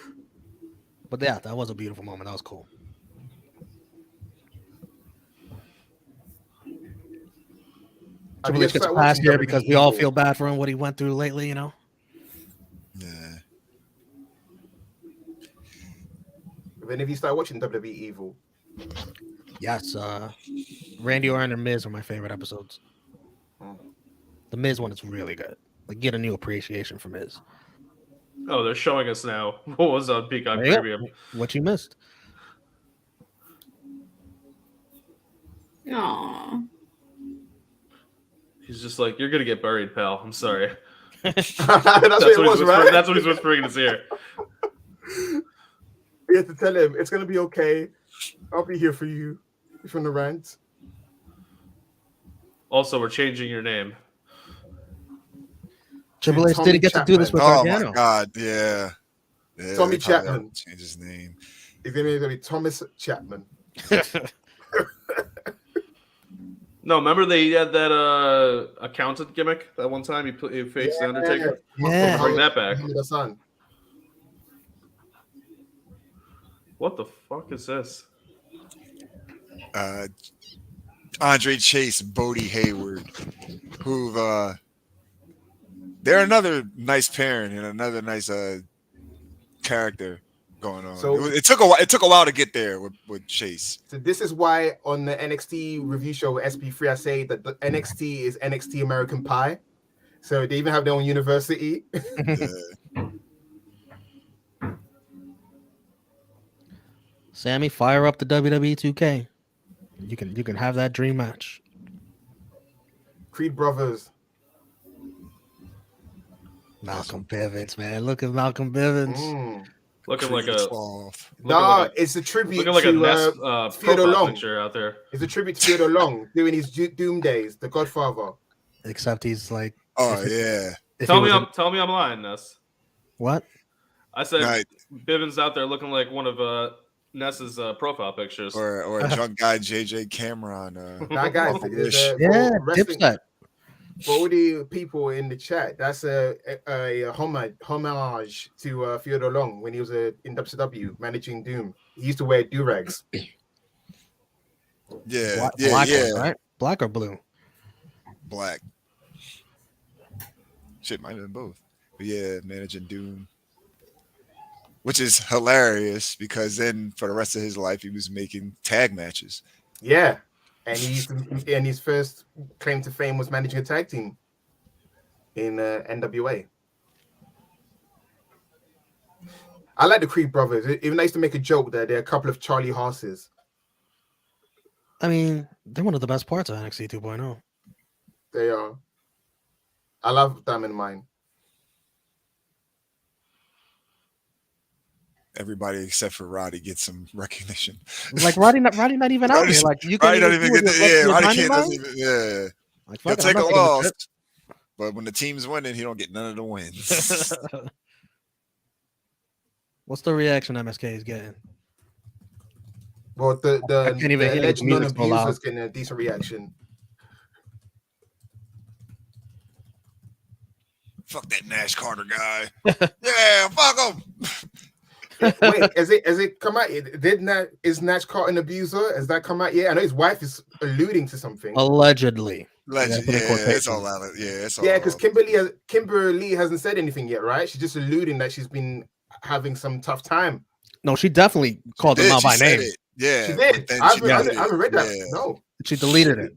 But yeah, that was a beautiful moment. That was cool. Triple H gets a pass here because we all feel bad for him, what he went through lately, you know? Yeah. Have any of you started watching WWE Evil? Yes. Randy Orton and Miz are my favorite episodes. The Miz one is really good. Like, get a new appreciation for Miz. Oh, they're showing us now what was on Peacock Yeah. Premium. What you missed. Aww. He's just like, you're gonna get buried, pal. I'm sorry. That's what it was, right? That's what he's whispering in his ear. We have to tell him it's gonna be okay. I'll be here for you. If you want to rant. Also, we're changing your name. Triple H Tommy didn't get to do this with Oh Gargano. my God. Yeah. Yeah, Tommy they probably Chapman. Change his name. His name is gonna be Thomas Chapman. No, remember they had that accountant gimmick that one time he faced the Undertaker? Yeah. Bring that back. The son. What the fuck is this? Andre Chase, Bodie Hayward, who they're another nice pairing and another nice character going on. So it took a while. It took a while to get there with Chase. So this is why on the NXT review show SP3 I say that the NXT is NXT American Pie. So they even have their own university. Sammy, fire up the WWE 2K. You can have that dream match. Creed Brothers. Malcolm Bivens, man. Look at Malcolm Bivens. Looking like a it's a tribute looking like to a Ness Theodore Long. picture out there. It's a tribute to Theodore Long doing his Doom Days, The Godfather. Except he's like, Tell me I'm lying, Ness. What? I said Bivens out there looking like one of Ness's profile pictures, or a drunk guy JJ Cameron. That guy, Dipset. For all the people in the chat, that's a homage to Theodore Long when he was in WCW managing Doom. He used to wear do-rags. Black one, right? Black or blue? Black. Shit, might have been both. But yeah, managing Doom. Which is hilarious because then for the rest of his life he was making tag matches. Yeah. And his first claim to fame was managing a tag team in NWA. I like the Creed brothers. Even I used to make a joke that they're a couple of Charlie Horses. I mean, they're one of the best parts of NXT 2.0. They are. I love Diamond Mine. Everybody except for Roddy gets some recognition. Like Roddy not even out there. Like you Roddy can don't even get the Roddy can't doesn't even Like, he'll take a loss. But when the team's winning, he don't get none of the wins. What's the reaction MSK is getting? Well, the can't even hear alleged the music so loud. non-abusers getting a decent reaction. Fuck that Nash Carter guy. Yeah, fuck him. Wait, has it come out? Is Nash Carter an abuser? Has that come out yet? I know his wife is alluding to something. Allegedly. It's all out. Because Kimberly hasn't said anything yet, right? She's just alluding that she's been having some tough time. No, she definitely called him out by name. Yeah, she did. I haven't read that. Yeah. No, she deleted it.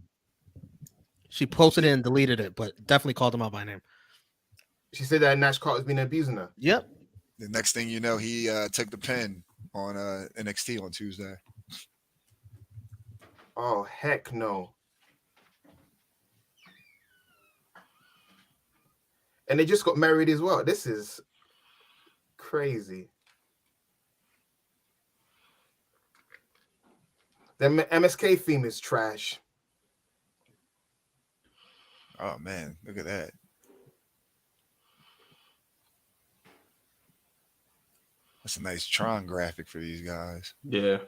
She posted it and deleted it, but definitely called him out by name. She said that Nash Carter's been abusing her. Yep. The next thing you know, he took the pin on NXT on Tuesday. Oh, heck no. And they just got married as well. This is crazy. The MSK theme is trash. Oh, man. Look at that. That's a nice Tron graphic for these guys. Yeah.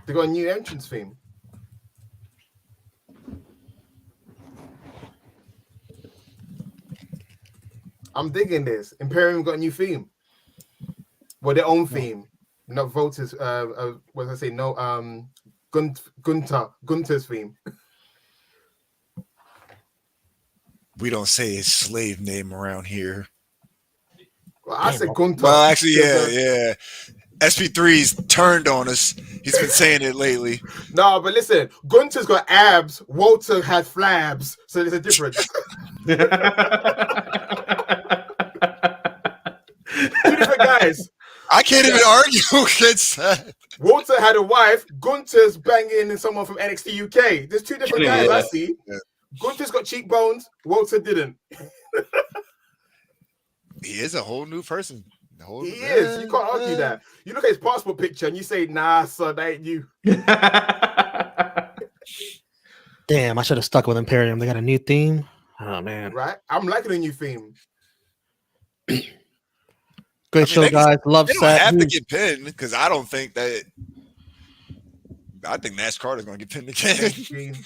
They got a new entrance theme. I'm digging this. Imperium got a new theme. Well, their own theme. Not voters. What did I say? No. Gunter's theme. We don't say his slave name around here. Well, I said Gunter. Well, actually, yeah. SP3's turned on us. He's been saying it lately. No, but listen, Gunter's got abs. Walter had flabs, so there's a difference. Two different guys. I can't even argue against that. Walter had a wife. Gunter's banging in someone from NXT UK. There's two different guys I see. Yeah. Gunter's got cheekbones. Walter didn't. He is a whole new person. He is. You can't argue that. You look at his passport picture and you say, "Nah, son, that ain't you." Damn, I should have stuck with Imperium. They got a new theme. Oh man, right? I'm liking the new theme. Great show, guys. Love they set. Don't have to get pinned because I don't think that. I think Nash Carter's going to get pinned again.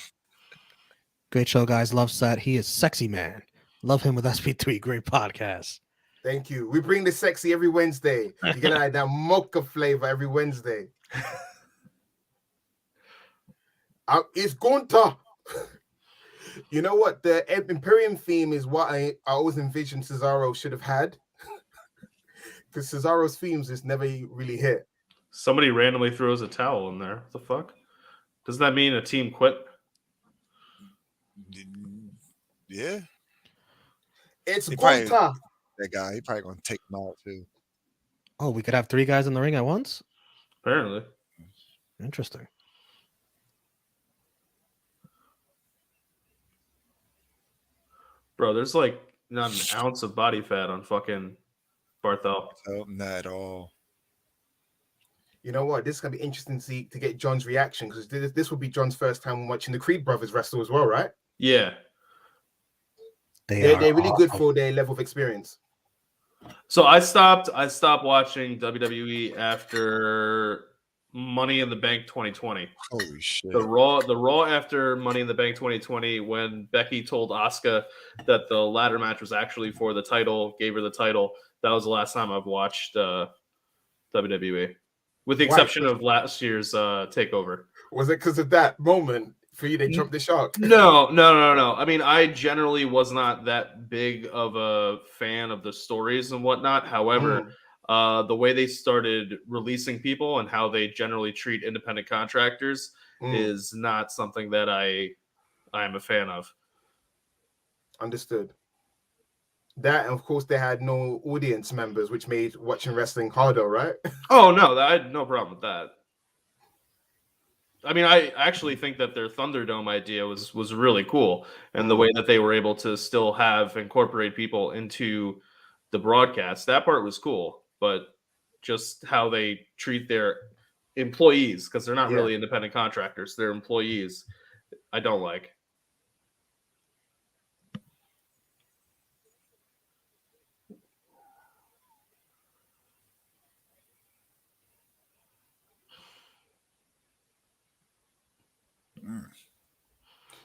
Great show, guys. Love Set. He is sexy man. Love him with SP3. Great podcast. Thank you. We bring the sexy every Wednesday. You get like that mocha flavor every Wednesday. It's Gunter. You know what? The Imperium theme is what I always envisioned Cesaro should have had. Because Cesaro's themes just never really hit. Somebody randomly throws a towel in there. What the fuck? Does that mean a team quit? Yeah. It's probably- Gunter. That guy, he probably gonna take him out too. Oh, we could have 3 guys in the ring at once? Apparently. Interesting. Bro, there's like not an ounce of body fat on fucking Barthel. So, not at all. You know what? This is gonna be interesting to get John's reaction because this will be John's first time watching the Creed brothers wrestle as well, right? Yeah. They're really good for their level of experience. So I stopped watching WWE after Money in the Bank 2020. Holy shit. The Raw after Money in the Bank 2020 when Becky told Asuka that the ladder match was actually for the title, gave her the title. That was the last time I've watched WWE. With the exception of last year's takeover. Was it because of that moment for you they jumped the shark? No. I mean, I generally was not that big of a fan of the stories and whatnot. However, the way they started releasing people and how they generally treat independent contractors is not something that I am a fan of. Understood. That, and of course, they had no audience members, which made watching wrestling harder, right? Oh, no, I had no problem with that. I mean, I actually think that their Thunderdome idea was really cool. And the way that they were able to still incorporate people into the broadcast, that part was cool. But just how they treat their employees, because they're not really independent contractors, they're employees, I don't like.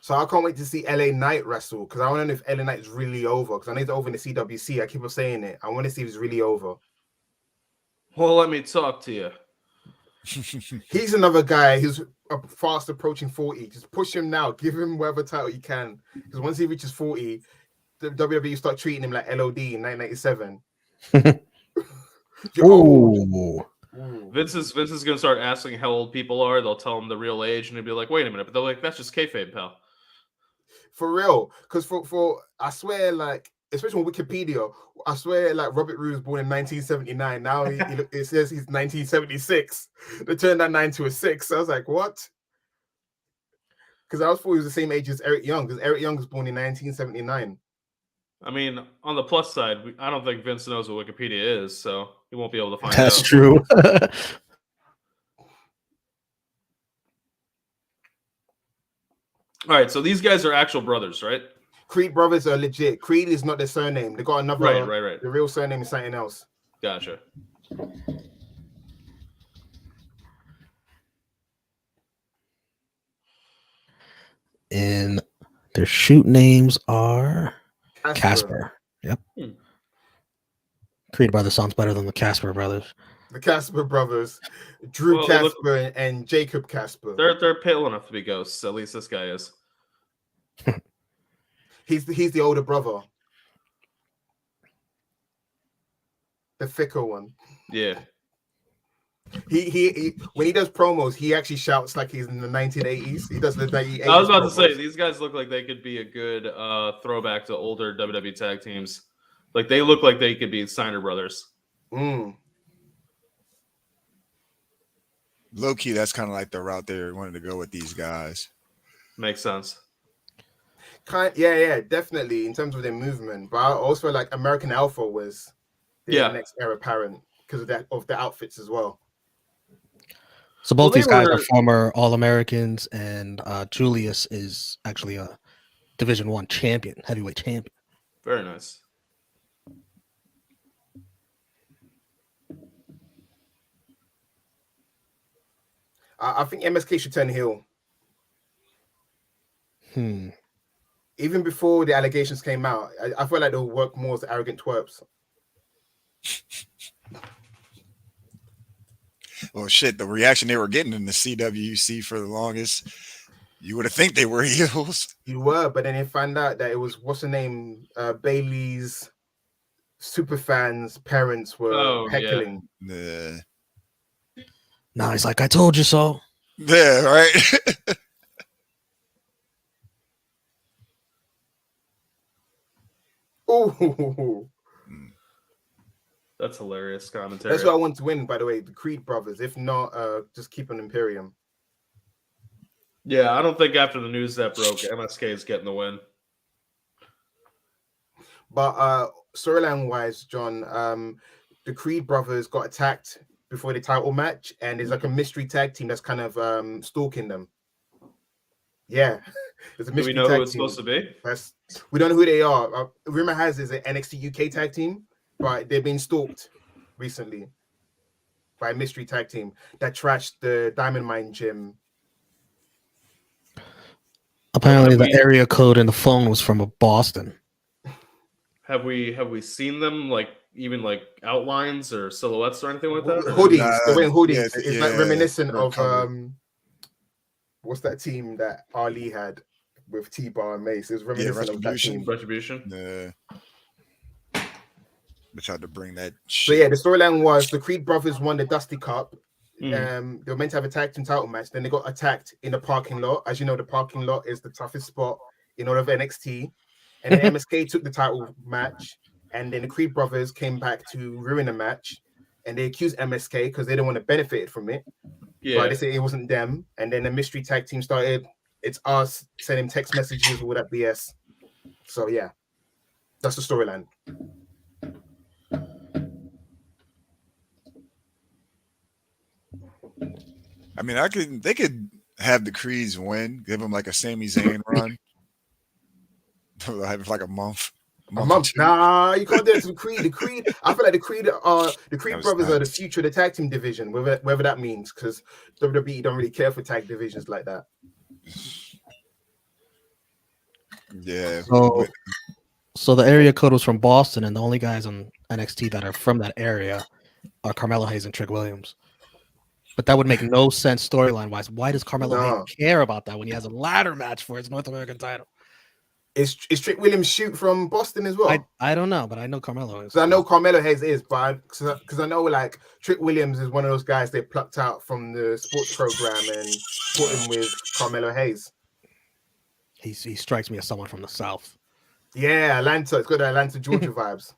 So I can't wait to see LA Knight wrestle because I want to know if LA Knight is really over because I know it's over in the CWC. I keep on saying it. I want to see if it's really over. Well, let me talk to you. He's another guy who's fast approaching 40. Just push him now. Give him whatever title you can. Because once he reaches 40, the WWE start treating him like LOD in 1997. Ooh. Vince is going to start asking how old people are. They'll tell him the real age, and he'll be like, "Wait a minute," but they're like, "That's just kayfabe, pal." For real, because for I swear, like especially on Wikipedia, I swear, like Robert Roode was born in 1979. Now it says he's 1976. They turned that 9 to a 6. So I was like, what? Because I was thought he was the same age as Eric Young, because Eric Young was born in 1979. I mean, on the plus side, I don't think Vince knows what Wikipedia is, so he won't be able to find That's out. true. All right, so these guys are actual brothers, right? Creed brothers are legit. Creed is not their surname. They got another. Right. The real surname is something else. Gotcha. And their shoot names are Casper. Yep. Creed by the sounds better than the Casper brothers. The Casper brothers, Drew Casper and Jacob Casper. They're pale enough to be ghosts. At least this guy is. He's the older brother, the thicker one. Yeah. He when he does promos, he actually shouts like he's in the 1980s. He does the 1980s. I was about to promos. say these guys look like they could be a good throwback to older WWE tag teams. Like they look like they could be Steiner brothers. Low key, that's kind of like the route they wanted to go with these guys. Makes sense. Yeah, definitely in terms of their movement. But I also feel like American Alpha was the next heir apparent because of the outfits as well. So both these guys are former All-Americans, and Julius is actually a Division I champion, heavyweight champion. Very nice. I think MSK should turn heel. even before the allegations came out, I felt like they'll work more as arrogant twerps. Well, shit, the reaction they were getting in the CWC for the longest, you would have think they were heels. You were, but then you find out that it was what's the name? Bailey's super fans' parents were heckling. Yeah. Now he's like, I told you so. Yeah, right. Oh, That's hilarious commentary. that's what I want to win, by the way. The Creed brothers. If not, just keep an Imperium. Yeah, I don't think after the news that broke, MSK is getting the win. But storyline wise, John, the Creed brothers got attacked before the title match, and there's like a mystery tag team that's kind of stalking them. Yeah, there's a Do mystery we know tag who it's team. supposed to be? We don't know who they are. Rumor has is an NXT UK tag team, but they've been stalked recently by a mystery tag team that trashed the Diamond Mine gym. Apparently, the area code in the phone was from Boston. Have we seen them, like even like outlines or silhouettes or anything like that? Or- Hoodies. They're wearing hoodies. Yeah, It's like reminiscent of covered. What's that team that Ali had with T-Bar and Mace? It's reminiscent of that team. Retribution. Yeah. They tried to bring that So shit. yeah, the storyline was the Creed brothers won the Dusty Cup. Mm. They were meant to have a tag team title match. Then they got attacked in the parking lot. As you know, the parking lot is the toughest spot in all of NXT. And then MSK took the title match. And then the Creed brothers came back to ruin the match. And they accused MSK because they didn't want to benefit from it. Yeah. But they said it wasn't them. And then the mystery tag team started. It's us sending text messages or all that BS. So yeah, that's the storyline. I mean, they could have the Creeds win, give them like a Sami Zayn run. They'll have it for like a month. A month? Nah, you can't do it to the Creed. The Creed, I feel like the Creed brothers are the future of the tag team division, whatever that means, because WWE don't really care for tag divisions like that. Yeah. So the area code was from Boston, and the only guys on NXT that are from that area are Carmelo Hayes and Trick Williams. But that would make no sense storyline wise. Why does Carmelo Hayes care about that when he has a ladder match for his North American title? Is Trick Williams shoot from Boston as well? I don't know, but I know Carmelo is. So I know Carmelo Hayes is, but because I know like Trick Williams is one of those guys they plucked out from the sports program and put him with Carmelo Hayes. He strikes me as someone from the South. Yeah, Atlanta. It's got the Atlanta, Georgia vibes.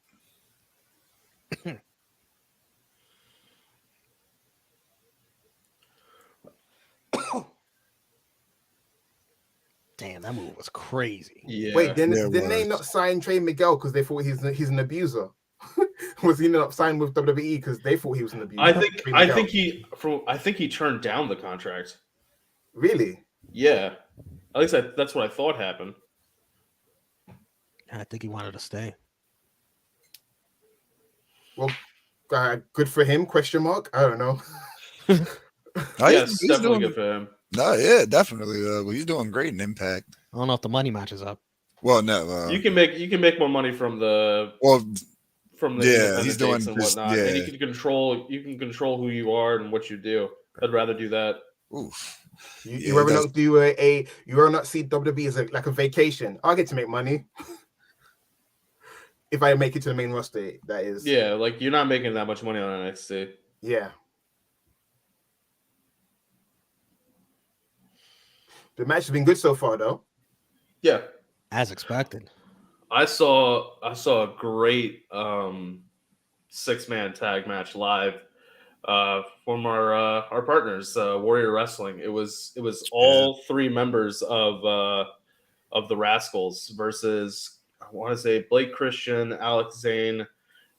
Damn, that move was crazy. Yeah. Wait, didn't they not sign Trey Miguel because they thought he's an abuser? Was he not signed with WWE because they thought he was an abuser? I think he turned down the contract. Really? Yeah. At least that's what I thought happened. I think he wanted to stay. Well, good for him? Question mark. I don't know. Yes, he's definitely good for him. No, yeah, definitely. Well, he's doing great in Impact. I don't know if the money matches up. Well, no. You can make more money from the he's doing and whatnot, and you can control who you are and what you do. I'd rather do that. Oof. You ever not do you ever not see WWE as like a vacation? I get to make money. If I make it to the main roster, that is. Yeah, like you're not making that much money on NXT. Yeah. The match has been good so far, though. Yeah, as expected. I saw a great 6-man tag match live from our partners, Warrior Wrestling. It was all 3 members of the Rascals versus, I want to say, Blake Christian, Alex Zane,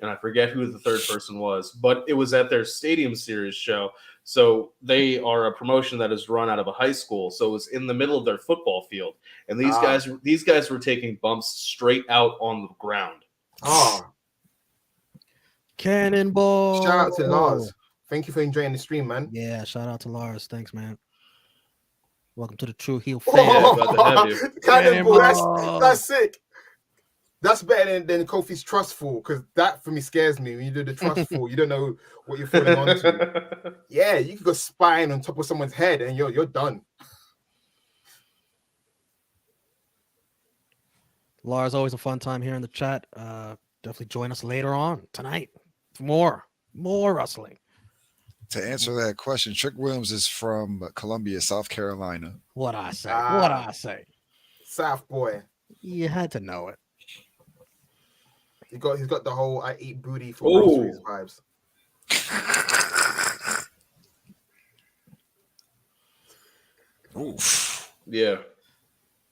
and I forget who the third person was, but it was at their Stadium Series show. So they are a promotion that is run out of a high school. So it was in the middle of their football field, and these guys were taking bumps straight out on the ground. Oh, Cannonball! Shout out to Lars. Thank you for enjoying the stream, man. Yeah, shout out to Lars. Thanks, man. Welcome to the True Heel Oh, fan. about to have you. Cannonball, that's sick. That's better than Kofi's trustful, because that for me scares me. When you do the trustful, you don't know what you're falling onto. Yeah, you can go spine on top of someone's head and you're done. Lars, always a fun time here in the chat. Definitely join us later on tonight for more wrestling. To answer that question, Trick Williams is from Columbia, South Carolina. What I say? South boy. You had to know it. He's got the whole I eat booty for groceries vibes. Oof. Yeah.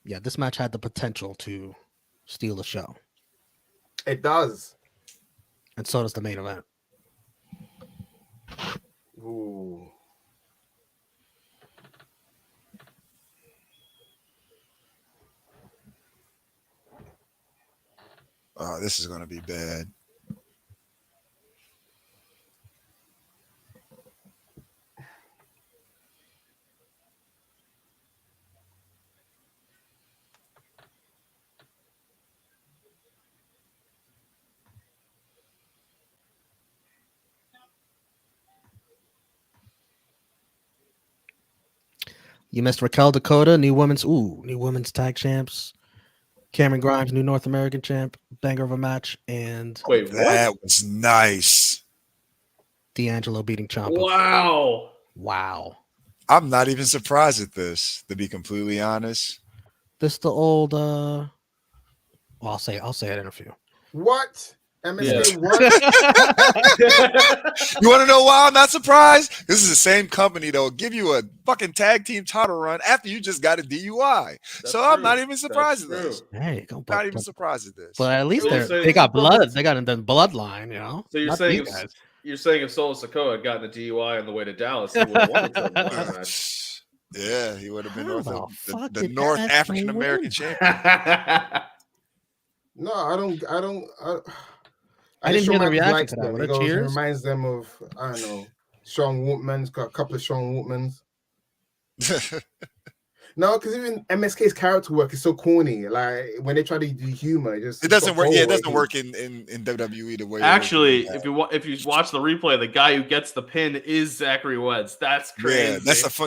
Yeah, this match had the potential to steal the show. It does. And so does the main event. Ooh. Oh, this is going to be bad. You missed Raquel Dakota, new women's tag champs. Cameron Grimes, new North American champ, banger of a match, and Wait, That what? was nice. D'Angelo beating Champa. Wow. I'm not even surprised at this, to be completely honest. This the old well, I'll say it in a few. What? MSK Yeah. what? You want to know why I'm not surprised? This is the same company that will give you a fucking tag team title run after you just got a DUI. That's I'm true. not even surprised at That's this. true. Hey, go Not even surprised at this. But at least So you're they got saying- blood. They got the bloodline, you know. So you're Not saying these guys. you're saying if Solo Sikoa had gotten a DUI on the way to Dallas, he would have won the last match. Yeah, he would have been How North, the fuck the did North that African American win? champion. No, I I didn't hear the Shawn Michaels reaction likes to that. them. Were He there goes, cheers? reminds them of, I don't know, Sean Wootman's, got a couple of Sean Wootmans. No, because even MSK's character work is so corny. Like when they try to do humor, It doesn't work. Yeah, it doesn't He- work in WWE the way. Actually, it if you watch the replay, the guy who gets the pin is Zachary Wentz. That's crazy. Yeah,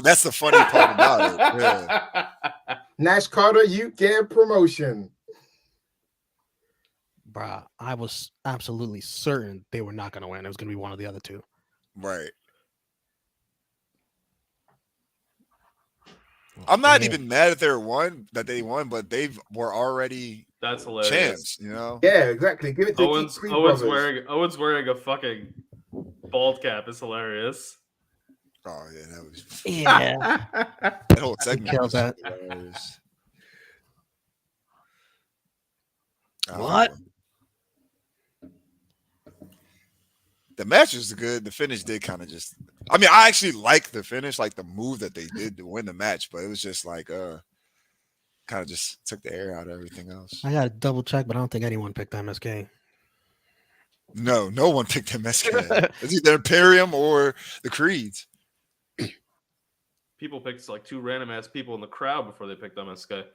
that's the funny part about it. Yeah. Nash Carter, you get promotion. Bruh, I was absolutely certain they were not going to win. It was going to be one of the other two. Right. I'm not Yeah. even mad that they won, but they were already That's hilarious. champs, you know. Yeah, exactly. Give it to Owens Creed brothers. wearing a fucking bald cap is hilarious. Oh yeah, that was Yeah. that whole segment. killed Was that. hilarious. What? The match was good. The finish did kind of just. I mean, I actually like the finish, like the move that they did to win the match, but it was just like kind of just took the air out of everything else. I got to double check, but I don't think anyone picked MSK. No one picked MSK. It's either Imperium or the Creeds. People picked like two random ass people in the crowd before they picked MSK.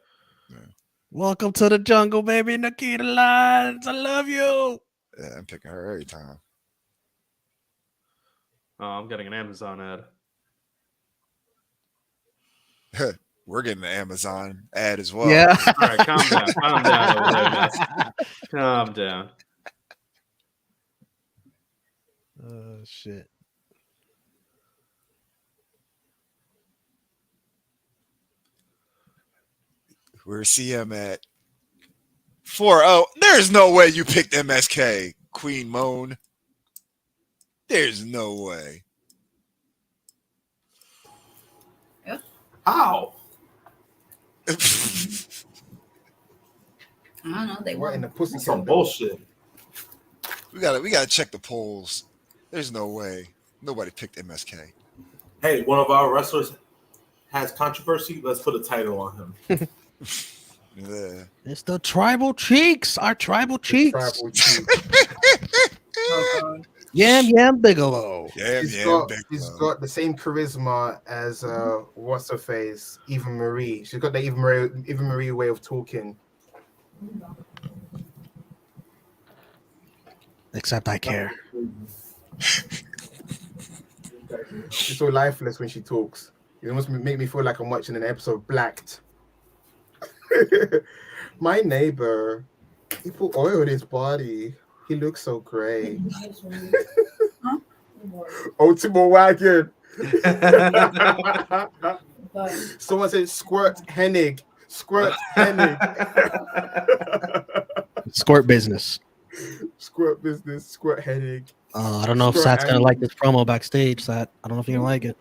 Welcome to the jungle, baby. Nikita Lyons. I love you. Yeah, I'm picking her every time. Oh, I'm getting an Amazon ad. We're getting the Amazon ad as well. Yeah. All right, calm down. Calm down over there, guys. Calm down. Oh, shit. Where's CM at? 4-0. There's no way you picked MSK, Queen Moan. There's no way. How? I don't know. They What in won. the pussy? Some bullshit. we gotta check the polls. There's no way. Nobody picked MSK. Hey, one of our wrestlers has controversy. Let's put a title on him. Yeah. It's the tribal cheeks. Our tribal cheeks. Tribal chief. Yam Bigelow. She's got the same charisma as what's her face, Eva Marie. She's got the Eva Marie way of talking. Except I care. She's so lifeless when she talks. It almost make me feel like I'm watching an episode of Blacked. My neighbor, he put oil in his body. He looks so great. Ultimo Wagon. Someone said squirt Hennig. Squirt Hennig. Squirt business. Squirt business. Squirt Hennig. I don't know if Sat's gonna like this promo backstage. Sat, I don't know if you're gonna like it.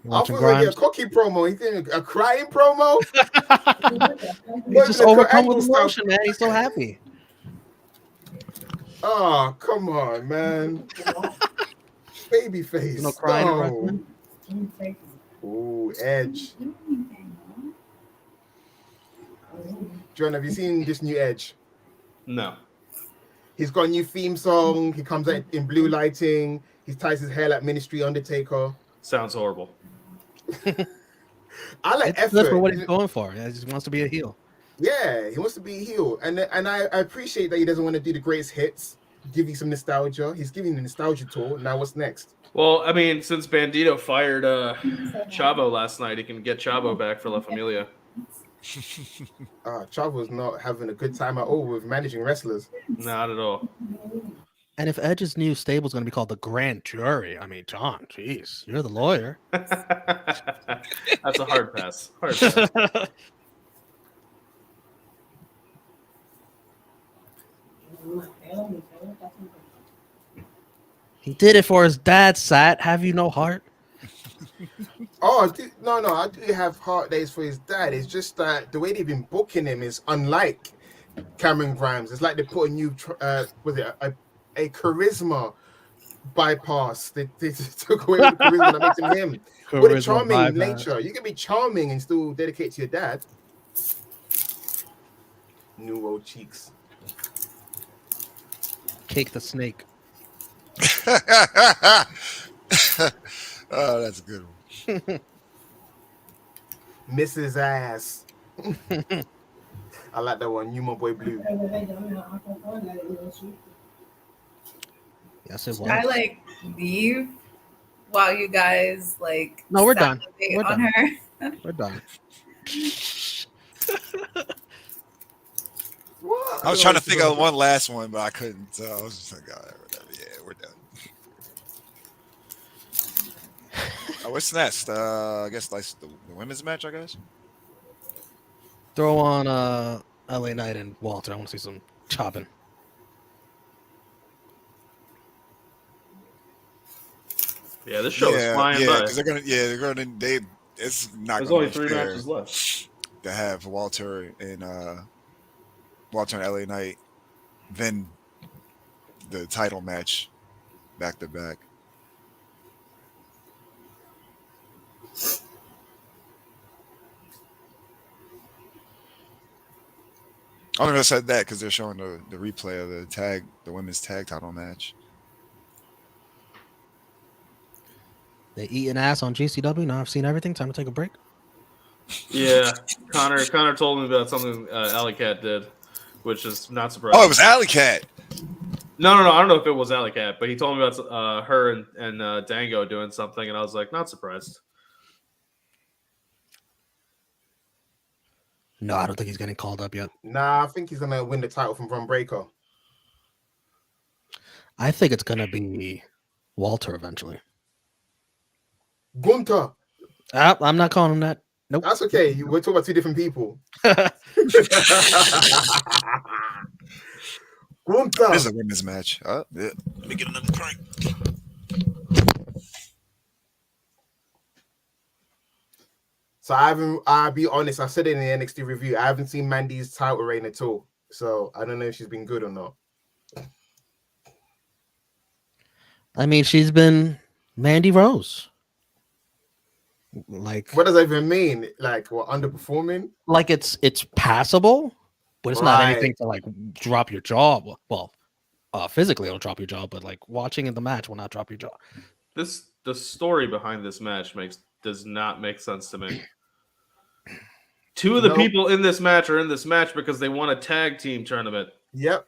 I thought like a cookie promo. He's doing a crying promo. He's just overcome with emotion, man. He's so happy. Oh, come on, man. Babyface. No crying. Ooh, Edge. John, have you seen this new Edge? No. He's got a new theme song. He comes out in blue lighting. He ties his hair like Ministry Undertaker. Sounds horrible. I like effort. That's what he's going for. He just wants to be a heel. Yeah, he wants to be a heel. And I appreciate that he doesn't want to do the greatest hits, give you some nostalgia. He's giving the nostalgia tour. Now what's next? Well, I mean, since Bandito fired Chavo last night, he can get Chavo back for La Familia. Chavo's not having a good time at all with managing wrestlers. Not at all. And if Edge's new stable is going to be called the Grand Jury, I mean, John, jeez, you're the lawyer. That's a hard pass. Hard pass. He did it for his dad, Sat. Have you no heart? No, I do have heart days for his dad. It's just that the way they've been booking him is unlike Cameron Grimes. It's like they put a new, a charisma bypass. They took away the charisma that makes him him. With a charming nature, you can be charming and still dedicate to your dad. New old cheeks. Cake the snake. Oh, that's a good one. Mrs. Ass. I like that one. You, my boy, Blue. Yes, it was. Should I leave while you guys No, we're done. We're on done. her? We're done. What? I was trying to think of one last one, but I couldn't. So I was just like, oh, whatever. Yeah, we're done. What's next? I guess like the women's match, I guess. Throw on LA Knight and Walter. I want to see some chopping. Yeah, this show is flying by. Because it's not. There's only 3 matches left to have Walter and LA Knight, then the title match back to back. I only said that because they're showing the replay of the women's tag title match. They eat an ass on GCW. Now I've seen everything. Time to take a break. Yeah, Connor told me about something Alley Cat did, which is not surprising. Oh, it was Alley Cat. No. I don't know if it was Alley Cat, but he told me about her and Dango doing something, and I was like, not surprised. No, I don't think he's getting called up yet. Nah, I think he's gonna win the title from Bron Breakker. I think it's gonna be Walter eventually. Gunter. I'm not calling him that. Nope. That's okay. We're talking about two different people. Gunter. This is a women's match. Yeah. Let me get another drink. So I'll be honest, I said it in the NXT review. I haven't seen Mandy's title reign at all. So I don't know if she's been good or not. I mean, she's been Mandy Rose. What does that even mean? Like, what, underperforming? Like it's passable, but it's not Right. anything to like drop your jaw. Well, physically it'll drop your jaw, but like watching in the match will not drop your jaw. The story behind this match does not make sense to me. Two of the people in this match are in this match because they won a tag team tournament. Yep.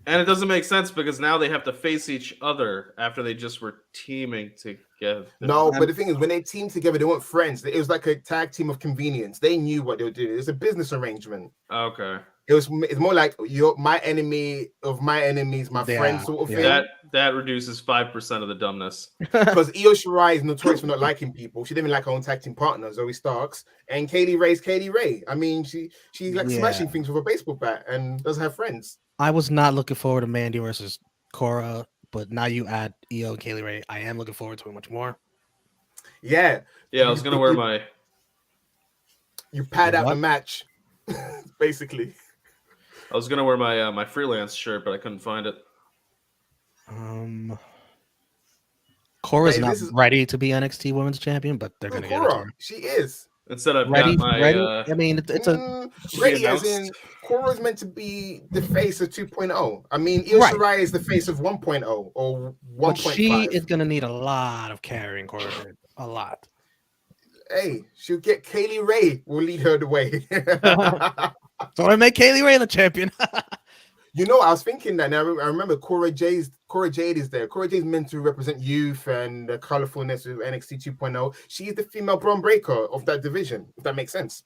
And it doesn't make sense because now they have to face each other after they just were teaming together. No, but the thing is, when they teamed together, they weren't friends. It was like a tag team of convenience. They knew what they were doing. It was a business arrangement. Okay. It's more like you're my enemy of my enemies, my friend sort of thing. That reduces 5% of the dumbness. Because Io Shirai is notorious for not liking people. She didn't even like her own tag team partner, Zoe Starks. And Kaylee Ray's Kaylee Ray. I mean, she's like smashing things with a baseball bat and doesn't have friends. I was not looking forward to Mandy versus Cora, but now you add Io and Kaylee Ray. I am looking forward to it much more. Yeah. Yeah, I was gonna wear my. You pad out the match, basically. I was gonna wear my my freelance shirt, but I couldn't find it. Cora's not ready to be NXT Women's Champion, but they're gonna get her. She is. Instead of ready. Ready? I mean, it's a ready as in Cora's meant to be the face of 2.0. I mean, Io Shirai is the face of 1.0 or 1.5. But she is gonna need a lot of carrying, Cora. A lot. Hey, she'll get Kaylee Ray. Will lead her the way. So I make Kaylee Ray the champion. You know, I was thinking that now. I remember Cora Jade is there. Cora Jade's meant to represent youth and the colorfulness of NXT 2.0. She is the female Bron Breakker of that division, if that makes sense.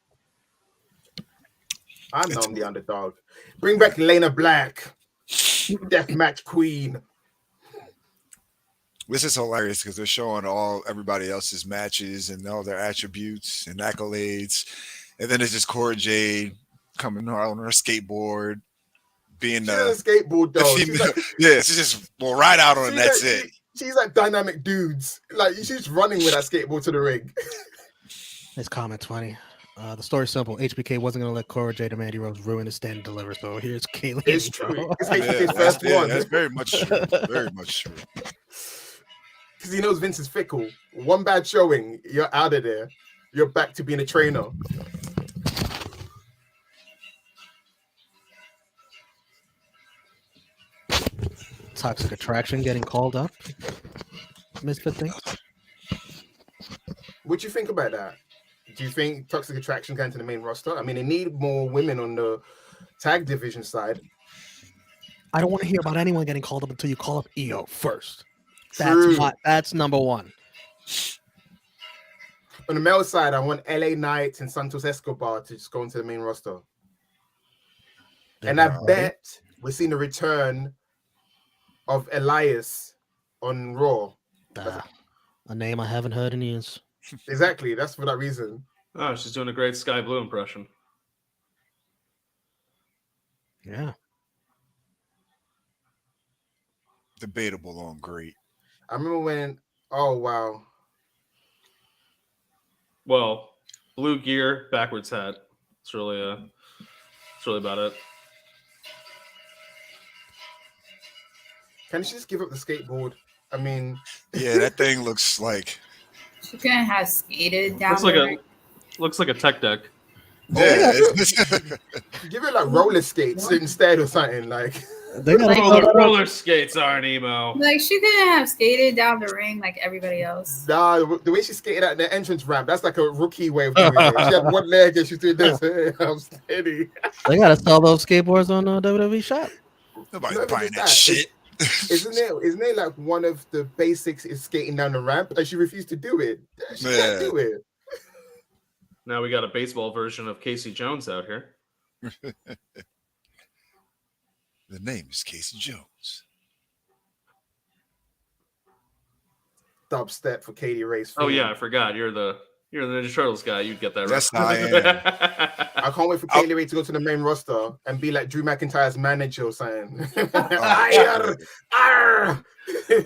I'm the underdog. Bring back Lena Black, deathmatch queen. This is hilarious because they're showing everybody else's matches and all their attributes and accolades, and then it's just Cora Jade coming on her skateboard. Being a skateboard though. She's just ride out on it. That's it. She's like dynamic dudes. Like she's running with that skateboard to the ring. This comment's funny. The story's simple. HBK wasn't going to let Cora Jade and Mandy Rose ruin the Stand and Deliver. So here's Kaylee. It's true. It's HBK's first one. That's very much true. Very much true. Because he knows Vince is fickle. One bad showing, you're out of there. You're back to being a trainer. Toxic Attraction getting called up. Misfit things. What do you think about that? Do you think Toxic Attraction going to the main roster? I mean, they need more women on the tag division side. I don't want to hear about anyone getting called up until you call up Io first. That's number one. On the male side, I want LA Knight and Santos Escobar to just go into the main roster. And I bet we're seeing the return of Elias on Raw. A name I haven't heard in years. Exactly. That's for that reason. Oh, she's doing a great Sky Blue impression. Yeah. Debatable on great. I remember when, oh, wow. Well, blue gear, backwards hat. It's really about it. Can she just give up the skateboard? I mean, yeah, that thing looks like she couldn't have skated down. Looks like a tech deck. Yeah, give it like roller skates instead or something. Like they got roller skates aren't emo. Like she couldn't have skated down the ring like everybody else. Nah, the way she skated out the entrance ramp, that's like a rookie way of doing it. She had one leg and she's doing this. I'm steady. They gotta sell those skateboards on WWE Shop. Nobody's buying that shit. Isn't it like one of the basics is skating down the ramp and she refused to do it? She can't do it. Now we got a baseball version of Casey Jones out here. The name is Casey Jones. Dubstep for Katie Ray's. Oh yeah, I forgot. You're the Ninja Turtles guy. You'd get that right. Yes, I am. I can't wait for Kaylee Ray to go to the main roster and be like Drew McIntyre's manager or something.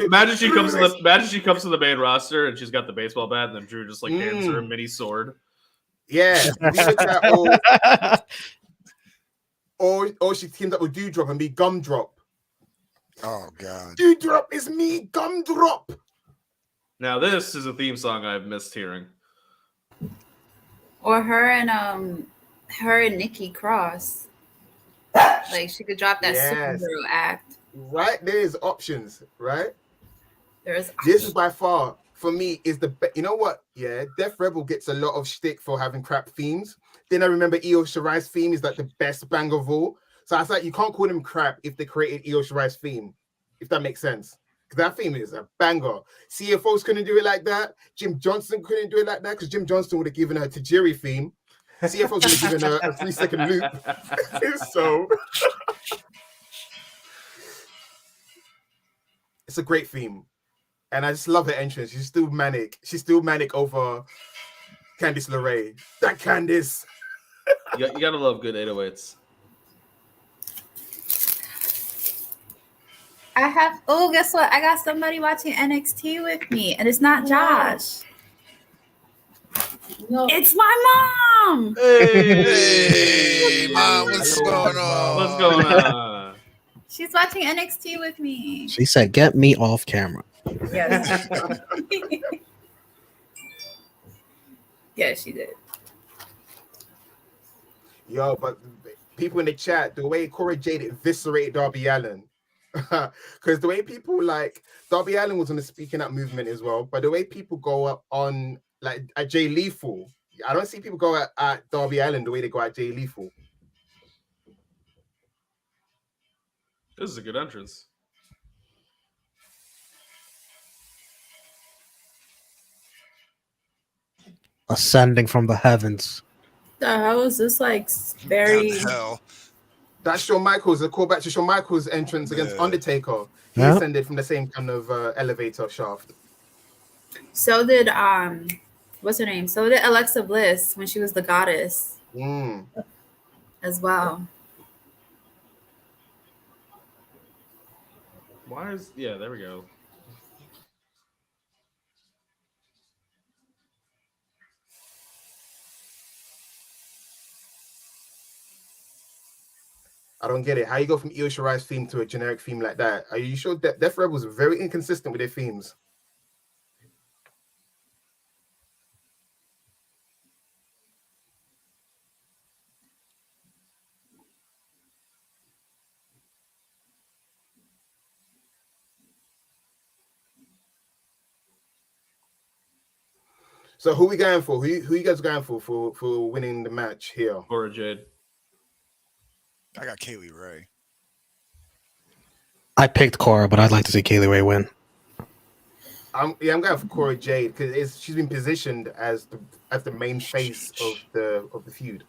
Imagine she comes to the main roster and she's got the baseball bat, and then Drew just like hands her a mini sword. Yeah, or she teams up with Dewdrop and be Gumdrop. Oh god, Dewdrop is me, Gumdrop. Now this is a theme song I've missed hearing. Or her and her and Nikki Cross. Like she could drop that Yes. superhero act. Right, there's options, right? There's This is by far, for me, is the best. You know what? Yeah, Death Rebel gets a lot of shtick for having crap themes. Then I remember Io Shirai's theme is like the best bang of all. So I was like, you can't call them crap if they created Io Shirai's theme, if that makes sense. Because that theme is a banger. CFOs couldn't do it like that. Jim Johnson couldn't do it like that because Jim Johnson would have given her Tajiri theme. CFOs would have given her a 3-second loop. So it's a great theme. And I just love her entrance. She's still manic. She's still manic over Candice LeRae. That Candice. You gotta love good 808s. Guess what? I got somebody watching NXT with me, and it's not Josh. No. It's my mom. Hey, mom, what's going on? What's going on? She's watching NXT with me. She said, "Get me off camera." Yes. Yeah, she did. Yo, but people in the chat, the way Cora Jade eviscerated Darby Allin, because the way people like Darby Allin was on the speaking up movement as well, but the way people go up on like at Jay Lethal, I don't see people go at Darby Allin the way they go at Jay Lethal. This is a good entrance. Ascending from the heavens. The hell is this like very Down the hell. That's Shawn Michaels, a callback to Shawn Michaels' entrance against Undertaker. He Yeah. ascended from the same kind of elevator shaft. So did what's her name? So did Alexa Bliss when she was the goddess as well. Why is there we go. I don't get it. How you go from Io Shirai's theme to a generic theme like that? Are you sure that Death Rebels are very inconsistent with their themes? So who we going for? Who you guys going for winning the match here? Cora Jade. I got Kaylee Ray. I picked Cora, but I'd like to see Kaylee Ray win. I'm going for Cora Jade because she's been positioned as the main face of the feud.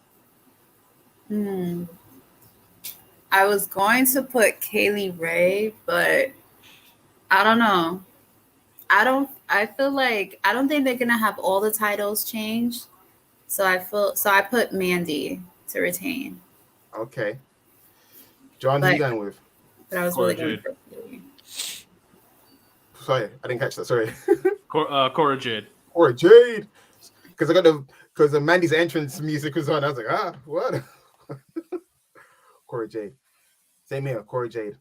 I was going to put Kaylee Ray, but I don't know. I feel like I don't think they're gonna have all the titles changed. So I put Mandy to retain. Okay. John, who you going with? But I was Cora really going Jade. for Kaylee. Sorry, I didn't catch that. Sorry. Cora Jade. Cora Jade. Because Mandy's entrance music was on. I was like, what? Cora Jade. Same here, Cora Jade.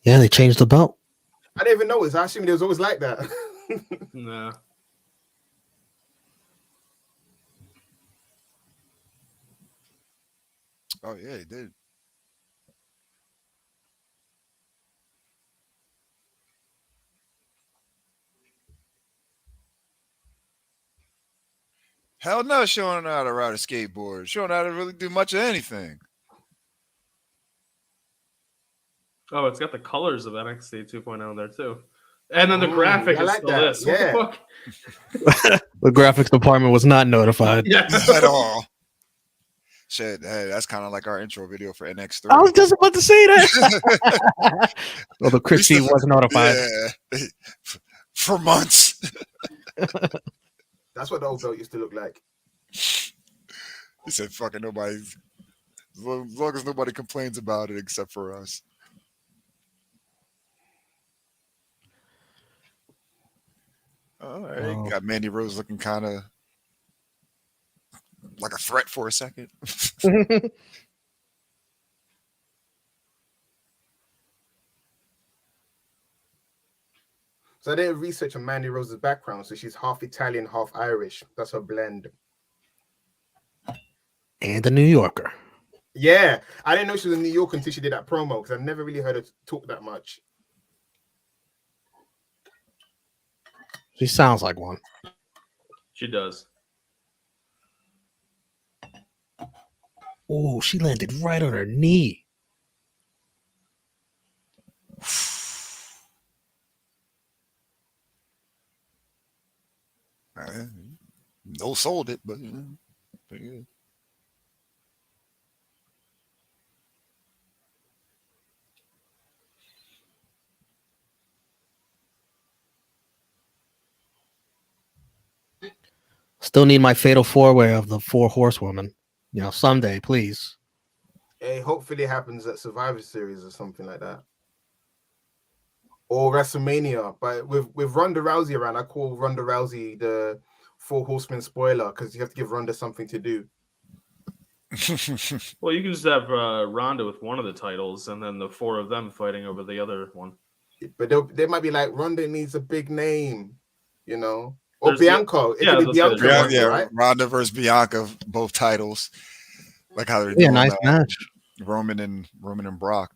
Yeah, they changed the belt. I didn't even notice. I assumed it was always like that. No. Oh yeah, he did. Hell no, she don't know how to ride a skateboard. She don't know how to really do much of anything. Oh, it's got the colors of NXT 2.0 there too. And then the graphic I is like still that. this. Yeah. What the fuck? The graphics department was not notified. Yes. At all. Shit, hey, that's kind of like our intro video for NXT. I was just about to say that. Although Christy was notified. Yeah, for months. That's what the old belt used to look like. He said, "Fucking nobody." As long as nobody complains about it except for us. All right, Oh. got Mandy Rose looking kind of like a threat for a second. So I did research on Mandy Rose's background. So she's half Italian, half Irish. That's her blend. And a New Yorker. Yeah, I didn't know she was in New York until she did that promo because I've never really heard her talk that much. She sounds like one. She does. Oh, she landed right on her knee. No sold it, but yeah. Still need my fatal four-way of the 4 horsewomen. You know, someday, please. Hey, hopefully it happens at Survivor Series or something like that. Or WrestleMania. But with Ronda Rousey around, I call Ronda Rousey the 4 horsemen spoiler because you have to give Ronda something to do. Well, you can just have Ronda with one of the titles and then the 4 of them fighting over the other one. But they might be like, Ronda needs a big name, you know? Or There's Bianca. It could be Bianca, right? Ronda versus Bianca, both titles. Like how they're doing nice match. Roman and Brock.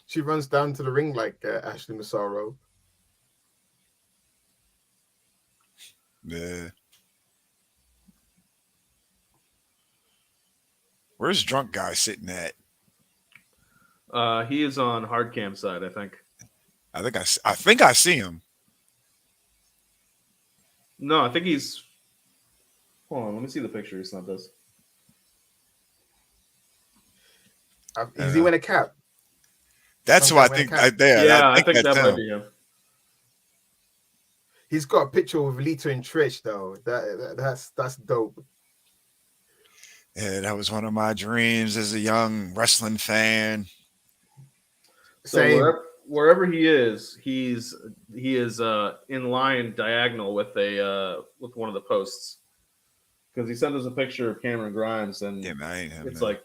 She runs down to the ring like Ashley Massaro. Yeah. Where's drunk guy sitting at? He is on hard cam side, I think. I think I see him. No, I think he's. Hold on, let me see the picture. It's not this. Is he wearing a cap? That's what I think. I think that might be him. He's got a picture with Lita and Trish though. That's dope. Yeah, that was one of my dreams as a young wrestling fan. So wherever he is, he is in line diagonal with with one of the posts because he sent us a picture of Cameron Grimes and it's like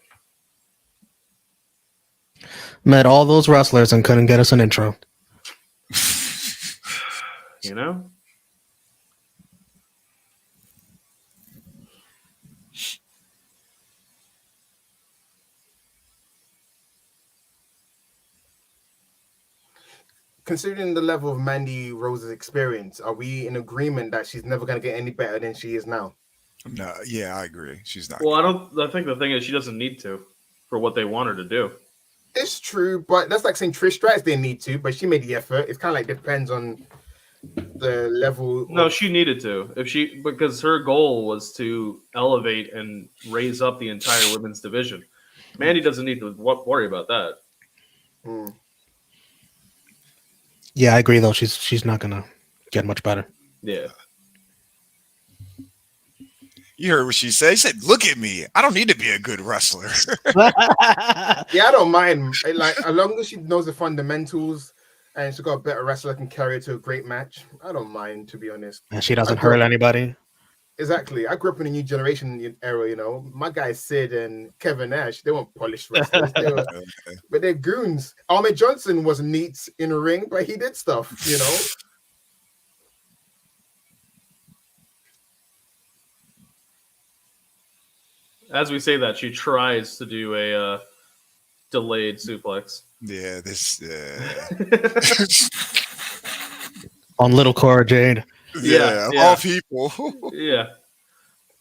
met all those wrestlers and couldn't get us an intro. You know. Considering the level of Mandy Rose's experience, are we in agreement that she's never going to get any better than she is now? No, yeah, I agree. She's not. Well, I think the thing is she doesn't need to for what they want her to do. It's true, but that's like saying Trish Stratus didn't need to, but she made the effort. It's kind of like depends on the level. No, she needed to. Because her goal was to elevate and raise up the entire women's division. Mandy doesn't need to worry about that. Hmm. Yeah, I agree though. She's not gonna get much better. Yeah. You heard what she said. She said, "Look at me. I don't need to be a good wrestler." Yeah, I don't mind. Like as long as she knows the fundamentals and she's got a better wrestler that can carry her to a great match, I don't mind, to be honest. And she doesn't hurt anybody. Exactly. I grew up in a new generation era, you know. My guys Sid and Kevin Nash, they weren't polished wrestlers. But they're goons. Ahmed Johnson was neat in a ring, but he did stuff, you know. As we say that, she tries to do a delayed suplex. Yeah, this. On little Cora Jade. Yeah, all people. Yeah.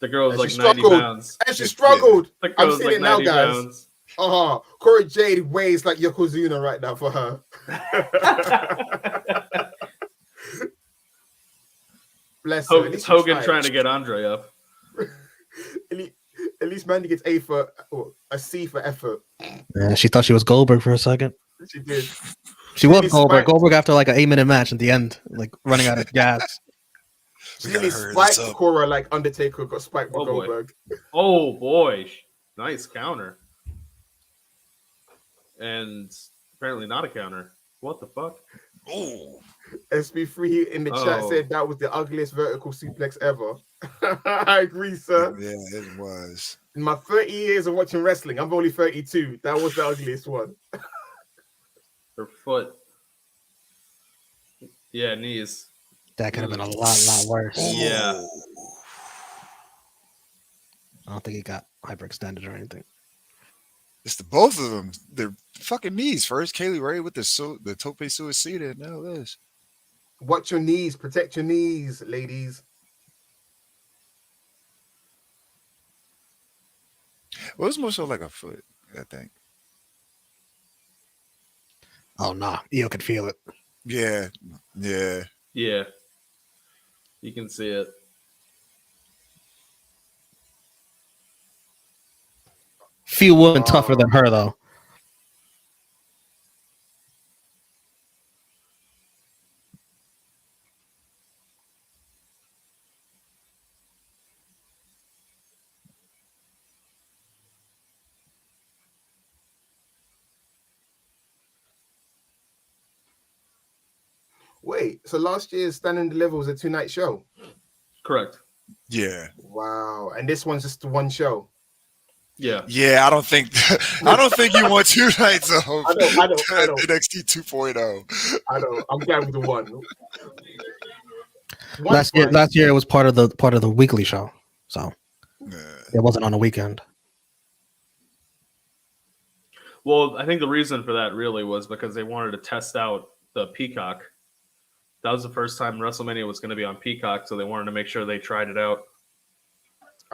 The girl was like 90 pounds. And she struggled. The girl I'm was seeing like it now, 90 guys. pounds. Cora Jade weighs like Yokozuna right now for her. Bless her. It's Hogan trying to get Andre up. At least Mandy gets a C for effort. Yeah, she thought she was Goldberg for a second. She did. She was Goldberg. Goldberg after like an 8-minute match at the end, like running out of gas. She really spiked Cora like Undertaker got spiked by Goldberg. Oh boy. Nice counter. And apparently not a counter. What the fuck? Oh. SB3 in the chat said that was the ugliest vertical suplex ever. I agree, sir. Yeah, it was. In my 30 years of watching wrestling, I'm only 32. That was the ugliest one. Her foot. Yeah, knees. That could have been a lot worse. Yeah. I don't think he got hyperextended or anything. It's the both of them. Their fucking knees. First, Kaylee Ray with the tope suicida, and now this. Watch your knees. Protect your knees, ladies. Well, it was more so like a foot, I think. Oh, nah. Io could feel it. Yeah. Yeah. You can see it. Few women tougher than her, though. Wait, so last year's Stand and Deliver was a 2-night show? Correct. Yeah. Wow. And this one's just one show? Yeah. Yeah, I don't think you want 2 nights of I don't. NXT 2.0. I know. I'm glad with the one. Last year it was part of the weekly show, so it wasn't on a weekend. Well, I think the reason for that really was because they wanted to test out the Peacock. That was the first time WrestleMania was going to be on Peacock, so they wanted to make sure they tried it out.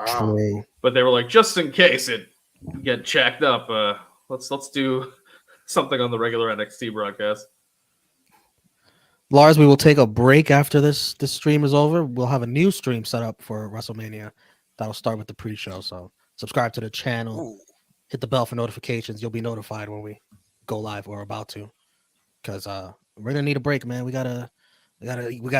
True. But they were like, just in case it get checked up, let's do something on the regular NXT broadcast. Lars, we will take a break after this stream is over. We'll have a new stream set up for WrestleMania that'll start with the pre-show. So subscribe to the channel, hit the bell for notifications. You'll be notified when we go live or about to, because we're gonna need a break, man. We gotta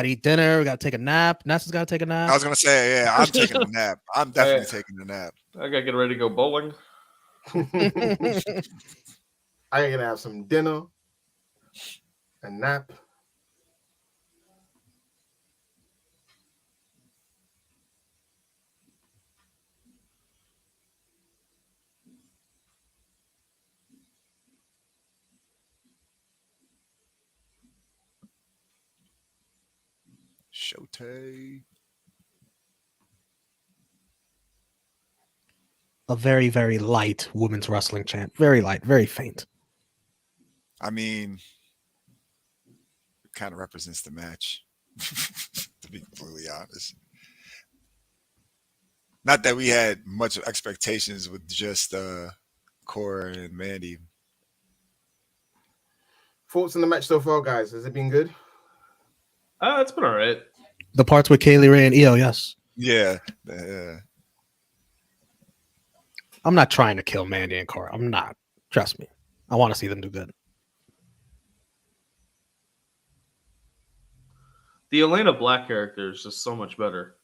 eat dinner. We gotta take a nap. Ness has gotta take a nap. I was gonna say, yeah, I'm taking a nap. I'm definitely taking a nap. I gotta get ready to go bowling. I gotta have some dinner, a nap. Showtime. A very, very light women's wrestling chant. Very light, very faint. I mean, it kind of represents the match, to be completely honest. Not that we had much expectations with just Cora and Mandy. Thoughts on the match so far, guys? Has it been good? It's been all right. The parts with Kaylee Ray and Io, yes. Yeah. I'm not trying to kill Mandy and Cora. I'm not. Trust me. I want to see them do good. The Elena Black character is just so much better.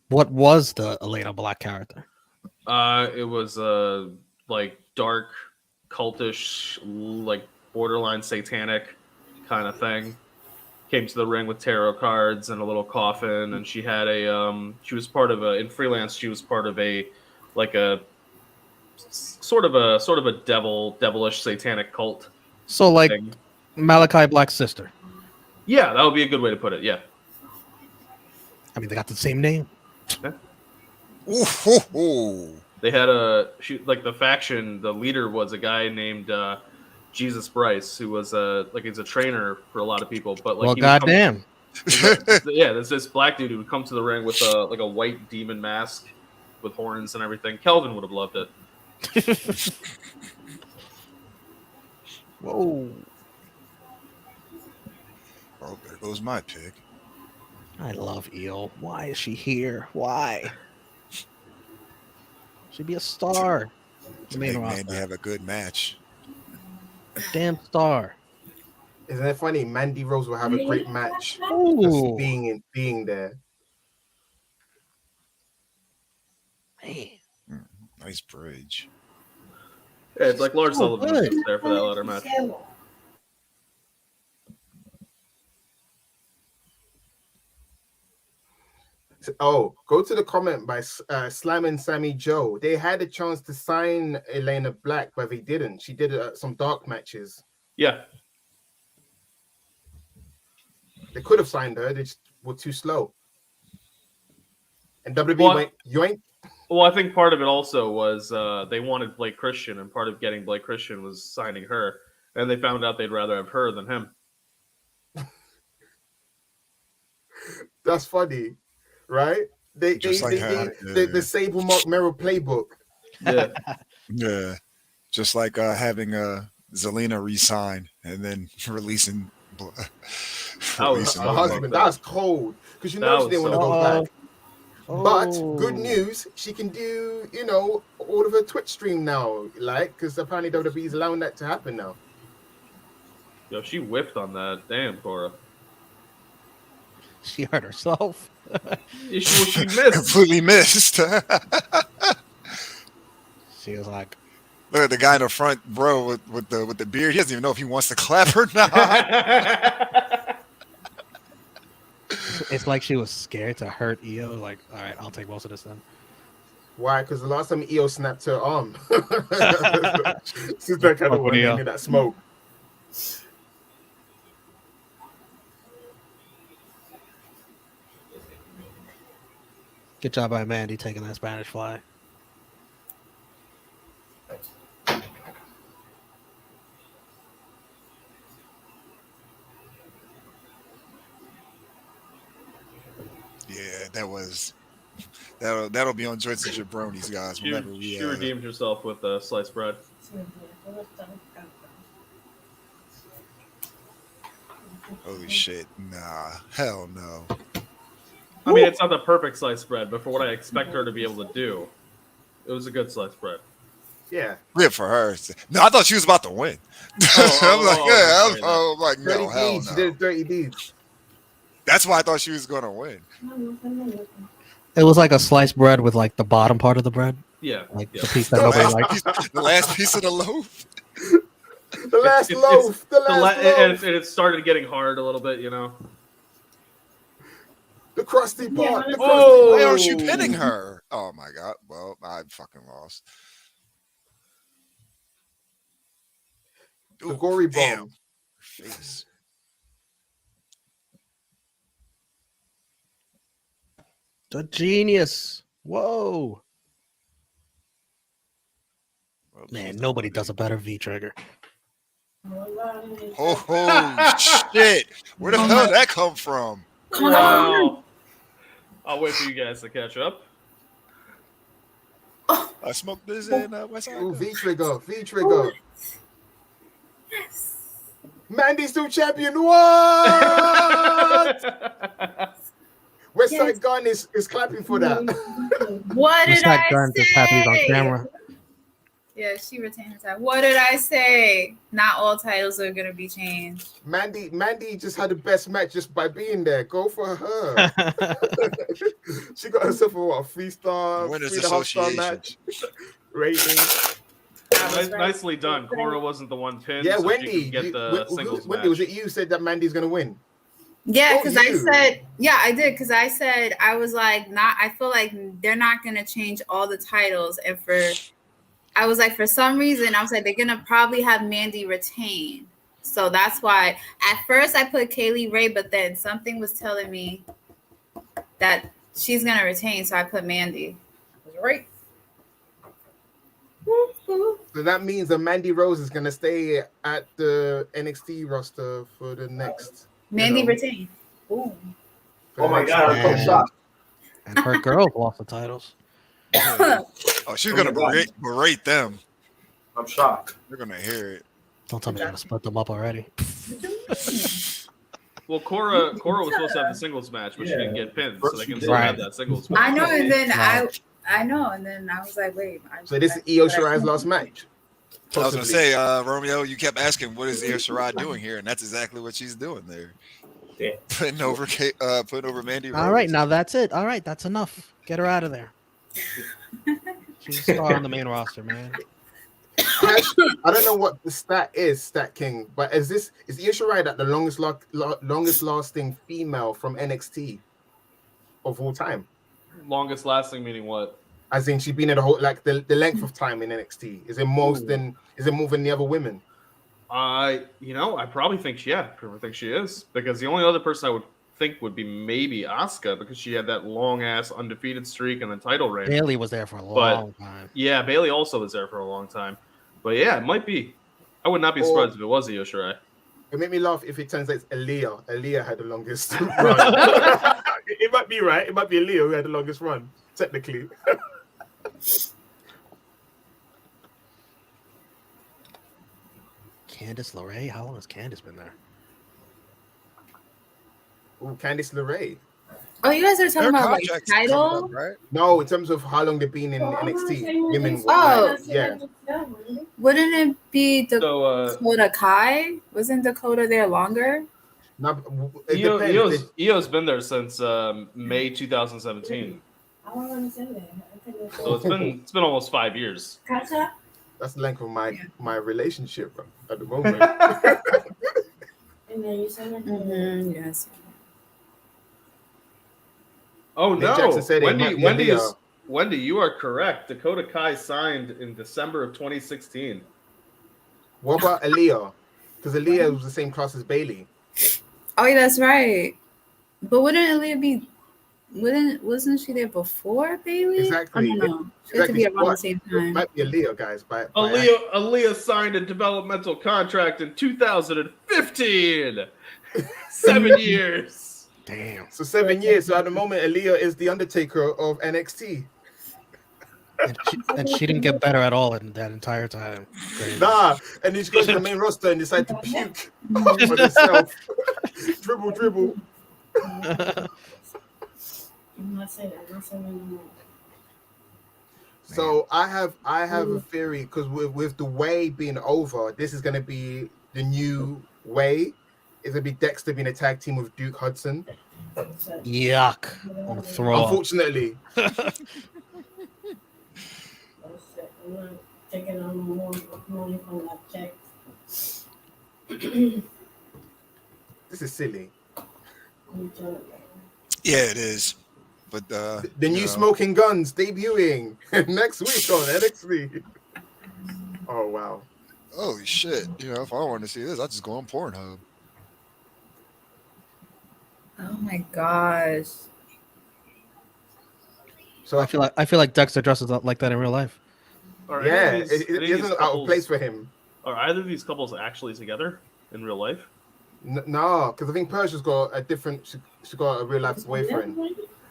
What was the Elena Black character? It was like dark, cultish, like borderline satanic kind of thing. Came to the ring with tarot cards and a little coffin, and she had she was part of in freelance. She was part of a sort of a devilish satanic cult. So like thing. Malachi Black's sister. Yeah, that would be a good way to put it. Yeah. I mean, they got the same name. Yeah. Ooh. They had the faction. The leader was a guy named Jesus Bryce, who was he's a trainer for a lot of people. But like, well, goddamn. Yeah, there's this black dude who would come to the ring with a white demon mask with horns and everything. Kelvin would have loved it. Whoa. Oh, there goes my pick. I love Io. Why is she here? Why? She'd be a star. To make Mandy have a good match. A damn star. Isn't it funny? Mandy Rose will have a great match. Ooh. Just being there. Man. Nice bridge. Yeah, it's like Lars So Sullivan was good. just there for that ladder match. Go to the comment by Slam and Sammy Joe. They had a chance to sign Elena Black, but they didn't. She did some dark matches. Yeah. They could have signed her. They just were too slow. And WWE went, yoink. Well, I think part of it also was they wanted Blake Christian, and part of getting Blake Christian was signing her. And they found out they'd rather have her than him. That's funny, right? The Sable Mark Merrill playbook. Yeah. Yeah. Just like having Zelina resign and then releasing Her husband. That was cold. Because you know she didn't want to go back. But good news, she can do, all of her Twitch stream now, because apparently WWE is allowing that to happen now. Yo, she whiffed on that. Damn, Cora. She hurt herself. She missed. Completely missed. She was like, look at the guy in the front row with the beard. He doesn't even know if he wants to clap or not. It's like she was scared to hurt Io. Like, all right, I'll take most of this then. Why? Because the last time Io snapped her arm. She's that kind of one in that smoke. Good job by Mandy taking that Spanish fly. Yeah, that'll be on Joints and Jabronis, guys. She redeemed herself with sliced bread. Holy shit. Nah. Hell no. I mean, it's not the perfect sliced bread, but for what I expect her to be able to do, it was a good sliced bread. Yeah. Good for her. No, I thought she was about to win. I'm like, no, hell no. She did 30 deeds. That's why I thought she was going to win. It was like a sliced bread with like the bottom part of the bread. Yeah. Like the piece that nobody likes. The last piece of the loaf. The last loaf. And it started getting hard a little bit, The crusty part. Yeah. Why aren't you pinning her? Oh my god. Well, I fucking lost. The gory bomb. Face. The genius. Whoa. Man, nobody does a better V trigger. Oh shit. Where the hell did that come from? Wow. I'll wait for you guys to catch up. I smoked this in West Side. Ooh, V trigger. Yes. Mandy's still champion. What? West Side Gun is clapping for that. What did I say? Just happy he's on camera. Yeah, she retained her title. What did I say? Not all titles are gonna be changed. Mandy just had the best match just by being there. Go for her. She got herself a 3-star, Winners 3.5-star match rating. Nicely done. Cora wasn't the one pinned. Yeah, so Wendy. she could get the singles Wendy, match. was it you said that Mandy's gonna win? Yeah, because I said, I did, because I said I was like, I feel like they're not gonna change all the titles, and I was like, for some reason, I was like, they're gonna probably have Mandy retain. So that's why at first I put Kaylee Ray, but then something was telling me that she's gonna retain, so I put Mandy. Right. So that means that Mandy Rose is gonna stay at the NXT roster for the next. Mandy retain. Ooh. Oh my god, I'm so shocked. And her girls lost the titles. Oh, she's gonna berate them. I'm shocked. They're gonna hear it. Don't tell me you're gonna split them up already. Well, Cora was supposed to have the singles match, but she didn't get pinned, so they can still have that singles match. I know, and then I know, and then I was like, wait. So this is Io Shirai's last match. I was gonna say, Romeo, you kept asking, what is Io Shirai doing here? And that's exactly what she's doing there. Yeah. Putting over Mandy Rose. All right, now that's it. All right, that's enough. Get her out of there. She's a star on the main roster, man. I don't know what the stat is, Stat King, but is Io Shirai that the longest lasting female from NXT of all time? Longest lasting meaning what? As in, she's been in the whole the length of time in NXT. Is it more than the other women? I probably think I probably think she is, because the only other person I would think would be maybe Asuka, because she had that long ass undefeated streak and the title reign. Bailey was there for a long time. Yeah, Bailey also was there for a long time. But yeah, it might be. I would not be surprised if it was Io Shirai. It made me laugh if it turns out it's Aaliyah. Aaliyah had the longest run. It might be right. It might be Aaliyah who had the longest run, technically. Candice LeRae? How long has Candice been there? Ooh, Candice LeRae. Oh, you guys are talking Their about like contract's coming title? up, right? No, in terms of how long they've been in NXT, women. Oh. Yeah. Wouldn't it be So Dakota Kai? Wasn't Dakota there longer? No, it depends. Io's been there since May 2017. So it's been almost 5 years. That's the length of my relationship at the moment. Yes. Oh Nick Jackson no, said it might be Aaliyah. Wendy, you are correct. Dakota Kai signed in December of 2016. What about Aaliyah? Because Aaliyah was the same class as Bailey. Oh, yeah, that's right. But wouldn't Aaliyah be? Wasn't she there before Bailey? Exactly. I don't know. She had to be around the same It time. might be Aaliyah, guys. Aaliyah signed a developmental contract in 2015. 7 years. Damn. So 7 years. So at the moment, Aaliyah is the Undertaker of NXT. And she didn't get better at all in that entire time. Nah, and then she goes to the main roster and decides to puke for herself. dribble. So I have a theory, because with the way being over, this is going to be the new way. It's going to be Dexter being a tag team with Duke Hudson. Yuck. I'm throw up. Unfortunately. This is silly. Yeah, it is. But The new Smoking Guns debuting next week on NXT. Oh wow! holy shit! If I wanted to see this, I just go on Pornhub. Oh my gosh. So I feel like Dexter dresses up like that in real life. it isn't out of place for him. Are either of these couples actually together in real life? No, because I think Persia's got a different. She got a real life boyfriend.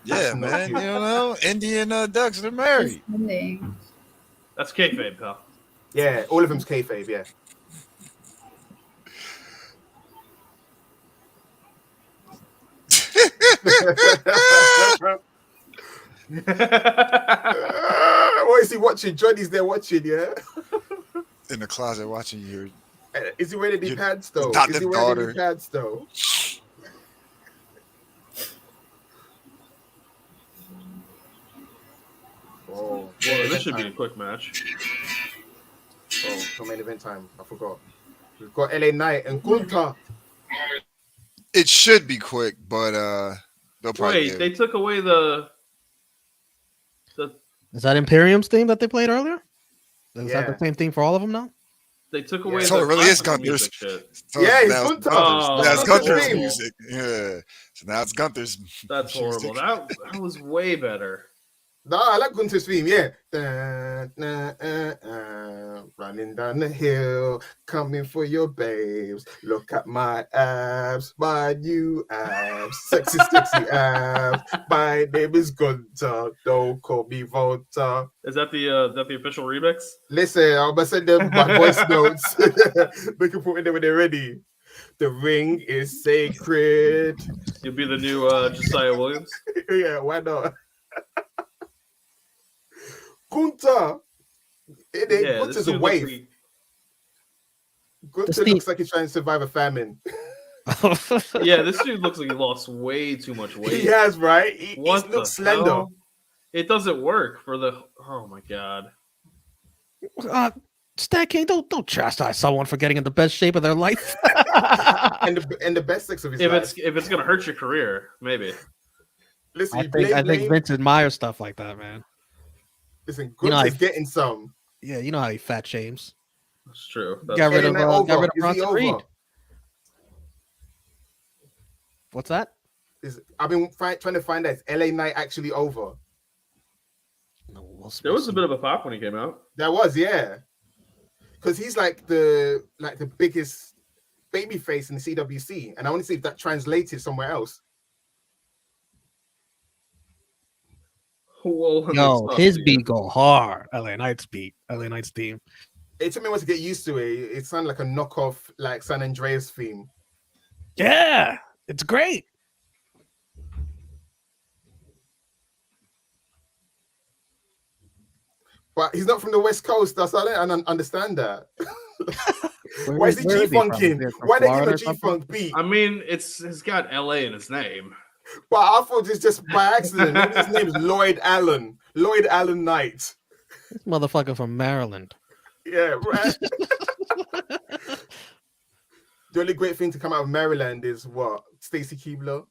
Yeah, man. Indian ducks, they're married. That's kayfabe, pal. Yeah, all of them's kayfabe. Yeah. What is he watching? Johnny's there watching, yeah. In the closet watching you. Is he wearing any pads though? Not Is the he wearing daughter. any pads though? Oh, This should be a quick match. Oh, no main event time. I forgot. We've got LA Knight and Gunther. It should be quick, but they'll probably. Wait, they took away the. Is that Imperium's theme that they played earlier? Is Yeah. that the same theme for all of them now? They took away. So the it really is classical Gunther's. music shit. So Yeah, it's now it's Gunther. Gunther's. Oh, Now it's that's Gunther's horrible. music. Yeah. So now it's Gunther's. That's music. horrible. That was way better. No, I like Gunther's theme, yeah. Running down the hill, coming for your babes. Look at my abs, my new abs, sexy abs. My name is Gunther, don't call me Volta. Is that the official remix? Listen, I'm gonna send them my voice notes. They can put it in when they're ready. The ring is sacred. You'll be the new Josiah Williams. Yeah, why not? Gunther, Gunther's a wave. Gunther looks like he's trying to survive a famine. Yeah, this dude looks like he lost way too much weight. He has, right? He What looks the slender. hell? It doesn't work for the. Oh my god. Stat King, don't chastise someone for getting in the best shape of their life. and the best sex of his If life. it's gonna hurt your career, maybe. Listen, I think Vince admires stuff like that, man. Listen, You know, Gunther's getting some. Yeah, you know how he fat shames. That's true. Got rid of Is he Bronson over? Reed. What's that? I've been trying to find out, is LA Knight actually over? No, There was a bit of a pop when he came out. There was, yeah. Because he's like the biggest baby face in the CWC, and I want to see if that translated somewhere else. Whoa, Yo, his beat go hard. LA Knight's beat. LA Knight's theme. It took me a while to get used to it. It sounded like a knockoff, like San Andreas theme. Yeah, it's great. But he's not from the West Coast, so I don't understand that. Why is he Where G-funking? Why they give a G-funk beat? I mean, it's got LA in its name. But I thought it's just by accident. Maybe his name is Lloyd Allen. Lloyd Allen Knight. This motherfucker from Maryland. Yeah, right. The only great thing to come out of Maryland is what? Stacy Keibler.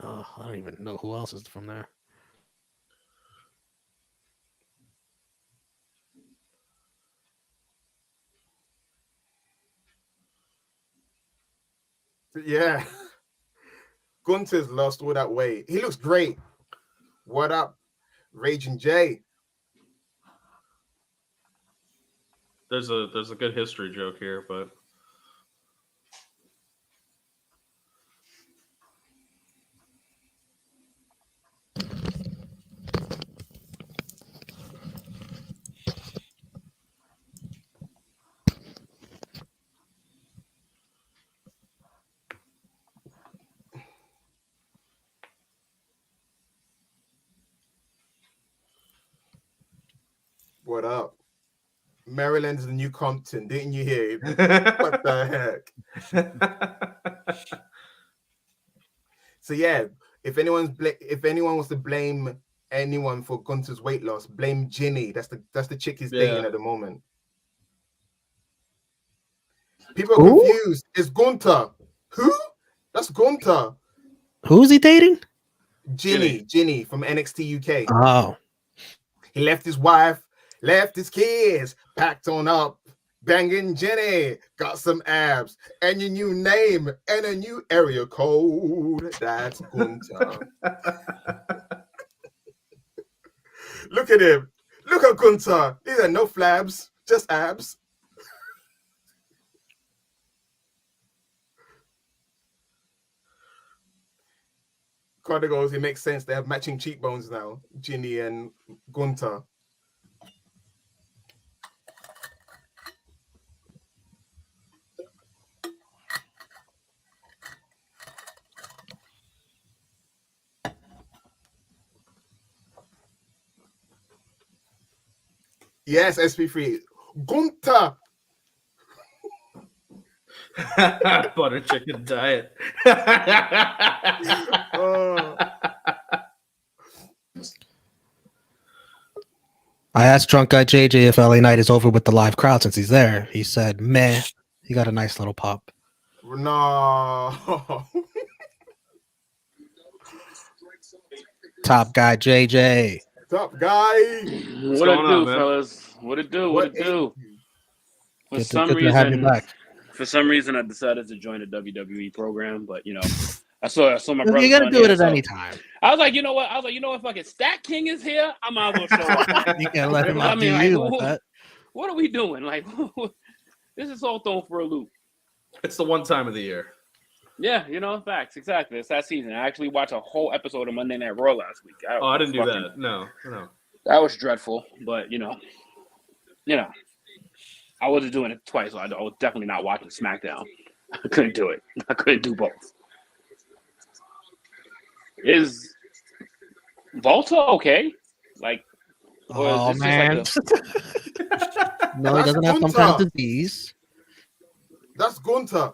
Oh, I don't even know who else is from there. Yeah. Gunther's lost all that weight. He looks great. What up, Raging J? There's a good history joke here, but What up? Maryland is the new Compton. Didn't you hear it? What the heck? So yeah, if anyone wants to blame anyone for Gunther's weight loss, blame Ginny. That's the chick he's dating at the moment. People are confused. It's Gunther. Who? That's Gunther. Who's he dating? Ginny from NXT UK. Oh. He left his wife, left his kids, packed on up, banging Jenny, got some abs, and a new name, and a new area code. That's Gunther. Look at him. Look at Gunther. These are no flabs, just abs. Carter goes, it makes sense. They have matching cheekbones now, Ginny and Gunther. Yes, SP3. Gunther. butter chicken diet. I asked Drunk Guy JJ if LA Knight is over with the live crowd since he's there. He said, meh. He got a nice little pop. No. Top Guy JJ. Top Guy. What it do, fellas? What it do? What it do? For some reason, I decided to join a WWE program, but you know, I saw my brother. You gotta do it at any time. I was like, you know what? If fucking Stat King is here, I might as well show up. You can't let him outdo you like that. What are we doing? Like, this is all thrown for a loop. It's the one time of the year. Yeah, you know, facts. Exactly. It's that season. I actually watched a whole episode of Monday Night Raw last week. I didn't do that. No. That was dreadful, but you know, I wasn't doing it twice. So I was definitely not watching SmackDown. I couldn't do it. I couldn't do both. Is Volta okay? Like, oh man, no, he doesn't have some kind of disease. That's Gunther.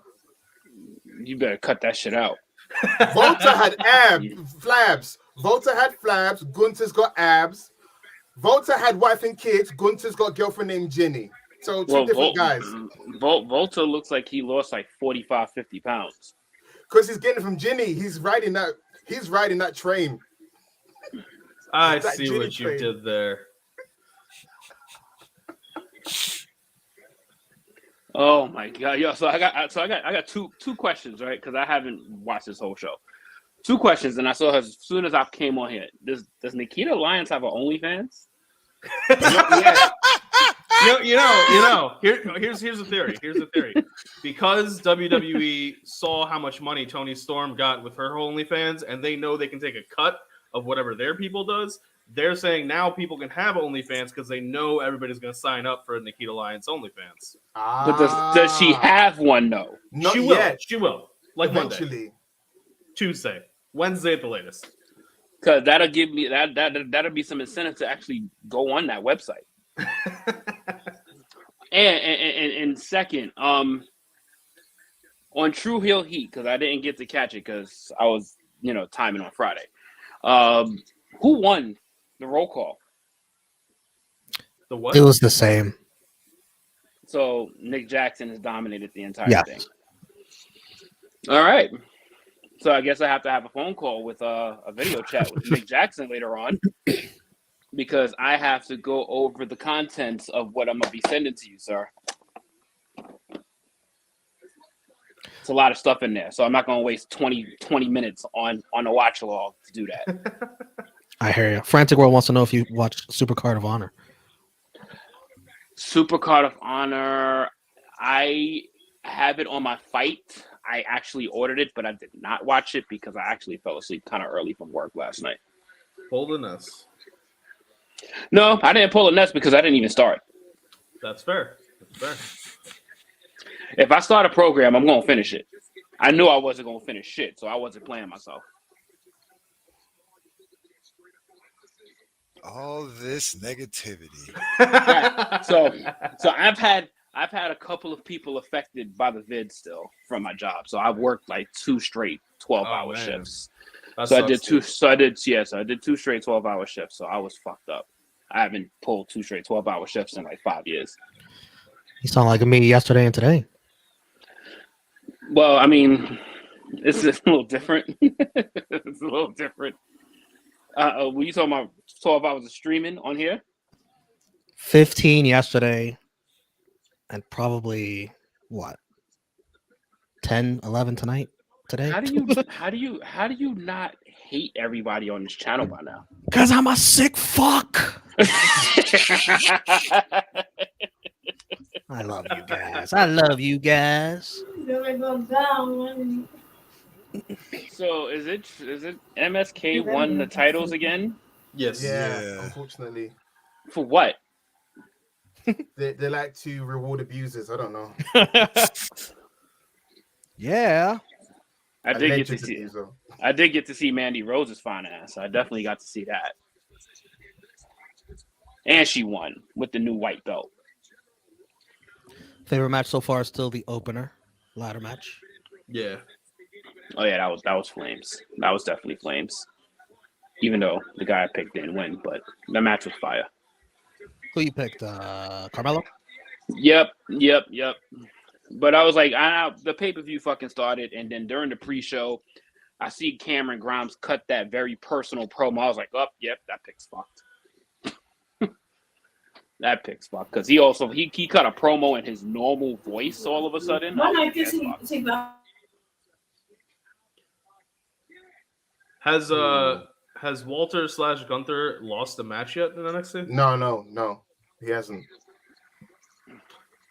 You better cut that shit out. Volta had flabs. Volta had flabs. Gunther's got abs. Volta had wife and kids. Gunther's got girlfriend named Ginny. So two different guys. Volta looks like he lost like 45, 50 pounds. Because he's getting it from Ginny. He's riding that. He's riding that train. I That see G what you train. did there. Oh my god, yo! So I got two questions, right? Because I haven't watched this whole show. 2 questions, and I saw her as soon as I came on here. Does Nikita Lyons have an OnlyFans? Yeah. Here's the theory. Here's the theory. Because WWE saw how much money Toni Storm got with her OnlyFans, and they know they can take a cut of whatever their people does, they're saying now people can have OnlyFans because they know everybody's going to sign up for Nikita Lyons OnlyFans. But does she have one though? Not She yet. will. She will. Like Eventually. Monday, Tuesday, Wednesday at the latest. Because that'll give me that'll be some incentive to actually go on that website. and second, on True Heel Heat, because I didn't get to catch it because I was timing on Friday. Who won the roll call? The what? It was the same. So Nick Jackson has dominated the entire Yes. thing. All right. So I guess I have to have a phone call with a video chat with Nick Jackson later on because I have to go over the contents of what I'm gonna be sending to you, sir. It's a lot of stuff in there, so I'm not gonna waste 20 minutes on a watch log to do that. I hear you. Frantic World wants to know if you watched Supercard of Honor. Supercard of Honor, I have it on my fight. I actually ordered it, but I did not watch it because I actually fell asleep kind of early from work last night. Pull the Ness. No, I didn't pull a Ness because I didn't even start. That's fair. That's fair. If I start a program, I'm going to finish it. I knew I wasn't going to finish shit, so I wasn't playing myself. All this negativity. Yeah, so I've had a couple of people affected by the vid still from my job. So I've worked like 2 straight 12-hour shifts. That So I sucks, did dude. 2 straight 12-hour shifts. So I was fucked up. I haven't pulled 2 straight 12-hour shifts in like 5 years. You sound like me yesterday and today. Well, I mean, it's just a little different. It's a little different. Were you talking about 12 hours of streaming on here? 15 yesterday. And probably what? 10, 11 today? How do you not hate everybody on this channel by now? Because I'm a sick fuck. I love you guys. I love you guys. So is it MSK won the titles again? Yes. Yeah. Unfortunately. For what? They like to reward abusers. I don't know. Yeah. I did get to see Mandy Rose's fine ass. I definitely got to see that. And she won with the new white belt. Favorite match so far is still the opener, ladder match. Yeah. Oh yeah, that was Flames. That was definitely Flames. Even though the guy I picked didn't win, but the match was fire. Who you picked? Carmelo? Yep. But I was like, the pay-per-view fucking started, and then during the pre-show, I see Cameron Grimes cut that very personal promo. I was like, yep, that pick's fucked. That pick's fucked. Because he also he cut a promo in his normal voice all of a sudden. Has Walter / Gunther lost a match yet in NXT? No. He hasn't.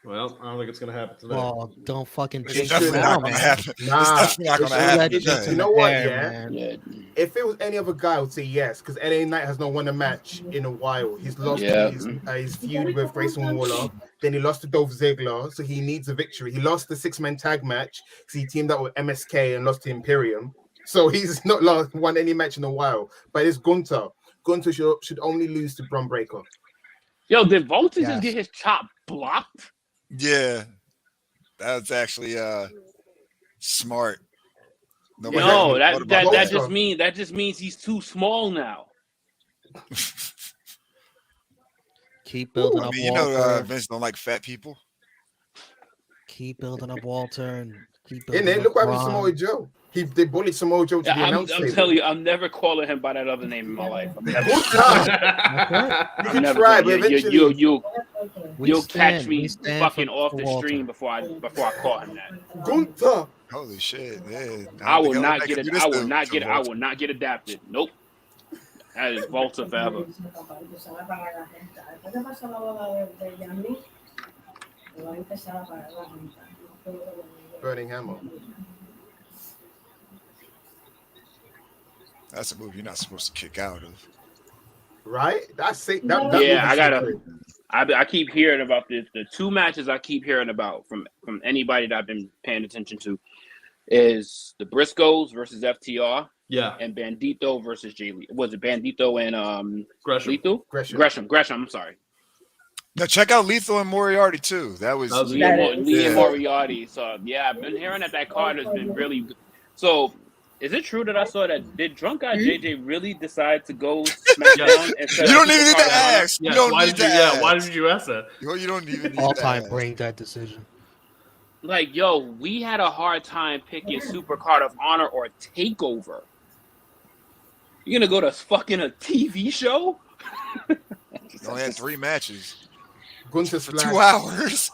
Well, I don't think it's gonna happen today. Well, don't fucking It's jinx definitely it not now, gonna man. happen. Nah, It's definitely not gonna happen today. You know what? There, Yeah. man. If it was any other guy, I would say yes, because LA Knight has not won a match in a while. He's lost his feud with Grayson Waller. Then he lost to Dolph Ziggler, so he needs a victory. He lost the 6-man tag match because he teamed up with MSK and lost to Imperium. So he's not won any match in a while. But it's Gunther. Gunther should only lose to Bron Breakker. Yo, did Walter just get his chop blocked? Yeah, that's actually smart. No, that just means he's too small now. Keep building up You Walter. know, Vince don't like fat people. Keep building up Walter and keep In building it, up look what happened to Braun. Samoa Joe. They bullied Samoa Joe to the I'm announce table. telling you, I'm never calling him by that other name in my life. I'm never. You I'm can never try, going- but eventually. You'll catch me stand fucking for off the Walter. stream before I call him that. Gunther. Holy shit! Yeah, I will not think get I it. can do this I will to- not to get. I Walter. will not get adapted. Nope. That is Volta forever. Burning Hammer. That's a move you're not supposed to kick out of. Right? That's it. Yeah, move I is gotta- secret. I keep hearing about this. The two matches I keep hearing about from anybody that I've been paying attention to is the Briscoes versus FTR Yeah, and Bandito versus Jay Lee. Was it Bandito and Gresham. Lethal? Gresham. Gresham. I'm sorry. Now check out Lethal and Moriarty too. That was That was Lee That and is. Lee and Yeah. Moriarty. So yeah, I've been hearing that card has been really good. So is it true that I saw that did drunk guy JJ really decide to go SmackDown instead You don't of even need to Supercard of Honor? ask. Yeah, You don't why need did to you? ask. Yeah, why did you ask that? You don't even need All-time to brain dead decision. Like, yo, we had a hard time picking Supercard of Honor or Takeover. You're gonna go to fucking a TV show? You only had 3 matches Gunther for Splash. 2 hours.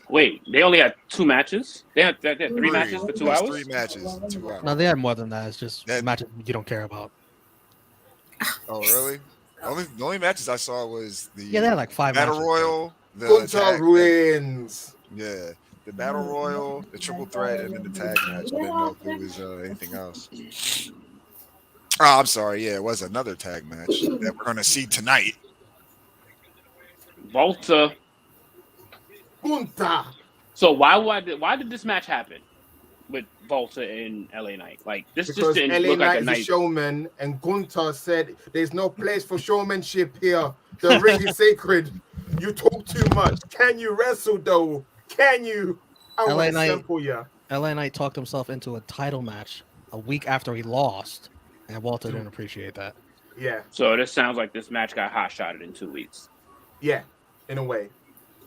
Wait, they only had 2 matches? They had 3 matches for 2 It was hours? 3 matches, 2 hours. No, they had more than that. It's just That- matches you don't care about. Oh, really? The only matches I saw was the Yeah, they had like 5 Battle matches. Royal, the Gunther tag, wins. yeah, the Battle Royal, the Triple Threat, and then the tag match. I didn't know if there was anything else. Oh, I'm sorry. Yeah, it was another tag match that we're gonna see tonight. Volta. Gunther. So why did this match happen with Volta and LA Knight? Like this Because just didn't LA look Knight like a is a night. showman, and Gunther said, "There's no place for showmanship here. The ring is sacred. You talk too much. Can you wrestle though? Can you? I LA want to Knight- sample you." LA Knight talked himself into a title match a week after he lost, and Walter didn't appreciate that. Yeah, So this sounds like this match got hot shotted in 2 weeks. yeah, in a way.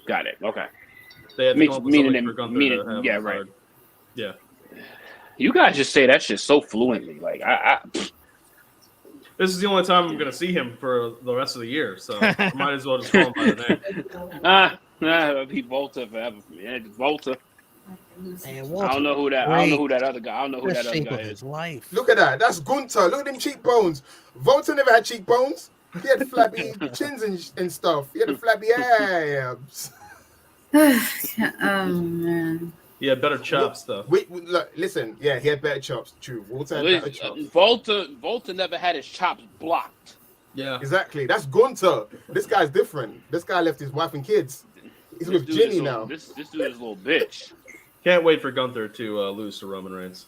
Got it. Okay. They had to come up with Meaning- something for Gunther meaning- to have yeah, on the right. card. Yeah. You guys just say that shit so fluently. Like I This is the only time I'm going to see him for the rest of the year, so I might as well just call him by the name. I'll be Volta forever for me. Yeah, just Volta. And I Walter, don't know who that. I don't know who that other guy. I don't know who the that other shape guy of is. his life. Look at that. That's Gunther. Look at them cheekbones. Volta never had cheekbones. He had flappy chins and stuff. He had the flappy abs. Oh man. He had better chops, though. Look, listen. Yeah, he had better chops. True. Walter had better chops. Volta never had his chops blocked. Yeah. Exactly. That's Gunther. This guy's different. This guy left his wife and kids. He's with dude Ginny is now. This dude is a little bitch. Can't wait for Gunther to lose to Roman Reigns.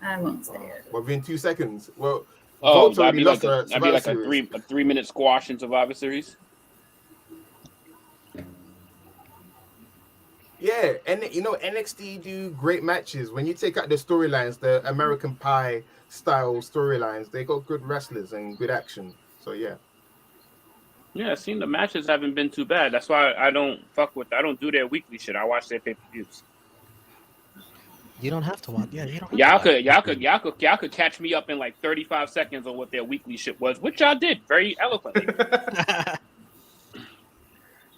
I won't say it. Within 2 seconds. Well, Oh, Volta that'd already be lost like her a Survivor Series. 3-minute squash in Survivor Series. Yeah, and you know NXT do great matches. When you take out the storylines, the American Pie style storylines, they got good wrestlers and good action. So yeah, Yeah, it seemed the matches haven't been too bad. That's why I don't do their weekly shit. I watch their pay-per-views. You don't have to watch. Yeah, you don't. Have Y'all could catch me up in like 35 seconds on what their weekly shit was, which y'all did very eloquently.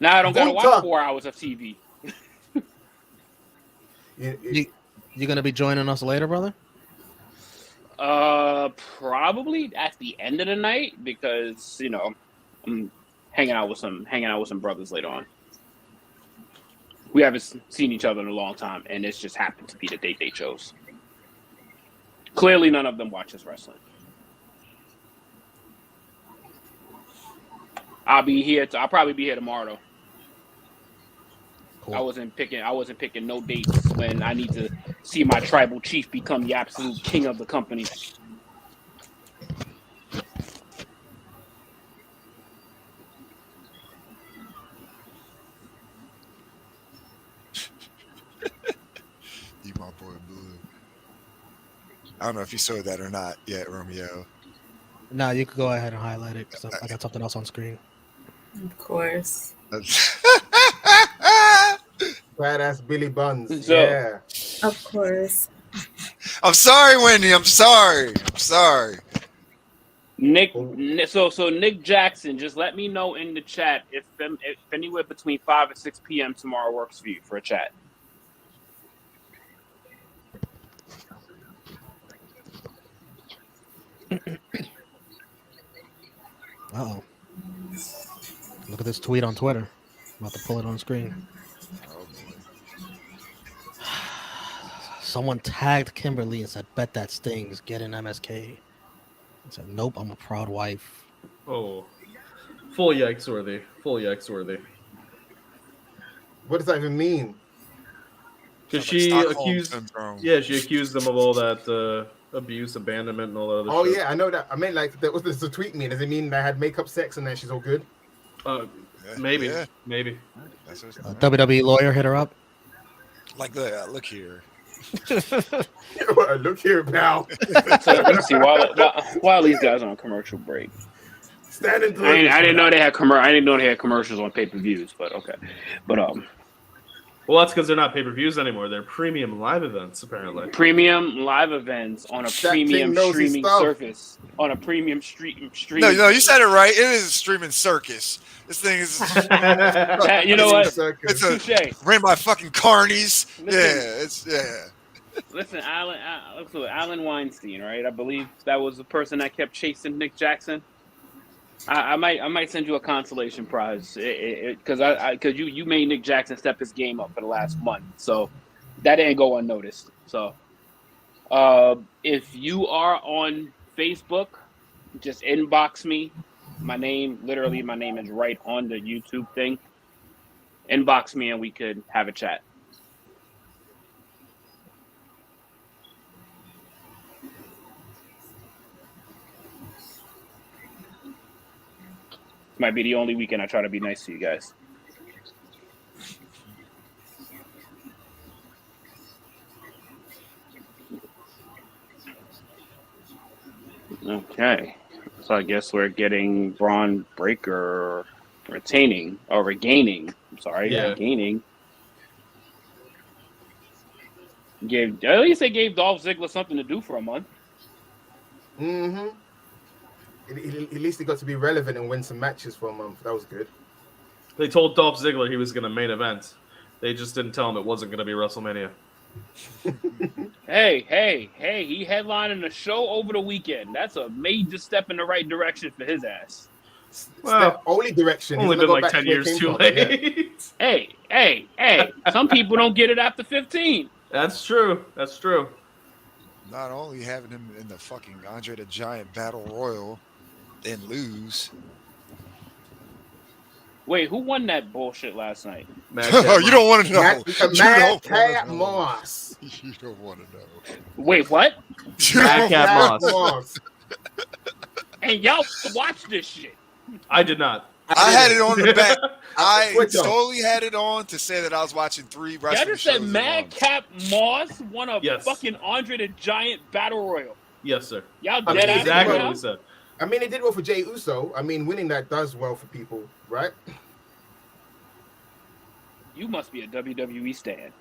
Now I don't gotta watch 4 hours of TV. You gonna be joining us later, brother? Probably at the end of the night because I'm hanging out with some brothers later on. We haven't seen each other in a long time, and it's just happened to be the date they chose. Clearly, none of them watches wrestling. I'll probably be here tomorrow though. Cool. I wasn't picking no dates when I need to see my tribal chief become the absolute king of the company. You my boy Blue. I don't know if you saw that or not yet, Romeo. No, you could go ahead and highlight it because I got something else on screen. Of course. badass Billy Buns. So- Yeah. Of course. I'm sorry, Wendy. I'm sorry. Nick, so Nick Jackson, just let me know in the chat if anywhere between 5 and 6 p.m. tomorrow works for you for a chat. Uh-oh. Look at this tweet on Twitter. I'm about to pull it on screen. Someone tagged Kimberly and said, bet that stings. Get an MSK. I said, nope, I'm a proud wife. Oh. Full yikes worthy. What does that even mean? Because Sounds she like accused them of all that abuse, abandonment, and all that other Oh, shit. yeah, I know that. I meant, like, what does the tweet mean? Does it mean they had makeup sex and then she's all good? Maybe. That's what, WWE lawyer hit her up. like, look here. Look here, pal. So let's see. While these guys are on commercial break, Stand and I didn't know they had commercials on pay-per-views, but okay. But Well, that's because they're not pay-per-views anymore. They're premium live events, apparently. Premium live events on a premium streaming service. On a premium streaming. No, you said it right. It is a streaming circus. This thing is. You know what? It's ran by fucking carnies. Listen, Alan Weinstein, right? I believe that was the person that kept chasing Nick Jackson. I might send you a consolation prize because you made Nick Jackson step his game up for the last month, so that didn't go unnoticed. So, if you are on Facebook, just inbox me. My name is right on the YouTube thing. Inbox me and we could have a chat. Might be the only weekend I try to be nice to you guys. Okay. So I guess we're getting Bron Breakker regaining. Regaining. At least they gave Dolph Ziggler something to do for a month. Mm-hmm. At least he got to be relevant and win some matches for a month. That was good. They told Dolph Ziggler he was going to main event. They just didn't tell him it wasn't going to be WrestleMania. Hey, he headlining a show over the weekend. That's a major step in the right direction for his ass. Well, only direction. Only been like 10 years too late. Yeah. Hey. Some people don't get it after 15. That's true. Not only having him in the fucking Andre the Giant Battle Royal and lose. Wait, who won that bullshit last night? You don't want to know. Madcap Moss. You don't want to know. Wait, what? Madcap Moss. And y'all watch this shit. I did not. I had it on the back. I solely had it on to say that I was watching 3 wrestling Y'all just said shows Madcap Moss won a fucking Andre the Giant Battle Royal. Yes, sir. Y'all dead ass. Exactly what we said. I mean, it did well for Jey Uso. I mean, winning that does well for people, right? You must be a WWE stan.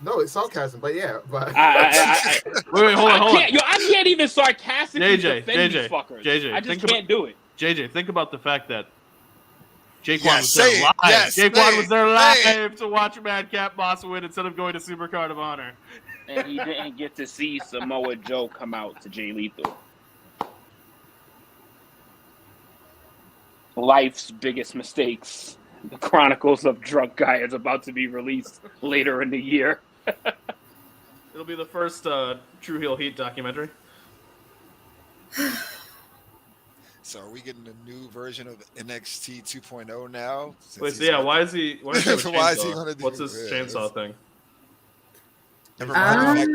No, it's sarcasm, but yeah. But Wait, hold on. I can't even sarcastically defend these fuckers. JJ, I just can't do it. JJ, think about the fact that Jaquan was say there live. Yes, Jaquan was there live to watch Madcap Moss win instead of going to Supercard of Honor. And he didn't get to see Samoa Joe come out to Jay Lethal. Life's biggest mistakes. The Chronicles of Drunk Guy is about to be released later in the year. It'll be the first True Heel Heat documentary. So are we getting a new version of NXT 2.0 now? Wait, so why is he going to What's this chainsaw thing? Never mind.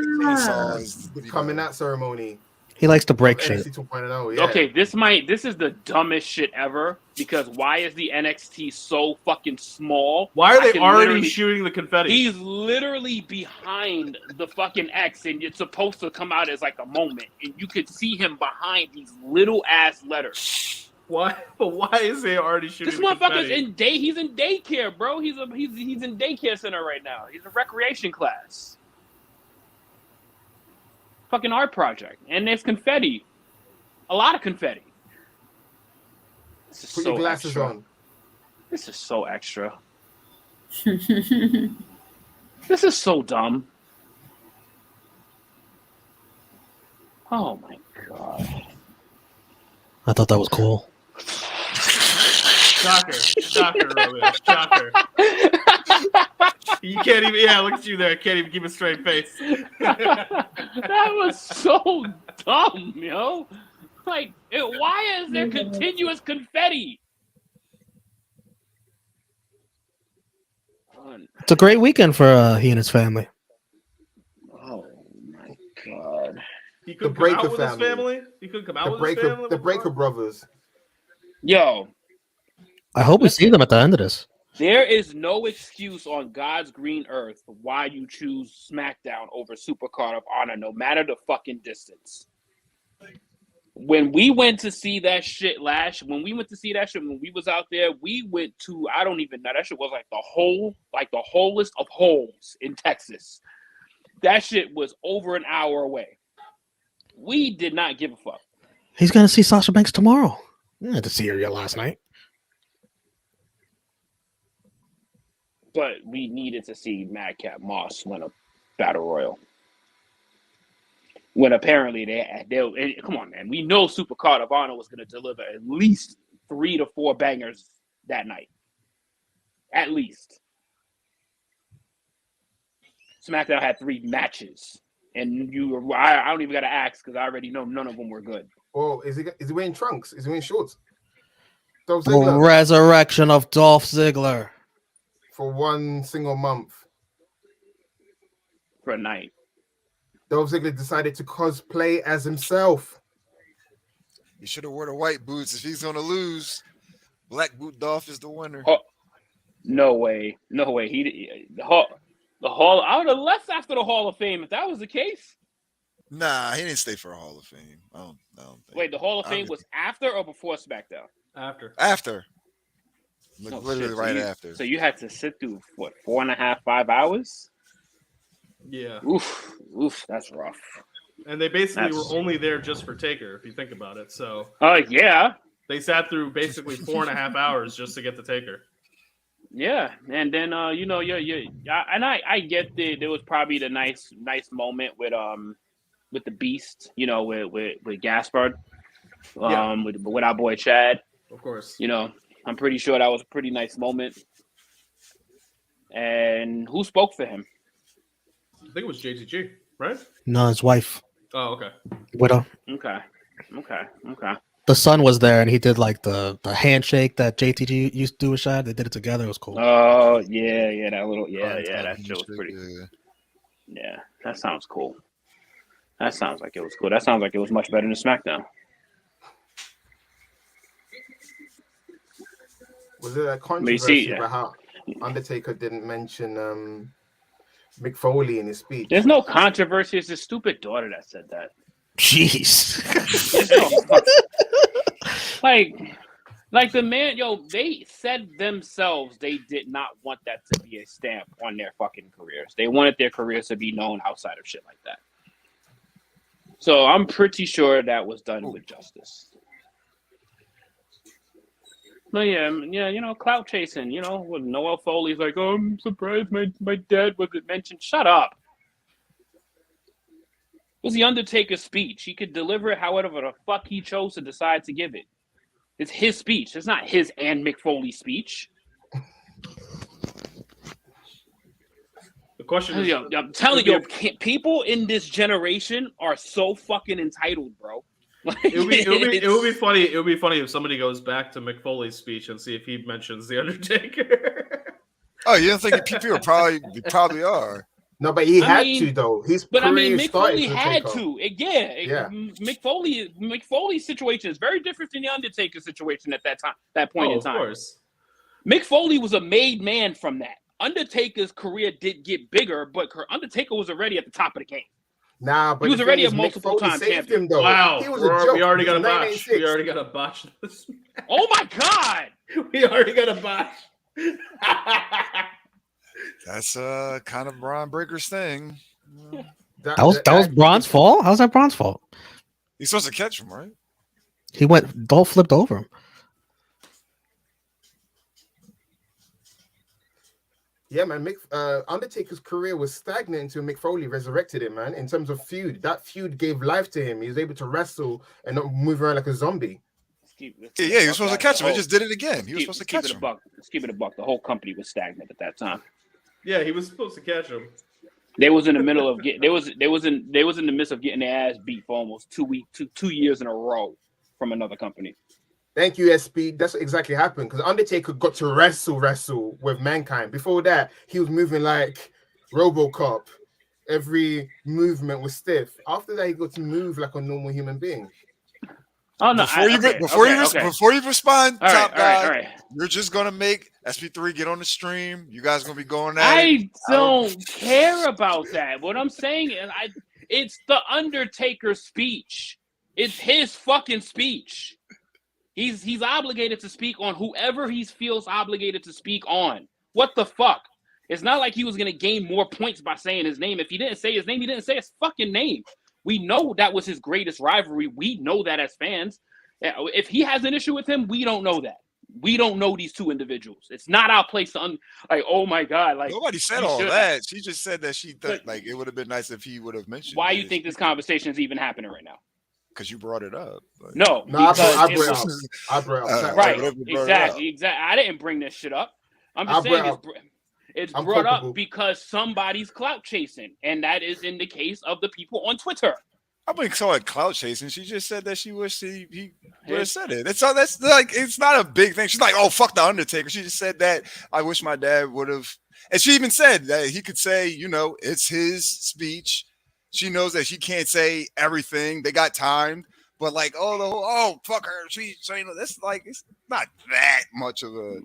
The coming out ceremony. He likes to break shit. NXT 2.0, yeah. Okay, this is the dumbest shit ever because why is the NXT so fucking small? Why are they already shooting the confetti? He's literally behind the fucking X and it's supposed to come out as like a moment and you could see him behind these little ass letters. Why? But why is he already shooting? This motherfucker's he's in daycare, bro. He's in daycare center right now. He's a recreation class. fucking art project, and there's confetti, a lot of confetti. This is Put so your glasses extra. on. This is so extra. This is so dumb. Oh my god. I thought that was cool. Shocker, Romeo. Shocker. You can't even. Yeah, look at you there. Can't even keep a straight face. That was so dumb, yo. Like, why is there continuous confetti? It's a great weekend for he and his family. Oh my god. He could The come out Breakker with his family. family. He could come out with his family. The Breakker brothers. Yo, I hope we see them at the end of this. there is no excuse on God's green earth for why you choose SmackDown over Supercard of Honor, no matter the fucking distance. When we went to see that shit when we was out there, we went to, I don't even know, that shit was like the holest of holes in Texas. That shit was over an hour away. We did not give a fuck. He's gonna see Sasha Banks tomorrow. I had to see her last night. But we needed to see Madcap Moss win a battle royal. When apparently they come on, man. We know Supercard of Honor was going to deliver at least 3 to 4 bangers that night. At least. SmackDown had 3 matches. And I don't even got to ask because I already know none of them were good. Oh, is he wearing trunks? Is he wearing shorts? Dolph The Ziggler resurrection of Dolph Ziggler. for one single month. For a night. Dolph Ziggler decided to cosplay as himself. He should have worn the white boots. If he's gonna lose, black boot Dolph is the winner. Oh, no way. The Hall. I would have left after the Hall of Fame if that was the case. Nah, he didn't stay for a Hall of Fame. I don't think. Wait, the Hall of Fame was after or before SmackDown? After. Oh, Literally shit. right after. So you had to sit through what, 4.5, 5 hours? Yeah. Oof, that's rough. And they basically were only there just for Taker, if you think about it. So. Yeah. They sat through basically 4.5 hours just to get the Taker. Yeah, and then I get there was probably the nice moment with the Beast, with Gaspard, with our boy Chad. Of course. I'm pretty sure that was a pretty nice moment. And who spoke for him? I think it was JTG, right? No, his wife. Oh, okay. Widow. Okay. The son was there, and he did like the handshake that JTG used to do with Shad. They did it together. It was cool. Oh yeah, that little that shit was pretty. Yeah, that sounds cool. That sounds like it was cool. That sounds like it was much better than SmackDown. Was there a controversy about how Undertaker didn't mention Mick Foley in his speech? There's no controversy. It's his stupid daughter that said that. Jeez. like the man, they said themselves they did not want that to be a stamp on their fucking careers. They wanted their careers to be known outside of shit like that. So I'm pretty sure that was done with justice. But yeah, clout chasing, when Noel Foley's like, oh, I'm surprised my dad wasn't mentioned. Shut up. It was the Undertaker's speech. He could deliver it however the fuck he chose to decide to give it. It's his speech. It's not his and Mick Foley's speech. The question is, I'm telling you, people in this generation are so fucking entitled, bro. It would be funny. It would be funny if somebody goes back to Mick Foley's speech and see if he mentions the Undertaker. Oh, you don't think people probably are? No, but he had to though. Mick Foley had to. Mick Foley's situation is very different than the Undertaker situation at that point in time. Of course. Mick Foley was a made man from that. Undertaker's career did get bigger, but Undertaker was already at the top of the game. Nah, but he was already a multiple time champion. Wow, he was a joke. We already got a botch. We already got a botch. Oh my god, we already got a botch. That's kind of Bron Breakker's thing. That was Braun's fault. How's that Braun's fault? He's supposed to catch him, right? He went. Dolph flipped over him. Yeah, man. Undertaker's career was stagnant until Mick Foley resurrected him, man. In terms of feud, that feud gave life to him. He was able to wrestle and not move around like a zombie. He was supposed to catch him. He just did it again. He was supposed to catch him. Let's keep it a buck. The whole company was stagnant at that time. Yeah, he was supposed to catch him. They was in the middle of getting. They was in the midst of getting their ass beat for almost 2 years in a row from another company. Thank you, SP. That's what exactly happened because Undertaker got to wrestle with Mankind. Before that, he was moving like RoboCop. Every movement was stiff. After that, he got to move like a normal human being. Oh no! Before you respond, top guy, all right. You're just gonna make SP3 get on the stream. You guys gonna be going at I don't care about that. What I'm saying is, it's the Undertaker's speech. It's his fucking speech. He's obligated to speak on whoever he feels obligated to speak on. What the fuck? It's not like he was gonna gain more points by saying his name. If he didn't say his name, he didn't say his fucking name. We know that was his greatest rivalry. We know that as fans. If he has an issue with him, we don't know that. We don't know these two individuals. It's not our place to oh my god, like nobody said all that. She just said that she thought like it would have been nice if he would have mentioned. Why you think this conversation is even happening right now? Because you brought it up. Like, no, I brought it up. Right, exactly. I didn't bring this shit up. I'm just saying it's brought up because somebody's clout chasing, and that is in the case of the people on Twitter. I wouldn't call it clout chasing. She just said that she wished he would have said it. That's like it's not a big thing. She's like, oh fuck the Undertaker. She just said that I wish my dad would have, and she even said that he could say, it's his speech. She knows that she can't say everything. They got time, but like, fuck her. She's saying this like it's not that much of a.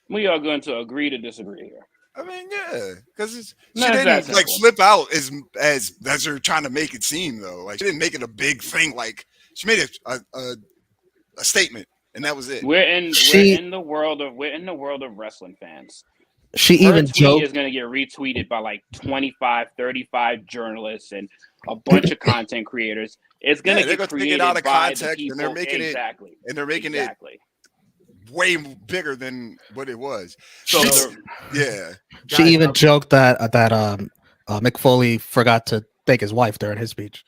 We are going to agree to disagree here. I mean, yeah, because she didn't like flip out as they're trying to make it seem though. Like she didn't make it a big thing. Like she made it a statement, and that was it. We're in the world of wrestling fans. She even joked is going to get retweeted by like 25, 35 journalists and a bunch of content creators. It's going to get created out of by context, the people. and they're making it way bigger than what it was. So yeah, she even joked that Mick Foley forgot to thank his wife during his speech.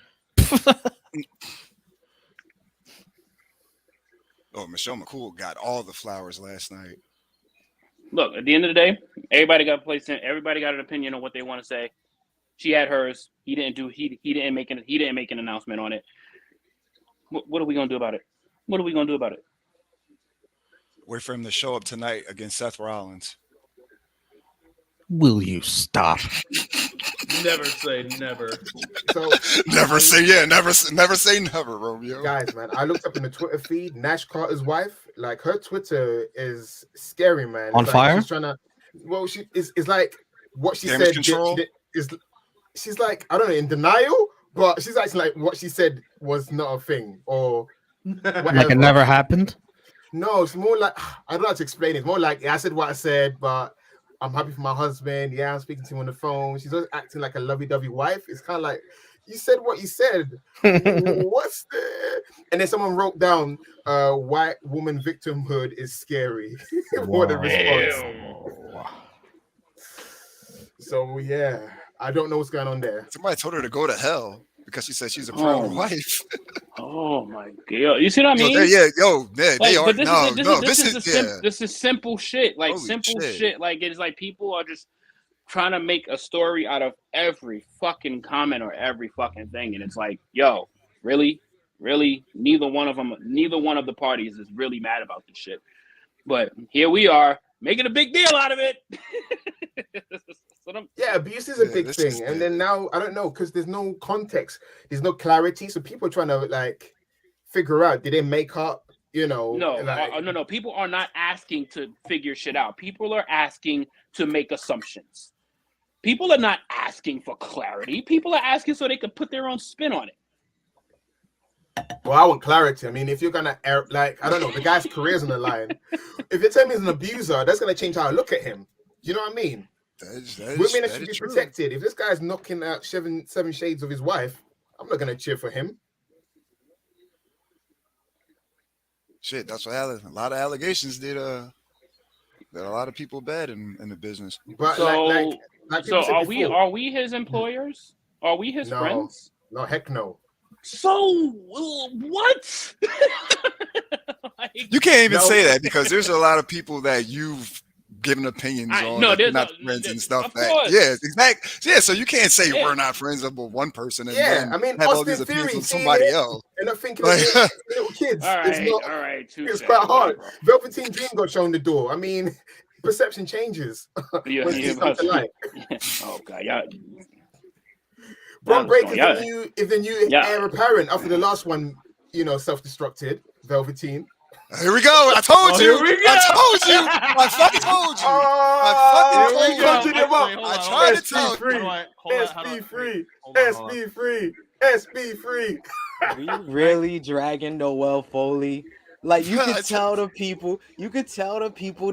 Michelle McCool got all the flowers last night. Look, at the end of the day, everybody got a place in. Everybody got an opinion on what they want to say. She had hers. He didn't make an announcement on it. What are we gonna do about it? Wait for him to show up tonight against Seth Rollins. Will you stop? Never say never. So never say never, Romeo. Guys, man, I looked up in the Twitter feed. Nash Carter's wife, like her Twitter is scary, man. On fire. She's trying to. Well, she is like what she Damage said control? is. She's like, I don't know, in denial, but she's actually like what she said was not a thing or whatever. Like it never happened. No, it's more like I don't know how to explain it. It's more like I said what I said, but I'm happy for my husband. Yeah, I'm speaking to him on the phone. She's always acting like a lovey-dovey wife. It's kind of like you said what you said. What's the? And then someone wrote down, "White woman victimhood is scary." What a response! So yeah, I don't know what's going on there. Somebody told her to go to hell because she said she's a proud wife. Oh my god! You see what I mean? This is simple shit. Like simple shit. Like it's like people are just trying to make a story out of every fucking comment or every fucking thing, and it's like, yo, really, neither one of the parties is really mad about this shit. But here we are making a big deal out of it. Yeah, abuse is a big thing, and then now I don't know because there's no context, there's no clarity, so people are trying to like figure out did they make up, No. People are not asking to figure shit out. People are asking to make assumptions. People are not asking for clarity. People are asking so they can put their own spin on it. Well, I want clarity. I mean, if you're gonna I don't know, the guy's career's on the line. If you tell me he's an abuser, that's gonna change how I look at him. You know what I mean? Women should be protected. If this guy's knocking out seven shades of his wife, I'm not gonna cheer for him. Shit, that's what a lot of allegations did. That a lot of people bad in the business. But so are before, we his employers? Are we his friends? No, heck no. So what? You can't even say that because there's a lot of people that you've given opinions on. No, that not friends and stuff. Exactly. Yeah, so you can't say we're not friends with one person and then I mean, have all Austin these opinions Theory with somebody else. And I'm thinking of little kids. All right. It's quite hard. Velveteen Dream got shown the door. I mean, perception changes. Oh God, yeah. Bron Breakker is the new heir apparent after the last one, self-destructed. Velveteen. Here we go. I told you. I fucking told you. I tried to tell you. SB free. Are we really dragging Noelle Foley? Like you could tell the people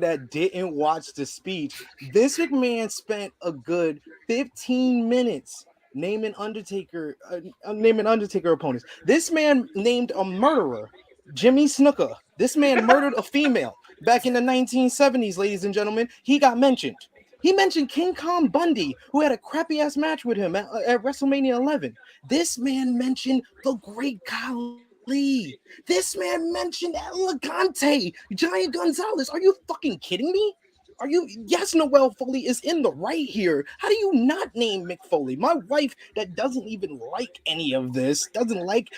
that didn't watch the speech. This McMahon spent a good 15 minutes naming Undertaker opponents. This man named a murderer, Jimmy Snuka. This man murdered a female back in the 1970s, ladies and gentlemen. He got mentioned. He mentioned King Kong Bundy, who had a crappy ass match with him at WrestleMania 11. This man mentioned the Great Khali. This man mentioned Elegante, Giant Gonzalez. Are you fucking kidding me? Yes, Noelle Foley is in the right here. How do you not name Mick Foley? My wife that doesn't even like any of this,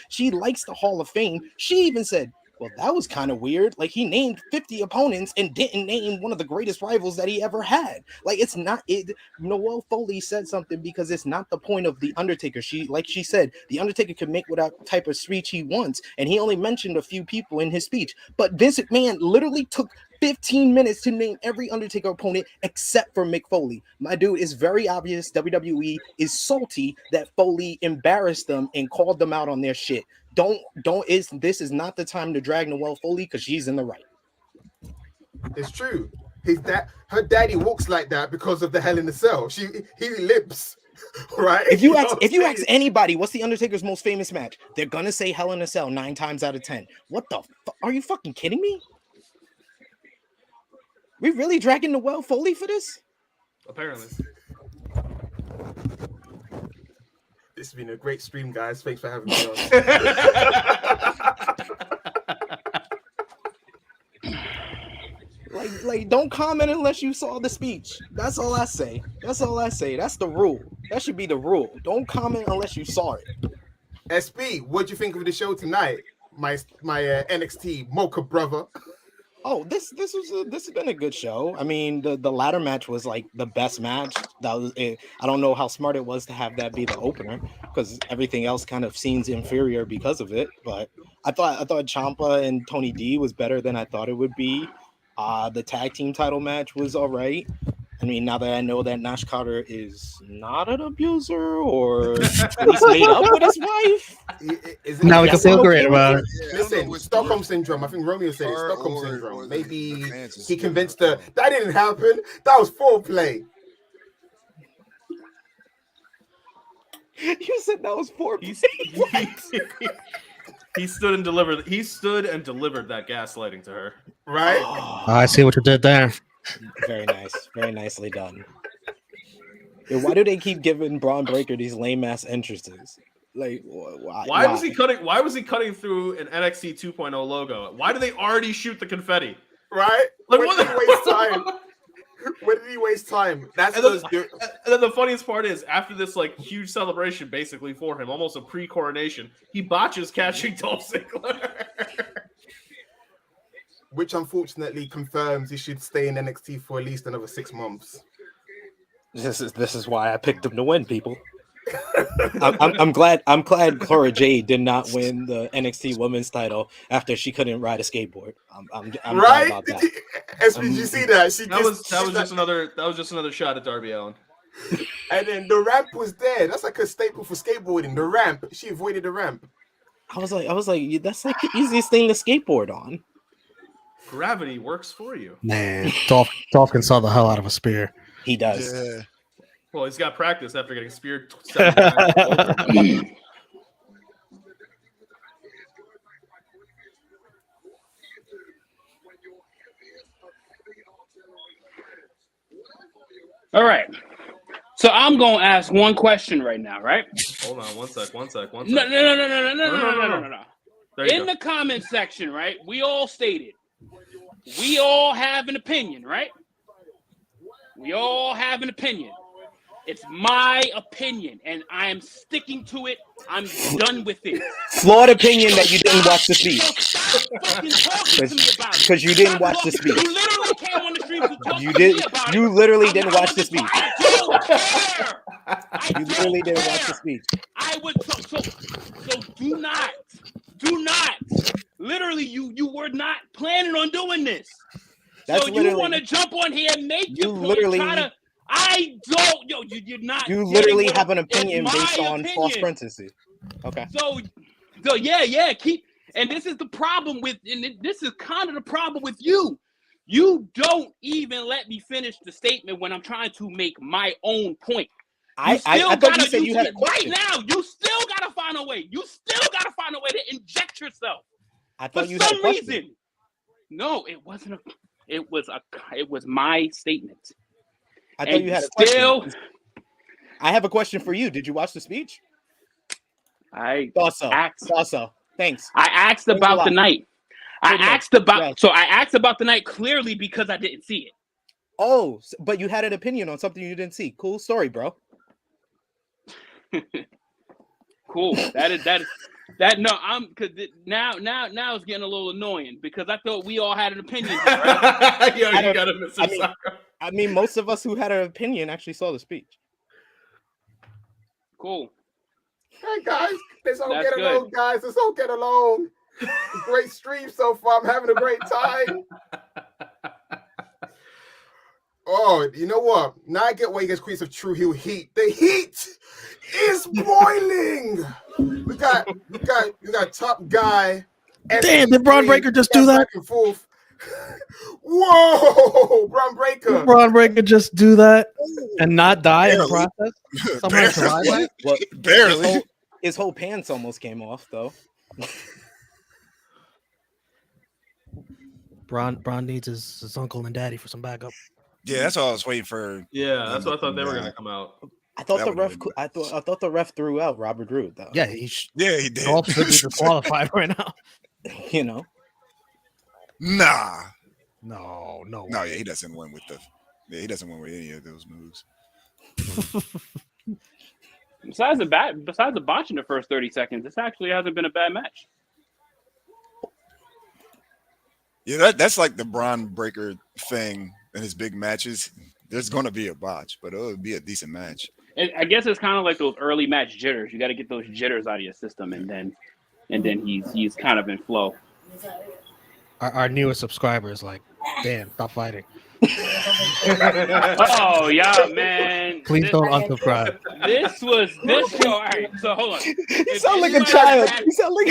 she likes the Hall of Fame. She even said, well, that was kind of weird. Like he named 50 opponents and didn't name one of the greatest rivals that he ever had. Like Noelle Foley said something because it's not the point of the Undertaker. She said, the Undertaker can make whatever type of speech he wants. And he only mentioned a few people in his speech. But Vince McMahon literally took 15 minutes to name every Undertaker opponent except for Mick Foley. My dude, it's very obvious WWE is salty that Foley embarrassed them and called them out on their shit. This is not the time to drag Noelle Foley because she's in the right. It's true. Her daddy walks like that because of the Hell in the Cell. He limps, right? If you ask anybody, what's the Undertaker's most famous match? They're gonna say Hell in a Cell 9 times out of 10. What the fuck? Are you fucking kidding me? We really dragging Noelle Foley for this? Apparently. This has been a great stream, guys. Thanks for having me on. Like, don't comment unless you saw the speech. That's all I say. That's the rule. That should be the rule. Don't comment unless you saw it. SB, what'd you think of the show tonight? My NXT Mocha brother. Oh, this has been a good show. I mean, the ladder match was like the best match. That was it. I don't know how smart it was to have that be the opener because everything else kind of seems inferior because of it. But I thought Champa and Tony D was better than I thought it would be. The tag team title match was all right. I mean, now that I know that Nash Carter is not an abuser or at least made up with his wife. Now we can feel great about it. Listen, Stockholm Syndrome. I think Romeo said it. Stockholm Syndrome. Maybe he convinced her. That didn't happen. That was foreplay. You said that was foreplay. He stood and delivered. He stood and delivered that gaslighting to her. Right? Oh, I see what you did there. Very nice. Very nicely done. Why do they keep giving Bron Breakker these lame ass entrances? Like, why was he cutting? Why was he cutting through an NXT 2.0 logo? Why did they already shoot the confetti? Right? Like, when did he waste time? When did he waste time? That's and then the funniest part is after this like huge celebration, basically for him, almost a pre-coronation, he botches catching Dolph Ziggler. Which unfortunately confirms he should stay in NXT for at least another 6 months. This is why I picked him to win, people. I'm glad Cora Jade did not win the NXT Women's title after she couldn't ride a skateboard. I'm right glad about that. Did you see that? That was just another shot at Darby Allin. And then the ramp was there. That's like a staple for skateboarding. The ramp. She avoided the ramp. I was like, that's like the easiest thing to skateboard on. Gravity works for you. Man, Dolph can saw the hell out of a spear. He does. Yeah. Well, he's got practice after getting speared 7 times. Over. All right. So I'm gonna ask one question right now, right? Hold on, one sec. No. In the comment section, right? We all stated we all have an opinion, right? We all have an opinion. It's my opinion, and I am sticking to it. I'm done with it. Flawed opinion that you didn't watch the speech. Stop fucking talking to me about it. Because you didn't watch the speech. You literally came on the stream to talk You to did. me about You it. literally didn't watch the speech. I don't care. You literally didn't watch the speech. I would so do not. Literally, you were not planning on doing this. That's so you literally- want to jump on here and make You your point, literally- try to. I don't. Yo, you're not. You getting literally what- have an it's opinion my based on false opinion. princesses. Okay. So yeah, keep. And this is the problem with, and this is kind of the problem with you. You don't even let me finish the statement when I'm trying to make my own point. I thought you said you had a right question. now. You still gotta find a way. You still gotta find a way to inject yourself. I For thought you had a some question. reason. No, it wasn't It was my statement. I thought you had a question. Still, I have a question for you. Did you watch the speech? I Thought so. asked. Thought so. Thanks. I asked Thanks a about lot. the night. Pretty much. I asked about. Yes. So I asked about the night clearly because I didn't see it. Oh, but you had an opinion on something you didn't see. Cool story, bro. Cool. That. No, I'm because now it's getting a little annoying because I thought we all had an opinion. Here, right? Yo, I you don't- gotta miss I mean, I mean, most of us who had an opinion actually saw the speech. Cool. Hey guys, let's all That's get good. along, guys. Let's all get along. Great stream so far. I'm having a great time. Oh, you know what? Now I get why you guys create some true heel heat. The heat is boiling. We got top guy. Damn, did Bron Breakker just do that? Back and forth. Whoa, Bron Breakker. Did Bron Breakker just do that and not die in the process? Somehow survive that? Well, Barely. His whole pants almost came off, though. Bron needs his uncle and daddy for some backup. Yeah, that's all I was waiting for. Yeah, that's what I thought they were gonna come out. I thought That the would've ref. been- I thought the ref threw out Robert Roode, though. Yeah, he did. Dolph should be disqualified right now. You know. Nah. No. No, yeah, he doesn't win with he doesn't win with any of those moves. Besides the botch in the first 30 seconds, this actually hasn't been a bad match. Yeah, that's like the Bron Breakker thing in his big matches. There's going to be a botch, but it'll be a decent match. And I guess it's kind of like those early match jitters. You got to get those jitters out of your system, and then he's kind of in flow. Our newest subscriber is like, damn, stop fighting. Oh yeah, man! Please don't unsubscribe. This show. All right, so hold on. You sound like a child. You sound like.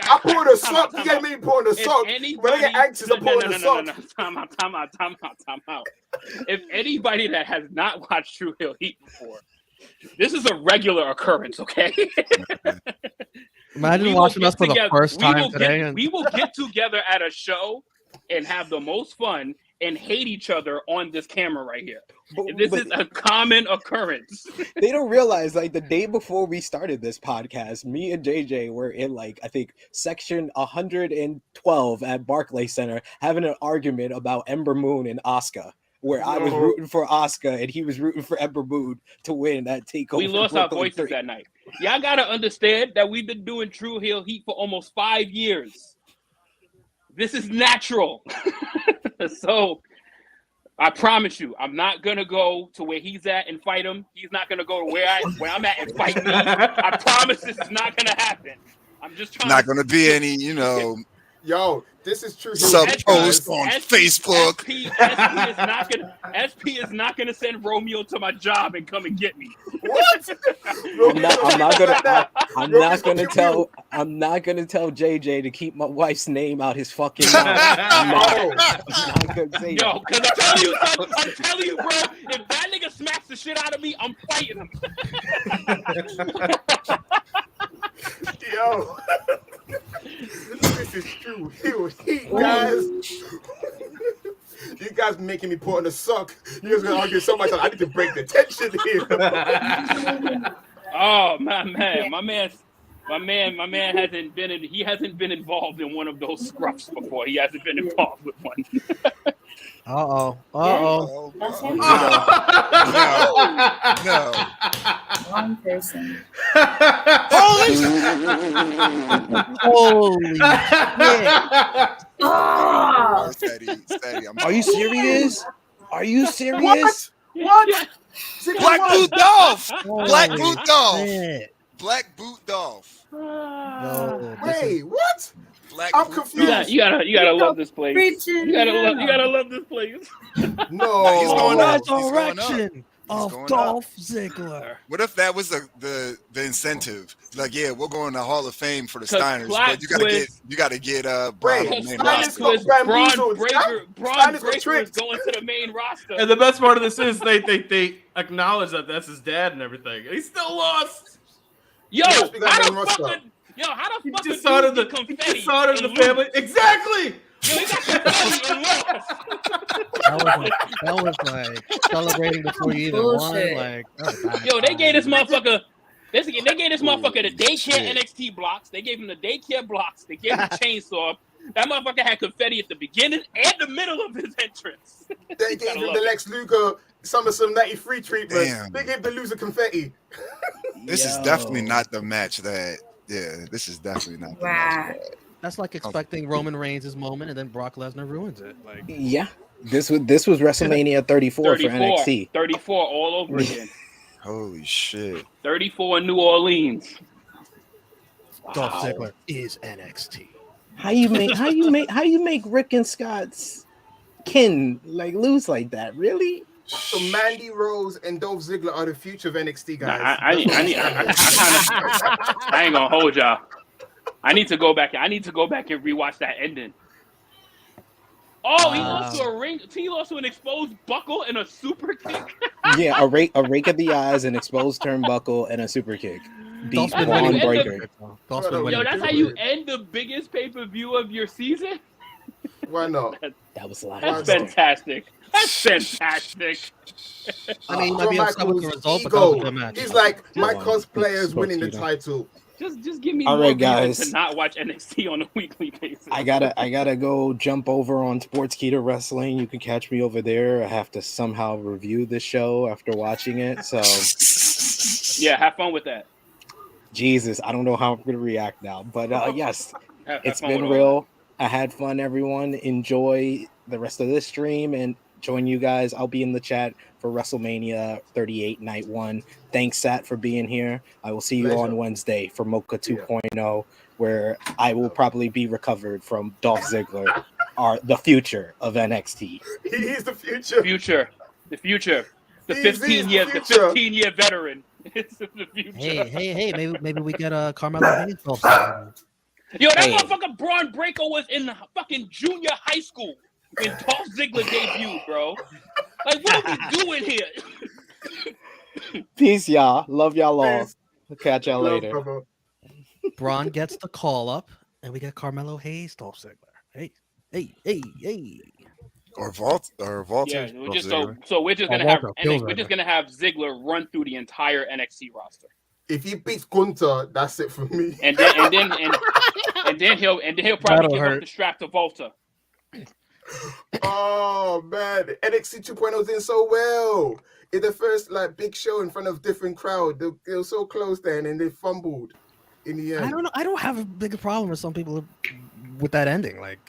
I poured a sock. You get me pouring a sock. When I get anxious, I'm pouring a sock. Time out. If anybody that has not watched True Heel Heat before, this is a regular occurrence, okay? Imagine We will watching get us for the together- first we time will today. get- we will get together at a show and have the most fun and hate each other on this camera right here. This is a common occurrence. They don't realize, like, the day before we started this podcast, me and JJ were in, like, I think section 112 at Barclays Center having an argument about Ember Moon and Asuka, where I was rooting for Asuka and he was rooting for Ember Moon to win that takeover. We lost our Brooklyn voices 3. that night. Y'all gotta understand that we've been doing True Heel Heat for almost 5 years. This is natural. So I promise you, I'm not gonna go to where he's at and fight him. He's not gonna go to where I'm at and fight me. I promise this is not gonna happen. I'm just trying. Not going to be any, Yo, this is true. Some Heroes, post guys. on Facebook. SP is not gonna send Romeo to my job and come and get me. What? I'm not gonna tell JJ to keep my wife's name out his fucking mouth. I'm not gonna say Yo, because I'm telling you, bro, if that nigga smacks the shit out of me, I'm fighting him. Yo. This is true. Heat, guys. You guys making me put on a sock. You guys gonna argue so much. I need to break the tension here. Oh my man hasn't been involved in one of those scruffs before. He hasn't been involved with one. Uh-oh. No. Wrong person. Holy shit. Oh! Steady. Are you serious? Are you serious? What? Black Boot Dolph. Holy Black Boot Dolph. shit. Black Boot Dolph. Yo, Wait, what? Black I'm Boot confused. Dolph. You gotta love this place. Preaching. You gotta love this place. No. He's going up. He's going up. Resurrection of going Dolph Ziggler. What if that was the incentive? Like, yeah, we're going to Hall of Fame for the 'Cause Steiners, plot but you gotta get Bron Wait, on the main Steiners roster. got bamboozled. Bron Steiners got Breakker is tricked. going to the main roster. And the best part of this is they acknowledge that that's his dad and everything. And he still lost. Yo, He must be that how main the roster. fuck? Yo, how the He fuck? just saw it in the family. Exactly. Yo, he got confetti and lost. That was like celebrating before you even won. Bullshit. Like, that was bad. Yo, they gave this motherfucker. They gave this motherfucker the daycare Shit. NXT blocks. They gave him the daycare blocks. They gave him the chainsaw. That motherfucker had confetti at the beginning and the middle of his entrance. They gave him the Lex Luger SummerSlam 93 treatment. Damn. They gave the loser confetti. This is definitely not the match that. Yeah, this is definitely not the match. Wow. That's like expecting Roman Reigns' moment and then Brock Lesnar ruins it. Like, Yeah. This was WrestleMania 34 for NXT. 34 all over again. Holy shit. 34 in New Orleans. Dolph Wow. Ziggler is NXT. How you make Rick and Scott's kin like lose like that? Really? So Mandy Rose and Dolph Ziggler are the future of NXT, guys. Nah, I ain't gonna hold y'all. I need to go back and rewatch that ending. Oh, he lost to a ring. He lost to an exposed buckle and a super kick. Yeah, a rake of the eyes, an exposed turnbuckle, and a super kick. Beat Dolph's been Bron winning. Breakker. Dolph's been Yo, winning. that's how you end the biggest pay-per-view of your season? Why not? That was live. That's fantastic. That's fantastic. I mean, he might be Shawn upset with the Michaels' result, but that was a ego. good match. He's like, my Wow. cosplayer is winning the title. Just give me All more right, guys. reason to not watch NXT on a weekly basis. I gotta go jump over on Sportskeeda Wrestling. You can catch me over there. I have to somehow review the show after watching it. So Yeah, have fun with that. Jesus, I don't know how I'm gonna react now. But yes, Have it's fun been with all real. I had fun, everyone. Enjoy the rest of this stream and join you guys. I'll be in the chat for WrestleMania 38 Night 1. Thanks, Sat, for being here. I will see you Pleasure. on Wednesday for Mocha 2.0, where I will probably be recovered from Dolph Ziggler, the future of NXT. He's the future. The future. The He's the 15-year veteran. It's the future. Hey, maybe we get a Carmelo Hayes. Yo, that Hey. motherfucker Bron Breakker was in fucking junior high school when Dolph Ziggler debuted, bro. Like, what are we doing here? Peace, y'all. Love y'all all. Peace. We'll catch y'all Love, later. brother. Braun gets the call up, and we get Carmelo Hayes, Dolph Ziggler. Hey. Or Walter. Yeah, we're just Ziggler. so we're just gonna Walter, have kills we're just gonna have Ziggler run through the entire NXT roster, If he beats Gunther, that's it for me. and then he'll probably That'll give up hurt. the strap to Volta. Oh man, NXT 2.0 did so well. It's the first like big show in front of different crowd. They were so close then, and they fumbled in the end. I don't know. I don't have a big problem with some people with that ending. Like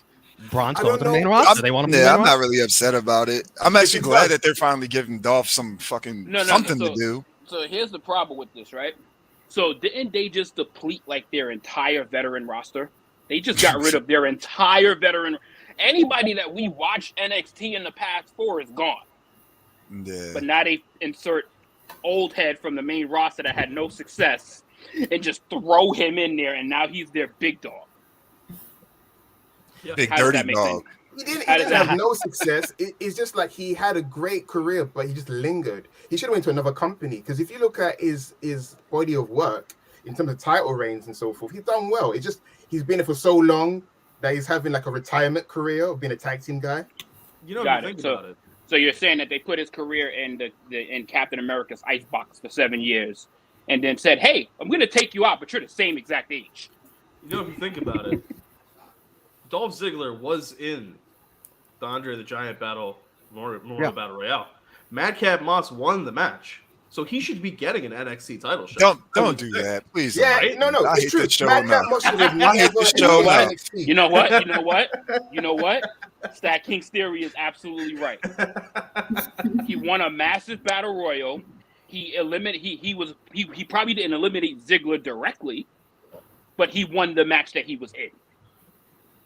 Braun's I going don't to the main know. roster. They want him to the Yeah, main I'm not roster. really upset about it. I'm actually It's glad not- that they're finally giving Dolph some fucking No, something so- to do. So here's the problem with this, right? So didn't they just deplete like their entire veteran roster? They just got rid of their entire veteran. Anybody that we watched NXT in the past 4 is gone. Yeah. But now they insert old head from the main roster that had no success and just throw him in there, and now he's their big dog. Big How does dirty that make dog. sense? He didn't How does that have no success. It's just like he had a great career, but he just lingered. He should have went to another company, because if you look at his body of work in terms of title reigns and so forth, he's done well. It's just he's been there for so long that he's having like a retirement career of being a tag team guy. You know, Got think it. about it. So you're saying that they put his career in Captain America's icebox for 7 years, and then said, "Hey, I'm going to take you out, but you're the same exact age." You know, if you think about it, Dolph Ziggler was in the Andre the Giant battle, Memorial Battle Royale. Madcap Moss won the match, so he should be getting an NXT title shot. Don't do that, please. Yeah, Right? no, I it's hate true. that show Madcap now. Moss should have I hate this show never now. NXT. You know what? You know what? Stat King's theory is absolutely right. He won a massive battle royal. He probably didn't eliminate Ziggler directly, but he won the match that he was in.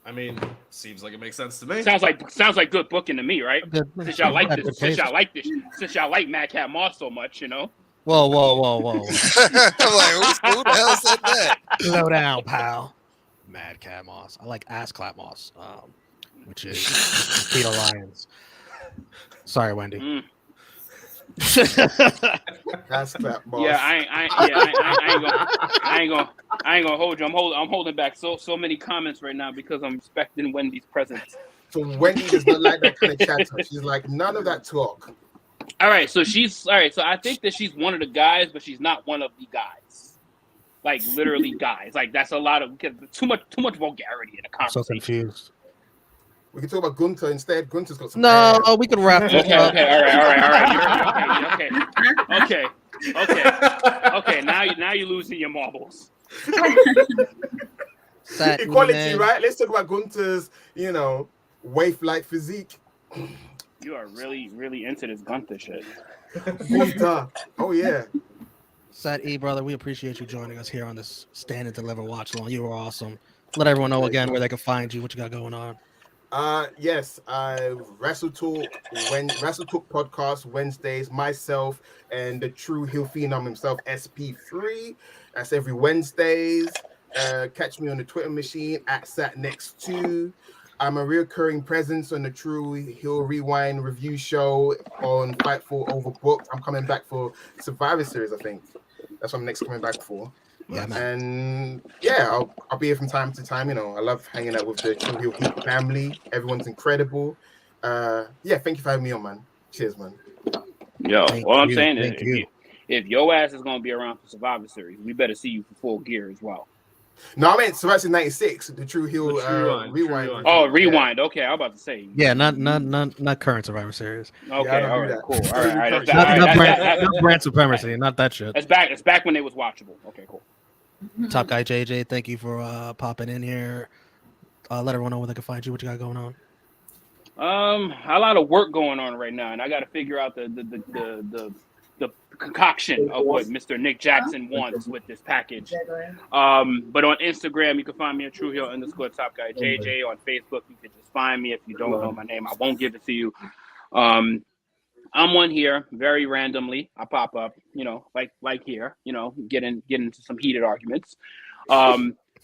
I mean, seems like it makes sense to me. Sounds like good booking to me, right? Since y'all like since y'all like Madcap Moss so much, you know. Whoa. I'm like, who the hell said that? Slow down, pal. Madcap Moss. I like Ass Clap Moss, which is Peter Lyons. Sorry, Wendy. That's that, boss. Yeah, I ain't gonna hold you. I'm holding back so many comments right now because I'm respecting Wendy's presence. So Wendy does not like that kind of chatter. She's like, none of that talk. All right, so I think that she's one of the guys, but she's not one of the guys. Like literally guys. Like that's a lot of too much vulgarity in the conversation. So confused. We can talk about Gunther instead. Gunther's got some. No, we can wrap this up. Okay, all right. Okay. Now you're losing your marbles. Equality, man. right? Let's talk about Gunther's, waif-like physique. You are really, really into this Gunther shit. Gunther. Oh yeah. Sat E, brother, we appreciate you joining us here on this Stand and Deliver watch along. You were awesome. Let everyone know again where they can find you, what you got going on. Yes, WrestleTalk podcast Wednesdays, myself and the true heel phenom himself, SP3. That's every Wednesdays. Catch me on the Twitter machine at SatNext2. I'm a recurring presence on the True Heel Rewind review show on Fightful Overbooked. I'm coming back for Survivor Series, I think. That's what I'm next coming back for. Yeah, man. And yeah, I'll be here from time to time. I love hanging out with the True Heel People family. Everyone's incredible. Thank you for having me on, man. Cheers, man. Yo, all I'm saying is Thank you. if your ass is gonna be around for Survivor Series, we better see you for Full Gear as well. No, I meant Survivor Series 96, the True Heel Rewind. Oh, Rewind. Okay, I was about to say. Yeah, not current Survivor Series. Okay, I don't all do right, that. cool. All right. Not brand supremacy, not that shit. It's back when it was watchable. Okay, cool. Top guy JJ, thank you for popping in here. Let everyone know where they can find you, what you got going on. A lot of work going on right now, and I got to figure out the concoction of what Mr. Nick Jackson wants with this package. But on Instagram, you can find me at True Heel _Top Guy JJ. On Facebook, you can just find me. If you don't know my name, I won't give it to you. I'm on here very randomly. I pop up, like here, get into some heated arguments.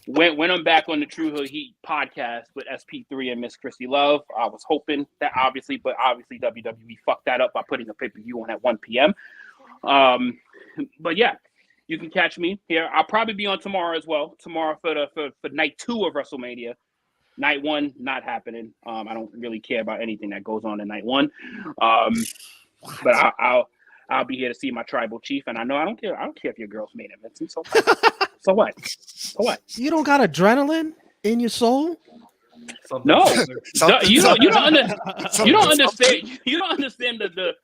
When I'm back on the True Heel Heat podcast with SP3 and Miss Chrissy Love, I was hoping that obviously WWE fucked that up by putting a pay-per-view on at 1 p.m. But yeah, you can catch me here. I'll probably be on tomorrow as well. Tomorrow for night 2 of WrestleMania. Night 1 not happening. I don't really care about anything that goes on in night 1. But I'll be here to see my tribal chief, and I don't care if your girl's main event. So what? You don't got adrenaline in your soul? No, you don't understand. You don't understand the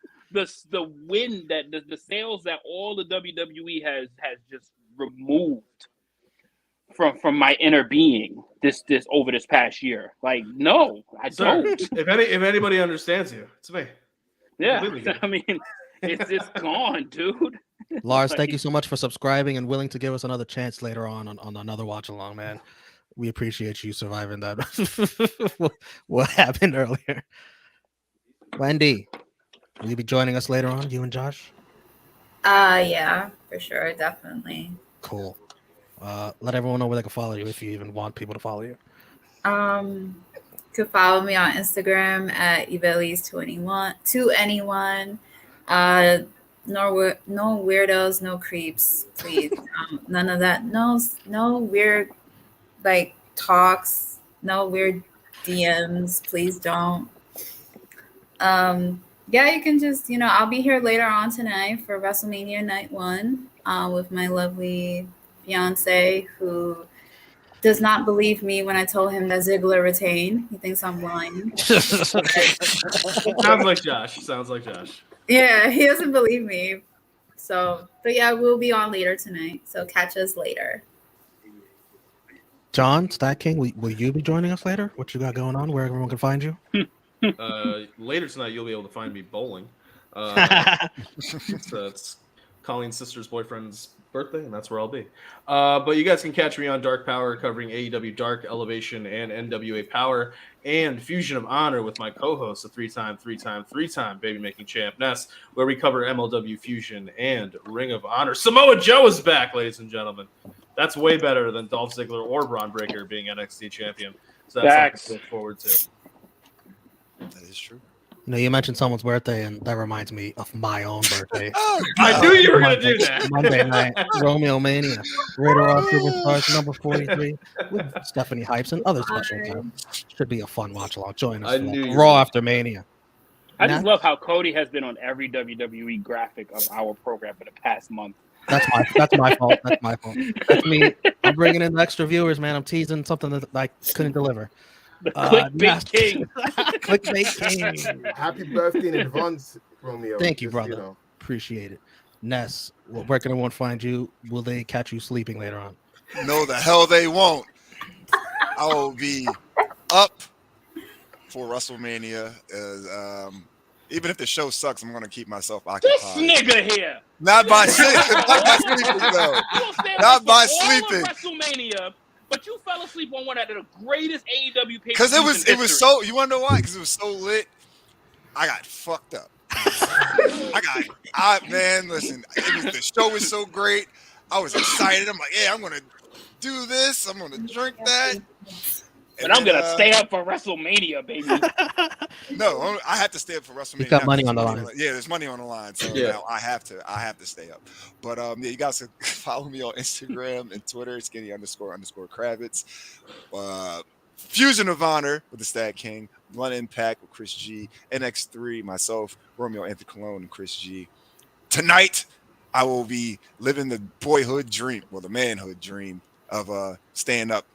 win that the sales that all the WWE has just removed from my inner being this over this past year. Like, no, I don't. If anybody understands you, it's me. Yeah, I mean, it's gone, dude. Lars, thank you so much for subscribing and willing to give us another chance later on another watch along, man. We appreciate you surviving that. What happened earlier? Wendy, will you be joining us later on, you and Josh? Yeah, for sure, definitely. Cool. Let everyone know where they can follow you if you even want people to follow you. You could follow me on Instagram at Ivelis21 to anyone. No weirdos, no creeps, please. None of that. No weird like talks, no weird DMs, please don't. Yeah, you can just, I'll be here later on tonight for WrestleMania Night 1 with my lovely fiance who does not believe me when I told him that Ziggler retained. He thinks I'm lying. Sounds like Josh. Yeah, he doesn't believe me. So, but yeah, we'll be on later tonight. So catch us later. John, Stat King, will you be joining us later? What you got going on? Where everyone can find you? Later tonight, you'll be able to find me bowling. It's Colleen's sister's boyfriend's birthday, and that's where I'll be. But you guys can catch me on Dark Power covering AEW Dark Elevation and NWA Power and Fusion of Honor with my co-host, the three-time baby-making champ Ness, where we cover MLW Fusion and Ring of Honor. Samoa Joe is back, ladies and gentlemen. That's way better than Dolph Ziggler or Bron Breakker being NXT champion. So that's something to look forward to. That is true. You mentioned someone's birthday, and that reminds me of my own birthday. I knew you were going to do that. Monday night, Romeo Mania, Radar Rock Superstars number 43 with Stephanie Hypes and other special guests. Should be a fun watch along. Join us for Raw after Mania. I just love how Cody has been on every WWE graphic of our program for the past month. That's my fault. That's my fault. That's me. I'm bringing in the extra viewers, man. I'm teasing something that I couldn't deliver. The clickbait king. Clickbait king. Happy birthday in advance, Romeo. Thank you, brother. Appreciate it. Ness, where can everyone find you? Will they catch you sleeping later on? No, the hell they won't. I will be up for WrestleMania. Even if the show sucks, I'm going to keep myself occupied. This nigga here. Not by sleeping, though. Not by sleeping. WrestleMania. But you fell asleep on one of the greatest AEW pay-per-views. Because it was so. You want to know why? Because it was so lit. I got fucked up. Man, listen. The show was so great. I was excited. I'm like, yeah, I'm gonna do this. I'm gonna drink that. But I'm gonna stay up for WrestleMania, baby. No, I have to stay up for WrestleMania. You got money on the line. Yeah, there's money on the line, so now I have to stay up. But you guys can follow me on Instagram and Twitter, skinny__Kravitz. Fusion of Honor with the Stat King, Blunt Impact with Chris G, NX3, myself, Romeo Anthony Colon, and Chris G. Tonight, I will be living the boyhood dream, the manhood dream of staying up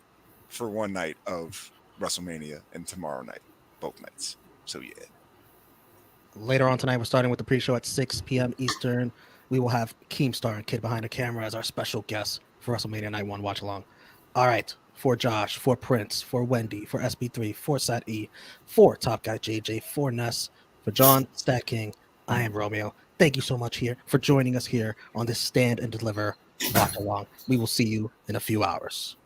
for one night of WrestleMania and tomorrow night, both nights. So yeah. Later on tonight, we're starting with the pre-show at 6 p.m. Eastern. We will have Keemstar and Kid Behind the Camera as our special guests for WrestleMania Night 1 watch along. All right, for Josh, for Prince, for Wendy, for SB3, for Sat E, for Top Guy JJ, for Ness, for John, Stat King, I am Romeo. Thank you so much here for joining us here on this Stand and Deliver watch along. We will see you in a few hours.